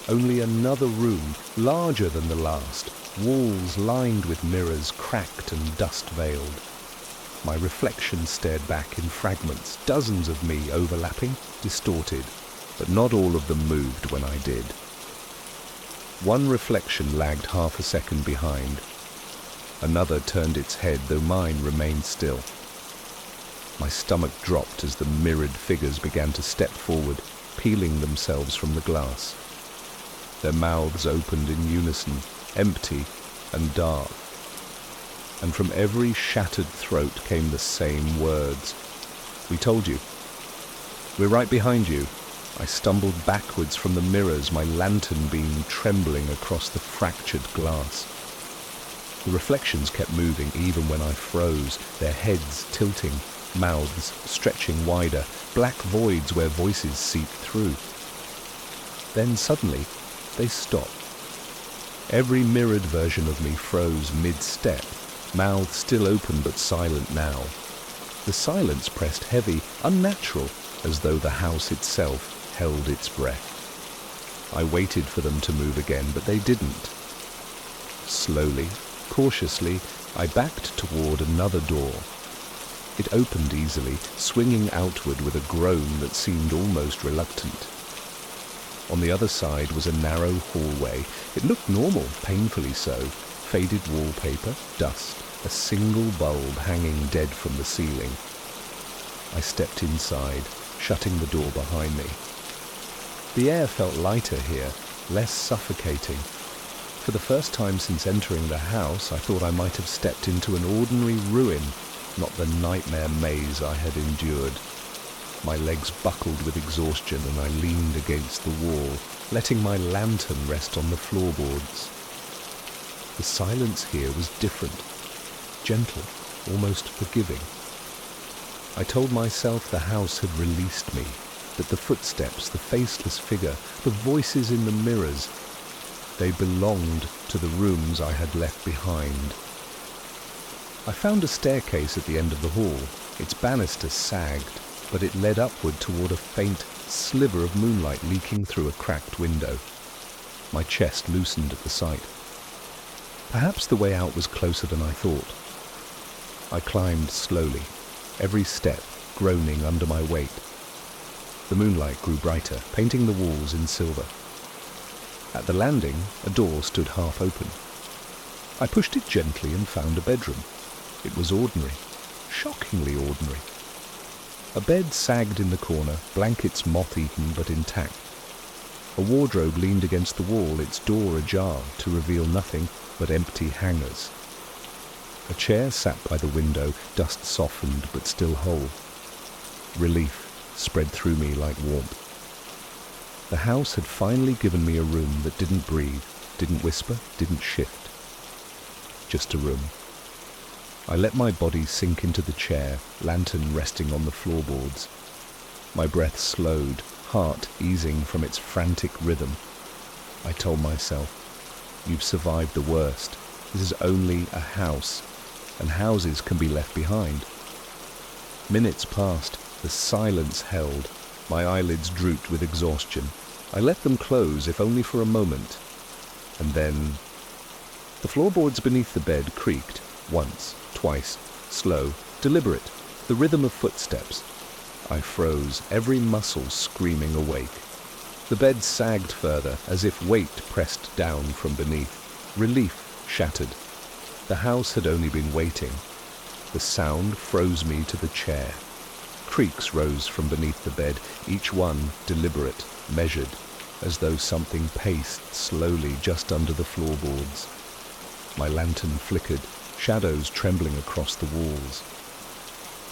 Only another room, larger than the last, walls lined with mirrors, cracked and dust-veiled. My reflection stared back in fragments, dozens of me overlapping, distorted, but not all of them moved when I did. One reflection lagged half a second behind. Another turned its head, though mine remained still. My stomach dropped as the mirrored figures began to step forward, peeling themselves from the glass. Their mouths opened in unison, empty and dark. And from every shattered throat came the same words. "We told you. We're right behind you." I stumbled backwards from the mirrors, my lantern beam trembling across the fractured glass. The reflections kept moving even when I froze, their heads tilting, mouths stretching wider, black voids where voices seeped through. Then suddenly, they stopped. Every mirrored version of me froze mid-step, mouth still open but silent now. The silence pressed heavy, unnatural, as though the house itself held its breath. I waited for them to move again, but they didn't. Slowly, cautiously, I backed toward another door. It opened easily, swinging outward with a groan that seemed almost reluctant. On the other side was a narrow hallway. It looked normal, painfully so. Faded wallpaper, dust, a single bulb hanging dead from the ceiling. I stepped inside, shutting the door behind me. The air felt lighter here, less suffocating. For the first time since entering the house, I thought I might have stepped into an ordinary ruin, not the nightmare maze I had endured. My legs buckled with exhaustion and I leaned against the wall, letting my lantern rest on the floorboards. The silence here was different, gentle, almost forgiving. I told myself the house had released me, that the footsteps, the faceless figure, the voices in the mirrors, they belonged to the rooms I had left behind. I found a staircase at the end of the hall. Its banisters sagged, but it led upward toward a faint sliver of moonlight leaking through a cracked window. My chest loosened at the sight. Perhaps the way out was closer than I thought. I climbed slowly, every step groaning under my weight. The moonlight grew brighter, painting the walls in silver. At the landing, a door stood half open. I pushed it gently and found a bedroom. It was ordinary, shockingly ordinary. A bed sagged in the corner, blankets moth-eaten but intact. A wardrobe leaned against the wall, its door ajar to reveal nothing but empty hangers. A chair sat by the window, dust softened but still whole. Relief spread through me like warmth. The house had finally given me a room that didn't breathe, didn't whisper, didn't shift. Just a room. I let my body sink into the chair, lantern resting on the floorboards. My breath slowed, heart easing from its frantic rhythm. I told myself, you've survived the worst. This is only a house, and houses can be left behind. Minutes passed, the silence held. My eyelids drooped with exhaustion. I let them close, if only for a moment. And then the floorboards beneath the bed creaked, once, twice, slow, deliberate, the rhythm of footsteps. I froze, every muscle screaming awake. The bed sagged further, as if weight pressed down from beneath. Relief shattered. The house had only been waiting. The sound froze me to the chair. Creaks rose from beneath the bed, each one deliberate, measured, as though something paced slowly just under the floorboards. My lantern flickered, shadows trembling across the walls.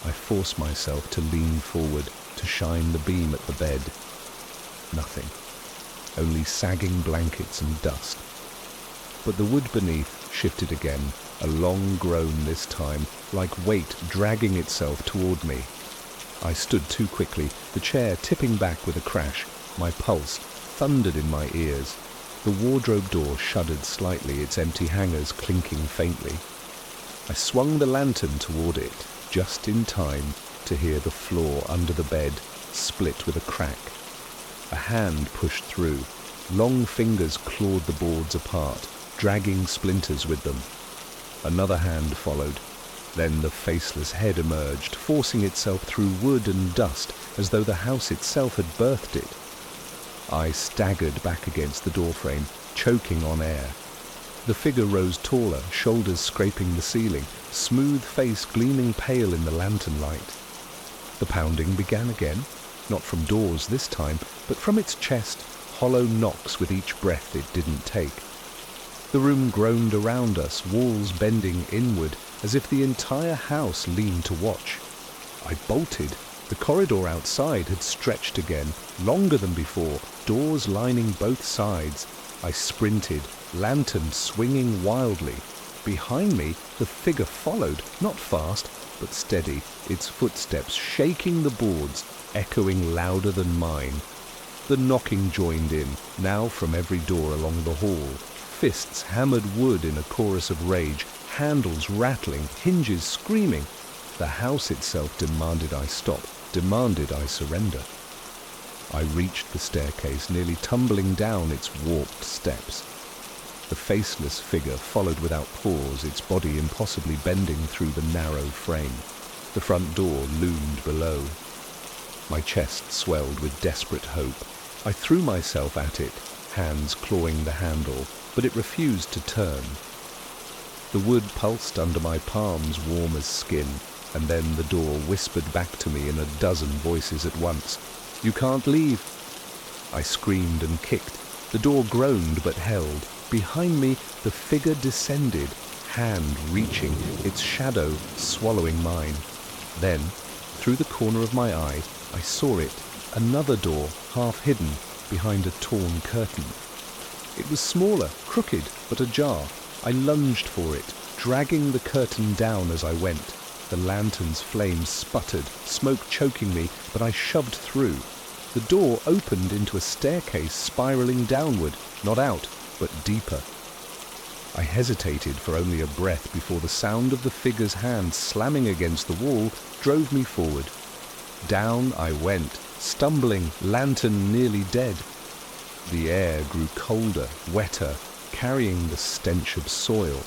I forced myself to lean forward, to shine the beam at the bed. Nothing. Only sagging blankets and dust. But the wood beneath shifted again, a long groan this time, like weight dragging itself toward me. I stood too quickly, the chair tipping back with a crash. My pulse thundered in my ears. The wardrobe door shuddered slightly, its empty hangers clinking faintly. I swung the lantern toward it, just in time to hear the floor under the bed split with a crack. A hand pushed through. Long fingers clawed the boards apart, dragging splinters with them. Another hand followed. Then the faceless head emerged, forcing itself through wood and dust as though the house itself had birthed it. I staggered back against the doorframe, choking on air. The figure rose taller, shoulders scraping the ceiling, smooth face gleaming pale in the lantern light. The pounding began again, not from doors this time, but from its chest, hollow knocks with each breath it didn't take. The room groaned around us, walls bending inward, as if the entire house leaned to watch. I bolted. The corridor outside had stretched again, longer than before, doors lining both sides. I sprinted, lantern swinging wildly. Behind me, the figure followed, not fast, but steady, its footsteps shaking the boards, echoing louder than mine. The knocking joined in, now from every door along the hall. Fists hammered wood in a chorus of rage, handles rattling, hinges screaming. The house itself demanded I stop, demanded I surrender. I reached the staircase, nearly tumbling down its warped steps. The faceless figure followed without pause, its body impossibly bending through the narrow frame. The front door loomed below. My chest swelled with desperate hope. I threw myself at it, hands clawing the handle, but it refused to turn. The wood pulsed under my palms, warm as skin, and then the door whispered back to me in a dozen voices at once. "You can't leave." I screamed and kicked. The door groaned but held. Behind me, the figure descended, hand reaching, its shadow swallowing mine. Then, through the corner of my eye, I saw it, another door, half hidden, behind a torn curtain. It was smaller, crooked, but ajar. I lunged for it, dragging the curtain down as I went. The lantern's flames sputtered, smoke choking me, but I shoved through. The door opened into a staircase spiraling downward, not out, but deeper. I hesitated for only a breath before the sound of the figure's hand slamming against the wall drove me forward. Down I went, stumbling, lantern nearly dead. The air grew colder, wetter, carrying the stench of soil.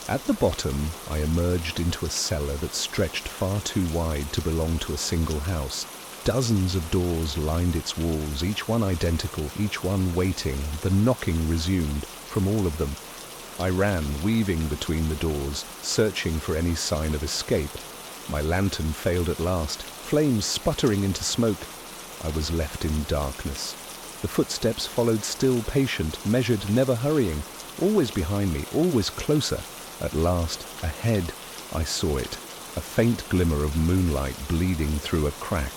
At the bottom, I emerged into a cellar that stretched far too wide to belong to a single house. Dozens of doors lined its walls, each one identical, each one waiting. The knocking resumed, from all of them. I ran, weaving between the doors, searching for any sign of escape. My lantern failed at last, flames sputtering into smoke. I was left in darkness. The footsteps followed, still, patient, measured, never hurrying, always behind me, always closer. At last, ahead, I saw it, a faint glimmer of moonlight bleeding through a crack.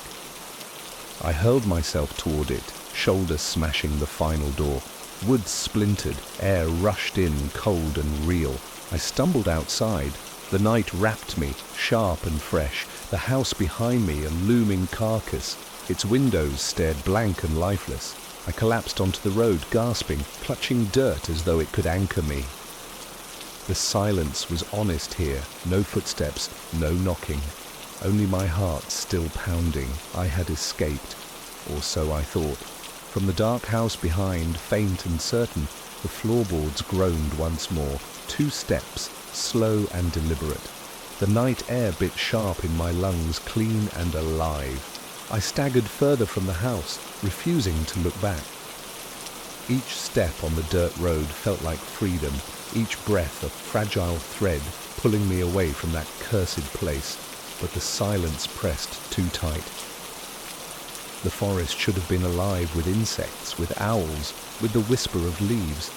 I hurled myself toward it, shoulder smashing the final door. Wood splintered, air rushed in, cold and real. I stumbled outside. The night wrapped me, sharp and fresh. The house behind me, a looming carcass. Its windows stared blank and lifeless. I collapsed onto the road, gasping, clutching dirt as though it could anchor me. The silence was honest here. No footsteps, no knocking. Only my heart still pounding. I had escaped, or so I thought. From the dark house behind, faint and certain, the floorboards groaned once more. 2 steps, slow and deliberate. The night air bit sharp in my lungs, clean and alive. I staggered further from the house, refusing to look back. Each step on the dirt road felt like freedom, each breath a fragile thread pulling me away from that cursed place, but the silence pressed too tight. The forest should have been alive with insects, with owls, with the whisper of leaves.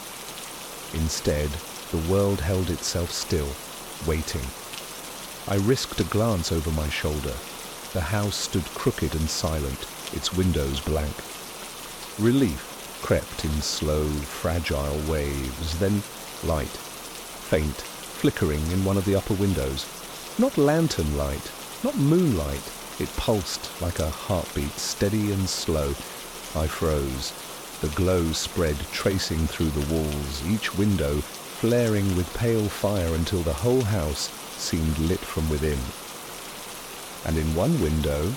Instead, the world held itself still, waiting. I risked a glance over my shoulder. The house stood crooked and silent, its windows blank. Relief crept in slow, fragile waves, then light, faint, flickering in one of the upper windows. Not lantern light, not moonlight. It pulsed like a heartbeat, steady and slow. I froze. The glow spread, tracing through the walls, each window flaring with pale fire until the whole house seemed lit from within. And in one window,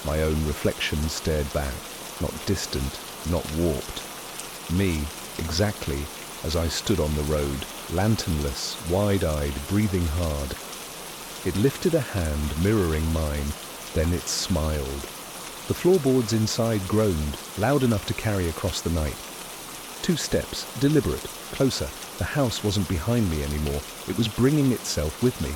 my own reflection stared back, not distant, not warped. Me, exactly as I stood on the road, lanternless, wide-eyed, breathing hard. It lifted a hand, mirroring mine, then it smiled. The floorboards inside groaned, loud enough to carry across the night. 2 steps, deliberate, closer. The house wasn't behind me anymore. It was bringing itself with me.